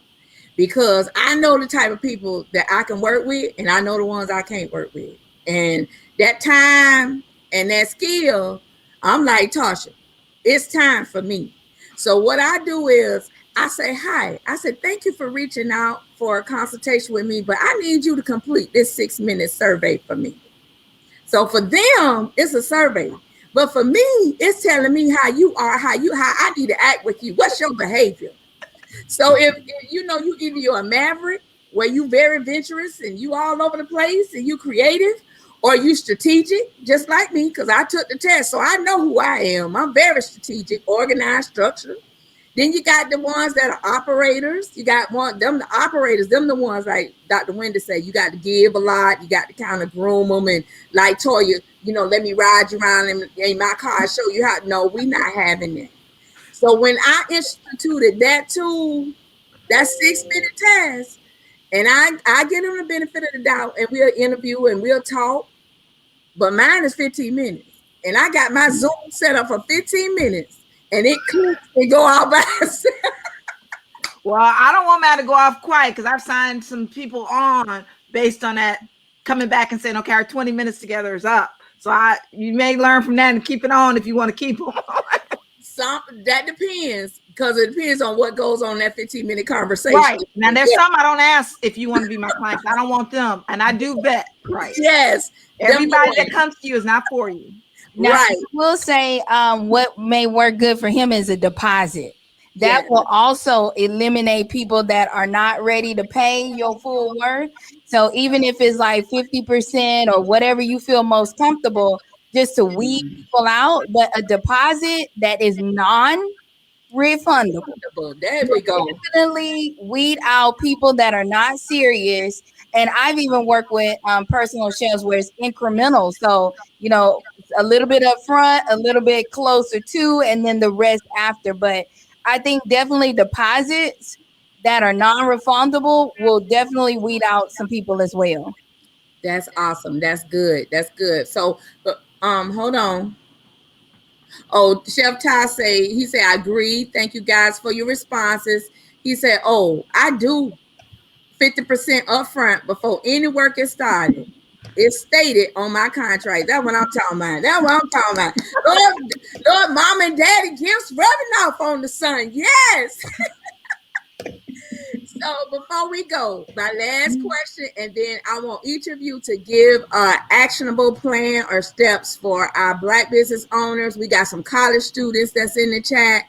because I know the type of people that I can work with and I know the ones I can't work with. And that time and that skill, I'm like, Tasha, it's time for me. So what I do is I say, hi. I said, thank you for reaching out for a consultation with me, but I need you to complete this 6-minute survey for me. So for them, it's a survey. But for me, it's telling me how you are, how I need to act with you. What's your behavior? So if you know you either you're a maverick where you very adventurous and you all over the place and you creative, or you strategic, just like me, because I took the test. So I know who I am. I'm very strategic, organized, structured. Then you got the ones that are operators. You got the operators, them the ones like Dr. Wendy said, you got to give a lot. You got to kind of groom them and like Toya, let me ride you around in my car and show you how. No, we not having that. So when I instituted that tool, that 6-minute test, and I give them the benefit of the doubt and we'll interview and we'll talk, but mine is 15 minutes. And I got my Zoom set up for 15 minutes and it clicks and go out by itself. Well, I don't want mine to go off quiet because I've signed some people on based on that, coming back and saying, okay, our 20 minutes together is up. So you may learn from that and keep it on if you want to keep them on. That depends, because it depends on what goes on that 15-minute conversation. Right. Now, there's some I don't ask if you want to be my client. I don't want them. And I do vet. Right. Yes. Everybody that comes to you is not for you. Now, right. I will say what may work good for him is a deposit. That will also eliminate people that are not ready to pay your full worth. So even if it's like 50% or whatever you feel most comfortable, just to weed people out, but a deposit that is non-refundable. There we go. Definitely weed out people that are not serious. And I've even worked with personal chefs where it's incremental. So, a little bit up front, a little bit closer to, and then the rest after. But I think definitely deposits that are non-refundable will definitely weed out some people as well. That's awesome. That's good. That's good. So, but hold on. Oh, Chef Ty he said, I agree. Thank you guys for your responses. He said, oh, I do 50% upfront before any work is started. It's stated on my contract. That's what I'm talking about. That's what I'm talking about. Lord, mom and daddy gifts rubbing off on the son. Yes. So before we go, my last question, and then I want each of you to give an actionable plan or steps for our Black business owners. We got some college students that's in the chat.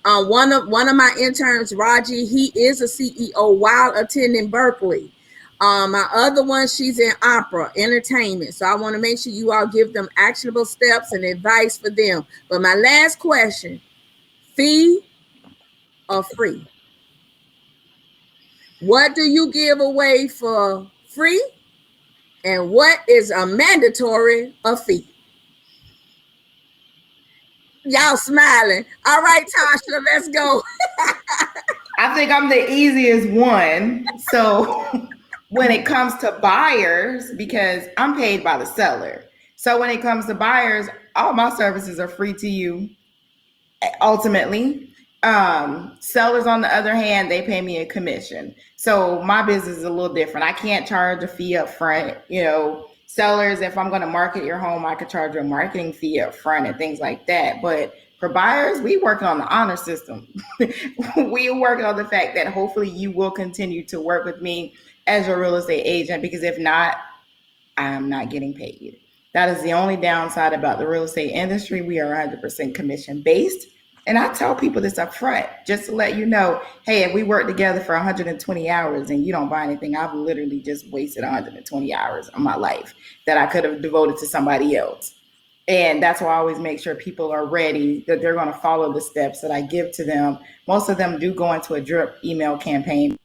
One of my interns, Raji, he is a CEO while attending Berkeley. My other one, she's in opera, entertainment. So I want to make sure you all give them actionable steps and advice for them. But my last question, fee or free? What do you give away for free? And what is a mandatory fee? Y'all smiling. All right, Tasha, let's go. I think I'm the easiest one. So when it comes to buyers, because I'm paid by the seller. So when it comes to buyers, all my services are free to you ultimately. Sellers, on the other hand, they pay me a commission. So my business is a little different. I can't charge a fee up front. Sellers, if I'm going to market your home, I could charge you a marketing fee up front and things like that. But for buyers, we working on the honor system. We working on the fact that hopefully you will continue to work with me as your real estate agent, because if not, I'm not getting paid. That is the only downside about the real estate industry. We are 100% commission based. And I tell people this up front, just to let you know, hey, if we work together for 120 hours and you don't buy anything, I've literally just wasted 120 hours of my life that I could have devoted to somebody else. And that's why I always make sure people are ready, that they're going to follow the steps that I give to them. Most of them do go into a drip email campaign.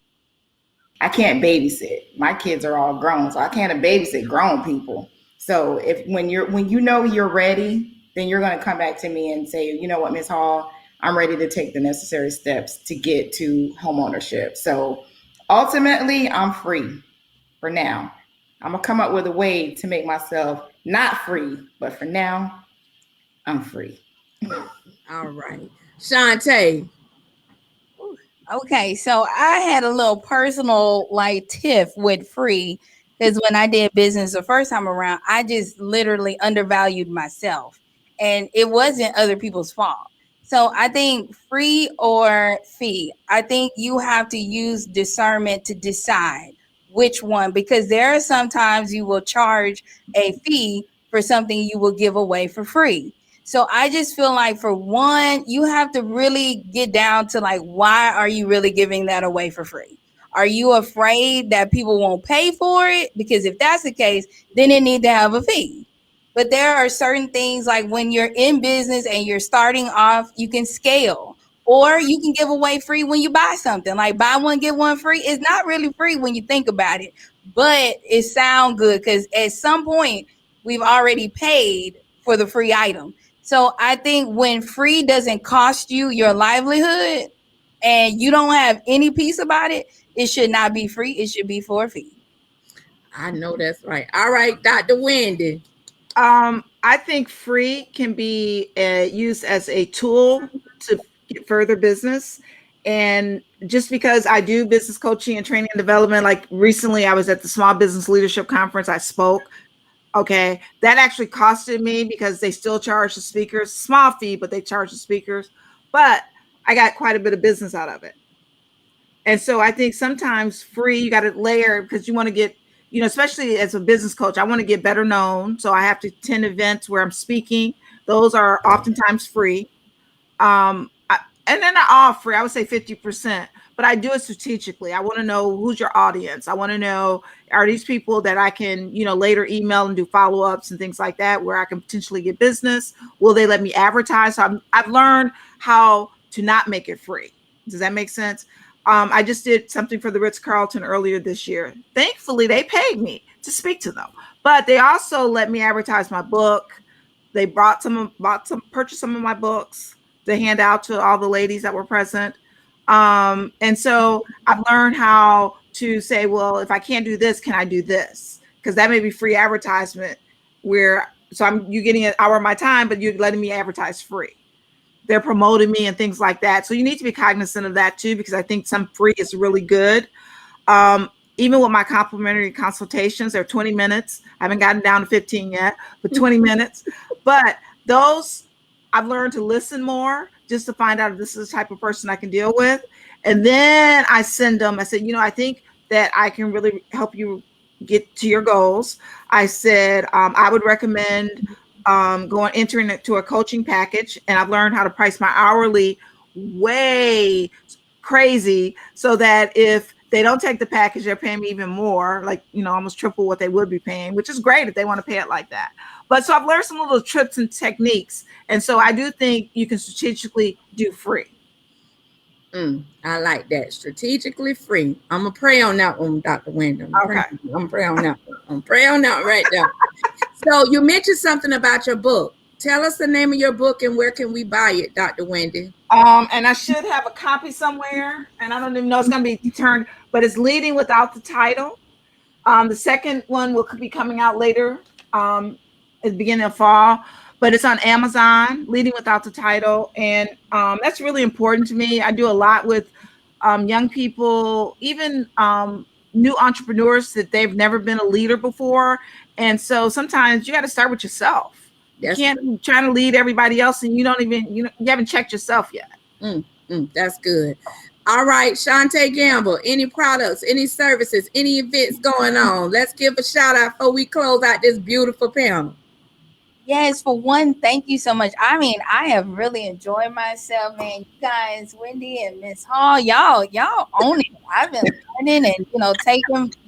I can't babysit. My kids are all grown, so I can't babysit grown people. So when you know you're ready, then you're going to come back to me and say, you know what, Ms. Hall, I'm ready to take the necessary steps to get to homeownership. So ultimately, I'm free for now. I'm going to come up with a way to make myself not free, but for now, I'm free. All right. Shantae. Okay, so I had a little personal like tiff with free because when I did business the first time around, I just literally undervalued myself and it wasn't other people's fault. So I think free or fee, I think you have to use discernment to decide which one because there are sometimes you will charge a fee for something you will give away for free. So I just feel like for one, you have to really get down to like, why are you really giving that away for free? Are you afraid that people won't pay for it? Because if that's the case, then it need to have a fee. But there are certain things like when you're in business and you're starting off, you can scale or you can give away free when you buy something like buy one, get one free. It's not really free when you think about it, but it sounds good because at some point we've already paid for the free item. So I think when free doesn't cost you your livelihood and you don't have any peace about it, it should not be free. It should be for a fee. I know that's right. All right, Dr. Wendy. I think free can be used as a tool to get further business. And just because I do business coaching and training and development, like recently I was at the Small Business Leadership Conference, I spoke. Okay, that actually costed me because they still charge the speakers, small fee, but they charge the speakers. But I got quite a bit of business out of it. And so I think sometimes free, you got to layer because you want to get, especially as a business coach, I want to get better known. So I have to attend events where I'm speaking. Those are oftentimes free. And they're not all free. I would say 50%, but I do it strategically. I want to know who's your audience. I want to know, are these people that I can, later email and do follow-ups and things like that, where I can potentially get business? Will they let me advertise? So I've learned how to not make it free. Does that make sense? I just did something for the Ritz-Carlton earlier this year. Thankfully, they paid me to speak to them, but they also let me advertise my book. They purchased some of my books to hand out to all the ladies that were present. And so I've learned how to say, well, if I can't do this, can I do this? Because that may be free advertisement you getting an hour of my time, but you're letting me advertise free. They're promoting me and things like that. So you need to be cognizant of that too, because I think some free is really good. Even with my complimentary consultations, they're 20 minutes. I haven't gotten down to 15 yet, but 20 minutes. But those, I've learned to listen more just to find out if this is the type of person I can deal with. And then I send them, I said, I think that I can really help you get to your goals. I said, I would recommend entering it to a coaching package. And I've learned how to price my hourly way crazy so that if they don't take the package, they're paying me even more, like, almost triple what they would be paying, which is great if they want to pay it like that. But so I've learned some little tricks and techniques. And so I do think you can strategically do free. I like that. Strategically free. I'm going to pray on that one, Dr. Wendy. I'm going to pray on that one. I'm pray on that right there. So you mentioned something about your book. Tell us the name of your book and where can we buy it, Dr. Wendy? And I should have a copy somewhere, and I don't even know it's going to be turned, but it's Leading Without the Title. The second one will be coming out later at the beginning of fall, but it's on Amazon, Leading Without the Title. And that's really important to me. I do a lot with young people, even new entrepreneurs that they've never been a leader before. And so sometimes you got to start with yourself. You can't be trying to lead everybody else and you haven't checked yourself yet. That's good. All right, Shantae Gamble, any products, any services, any events going on? Let's give a shout out before we close out this beautiful panel. Yes, for one, thank you so much. I mean, I have really enjoyed myself, man. You guys, Wendy and Miss Hall, y'all own it. I've been learning and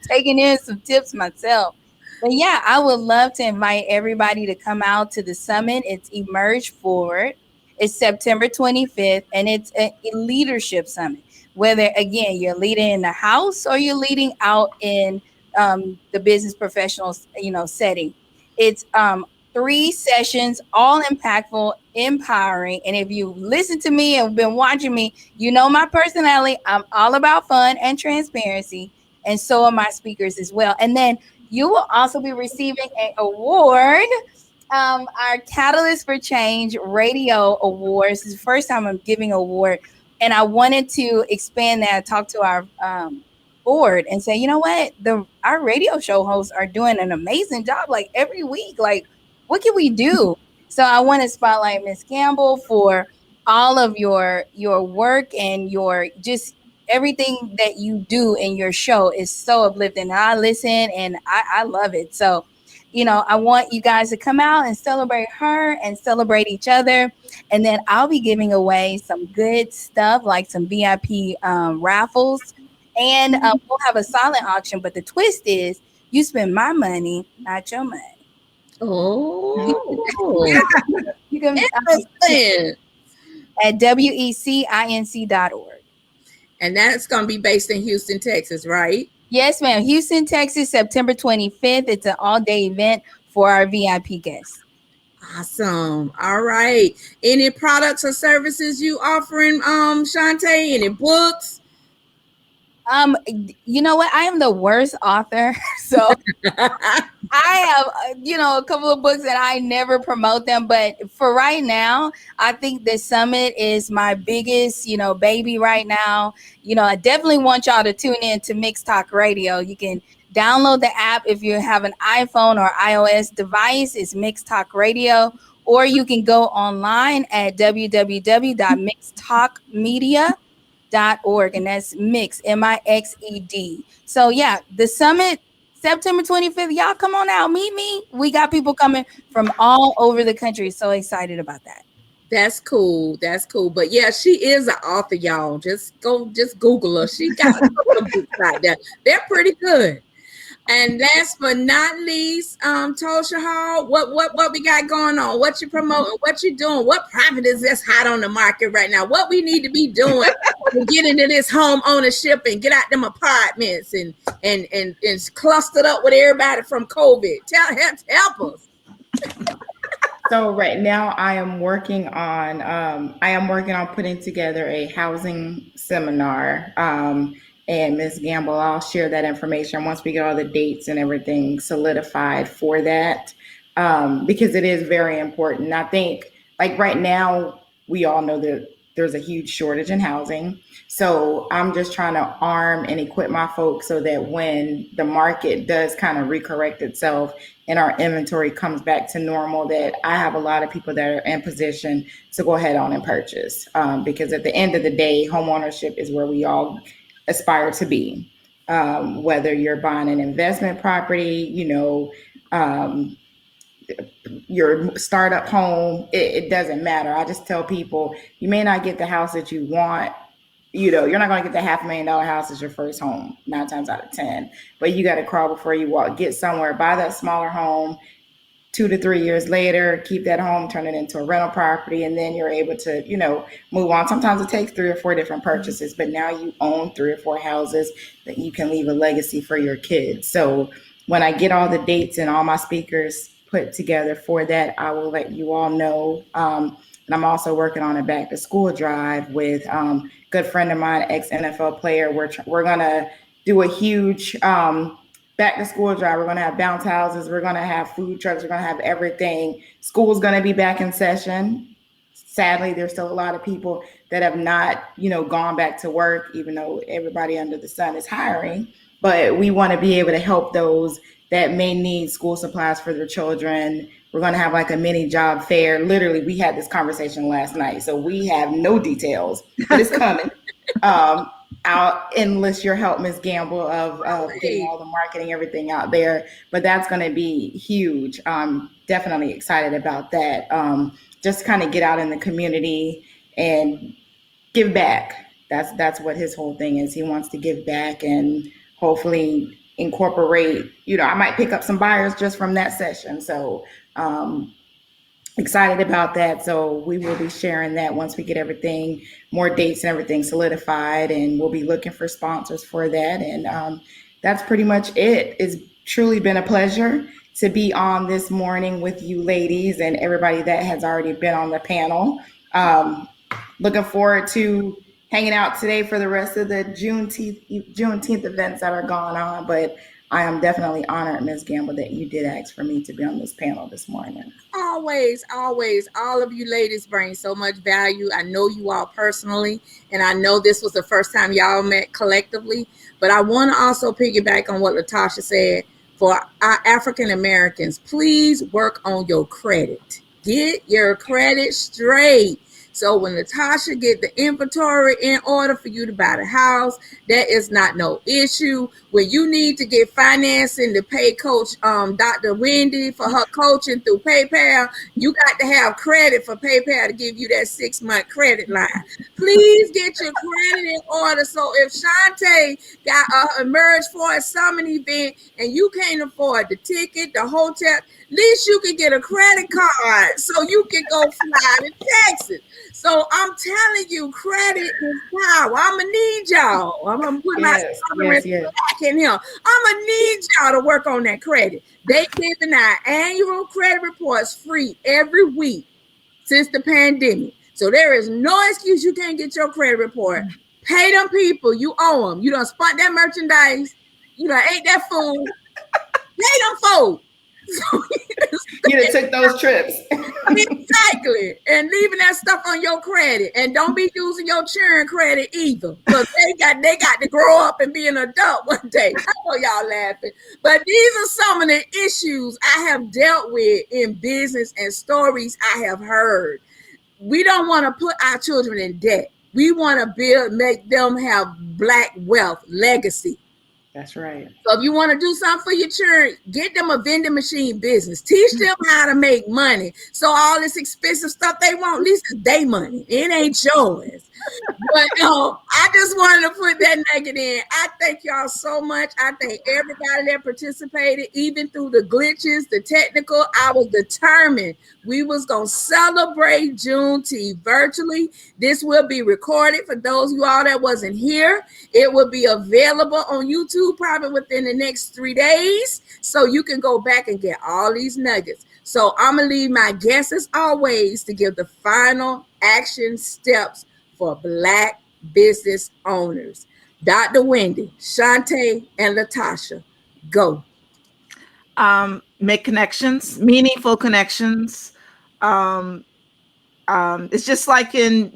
taking in some tips myself. But yeah, I would love to invite everybody to come out to the summit. It's Emerge Forward. It's September 25th, and it's a leadership summit. Whether, again, you're leading in the house or you're leading out in the business professional, setting. It's 3 sessions, all impactful, empowering. And if you listen to me and been watching me, my personality. I'm all about fun and transparency. And so are my speakers as well. And then you will also be receiving an award our Catalyst for Change Radio Awards. This is the first time I'm giving an award, and I wanted to expand that, talk to our board and say, you know what, our radio show hosts are doing an amazing job, like every week. Like, what can we do? So I want to spotlight Miss Campbell for all of your work and your just everything that you do in your show is so uplifting. I listen and I love it. So, you know, I want you guys to come out and celebrate her and celebrate each other. And then I'll be giving away some good stuff like some VIP raffles. And we'll have a silent auction. But the twist is you spend my money, not your money. Oh, You can at wecinc.org. And that's going to be based in Houston, Texas, right? Yes, ma'am. Houston, Texas, September 25th. It's an all-day event for our VIP guests. Awesome. All right. Any products or services you offering, Shantae? Any books? You know what? I am the worst author. So I have, a couple of books and I never promote them. But for right now, I think the summit is my biggest, baby right now. I definitely want y'all to tune in to Mix Talk Radio. You can download the app if you have an iPhone or iOS device. It's Mix Talk Radio. Or you can go online at www.mixtalkmedia.org, and that's mix MIXED. So yeah, the summit September 25th. Y'all come on out, meet me. We got people coming from all over the country. So excited about that. That's cool. But yeah, she is an author, y'all. Just Google her. She got a couple of books out there. They're pretty good. And last but not least, Tulsa Hall, what we got going on? What you promoting? What you doing? What profit is this hot on the market right now? What we need to be doing to get into this home ownership and get out them apartments and clustered up with everybody from COVID? Help us. So right now I am working on putting together a housing seminar. And Ms. Gamble, I'll share that information once we get all the dates and everything solidified for that, because it is very important. I think, like right now, we all know that there's a huge shortage in housing. So I'm just trying to arm and equip my folks so that when the market does kind of recorrect itself and our inventory comes back to normal, that I have a lot of people that are in position to go ahead on and purchase. Because at the end of the day, home ownership is where we all aspire to be, whether you're buying an investment property, your startup home, it doesn't matter. I just tell people, you may not get the house that you want. You're not going to get the $500,000 house as your first home 9 times out of 10, but you got to crawl before you walk. Get somewhere, buy that smaller home. 2 to 3 years later, keep that home, turn it into a rental property, and then you're able to, move on. Sometimes it takes 3 or 4 different purchases, but now you own 3 or 4 houses that you can leave a legacy for your kids. So when I get all the dates and all my speakers put together for that, I will let you all know. And I'm also working on a back to school drive with a good friend of mine, ex-NFL player. We're going to do a huge back to school drive. We're going to have bounce houses. We're going to have food trucks. We're going to have everything. School's going to be back in session. Sadly, there's still a lot of people that have not, gone back to work, even though everybody under the sun is hiring. But we want to be able to help those that may need school supplies for their children. We're going to have like a mini job fair. Literally, we had this conversation last night, so we have no details, but it's coming. I'll enlist your help, Ms. Gamble, of getting all the marketing, everything out there. But that's going to be huge. Definitely excited about that. Just kind of get out in the community and give back. That's what his whole thing is. He wants to give back and hopefully incorporate, I might pick up some buyers just from that session. So excited about that. So we will be sharing that once we get everything, more dates and everything solidified, and we'll be looking for sponsors for that. And that's pretty much it. It's truly been a pleasure to be on this morning with you ladies and everybody that has already been on the panel. Looking forward to hanging out today for the rest of the Juneteenth events that are going on. But I am definitely honored, Ms. Gamble, that you did ask for me to be on this panel this morning. Always, always. All of you ladies bring so much value. I know you all personally, and I know this was the first time y'all met collectively, but I want to also piggyback on what Latasha said. For our African Americans, please work on your credit. Get your credit straight. So when Latasha get the inventory in order for you to buy the house, that is not no issue. When you need to get financing to pay Coach Dr. Wendy for her coaching through PayPal, you got to have credit for PayPal to give you that 6-month credit line. Please get your credit in order. So if Shantae got emerge for a summit event and you can't afford the ticket, the hotel, at least you can get a credit card so you can go fly to Texas. So I'm telling you, credit is power. I'm gonna need y'all. I'm gonna put my back in here. I'm gonna need y'all to work on that credit. They giving out annual credit reports free every week since the pandemic. So there is no excuse you can't get your credit report. Pay them people. You owe them. You done spent that merchandise. You done ate that food. Pay them folks. You done took those trips. Exactly. And leaving that stuff on your credit. And don't be using your churn credit either. Because they got to grow up and be an adult one day. I know y'all laughing. But these are some of the issues I have dealt with in business and stories I have heard. We don't want to put our children in debt. We want to make them have Black wealth legacy. That's right. So if you want to do something for your children, get them a vending machine business. Teach them how to make money. So all this expensive stuff they want, at least it's their money. It ain't yours. But I just wanted to put that nugget in. I thank y'all so much. I thank everybody that participated, even through the glitches, the technical. I was determined we was going to celebrate Juneteenth virtually. This will be recorded for those of you all that wasn't here. It will be available on YouTube probably within the next 3 days. So you can go back and get all these nuggets. So I'm going to leave my guests as always to give the final action steps for Black business owners. Dr. Wendy, Shantae, and Latasha, go. Make connections, meaningful connections. It's just like in,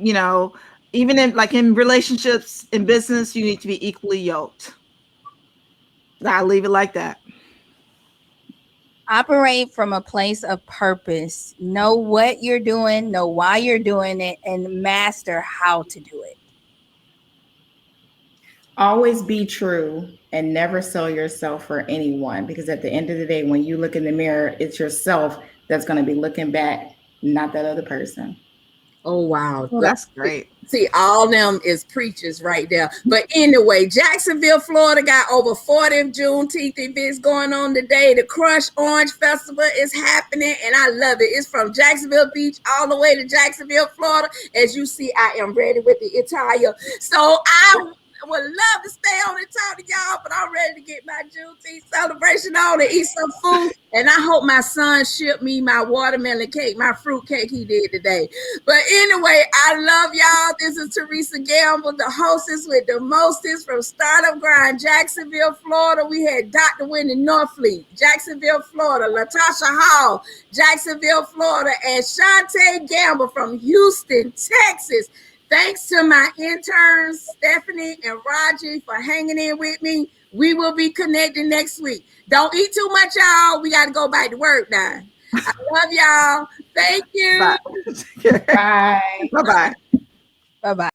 even in relationships, in business, you need to be equally yoked. I'll leave it like that. Operate from a place of purpose. Know what you're doing, know why you're doing it, and master how to do it. Always be true and never sell yourself for anyone, because at the end of the day, when you look in the mirror, it's yourself that's going to be looking back, not that other person. Oh, wow. Well, that's great. See, all them is preachers right there. But anyway, Jacksonville, Florida got over 40 Juneteenth events going on today. The Crush Orange Festival is happening, and I love it. It's from Jacksonville Beach all the way to Jacksonville, Florida. As you see, I am ready with the attire. So I would love to stay on and talk to y'all, but I'm ready to get my Juneteenth celebration on and eat some food. And I hope my son shipped me my watermelon cake, my fruit cake he did today. But anyway, I love y'all. This is Teresa Gamble, the hostess with the mostest from Startup Grind, Jacksonville, Florida. We had Dr. Wendy Norfleet, Jacksonville, Florida, Latasha Hall, Jacksonville, Florida, and Shantae Gamble from Houston, Texas. Thanks to my interns, Stephanie and Raji, for hanging in with me. We will be connecting next week. Don't eat too much, y'all. We got to go back to work now. I love y'all. Thank you. Bye. Bye-bye. Bye-bye.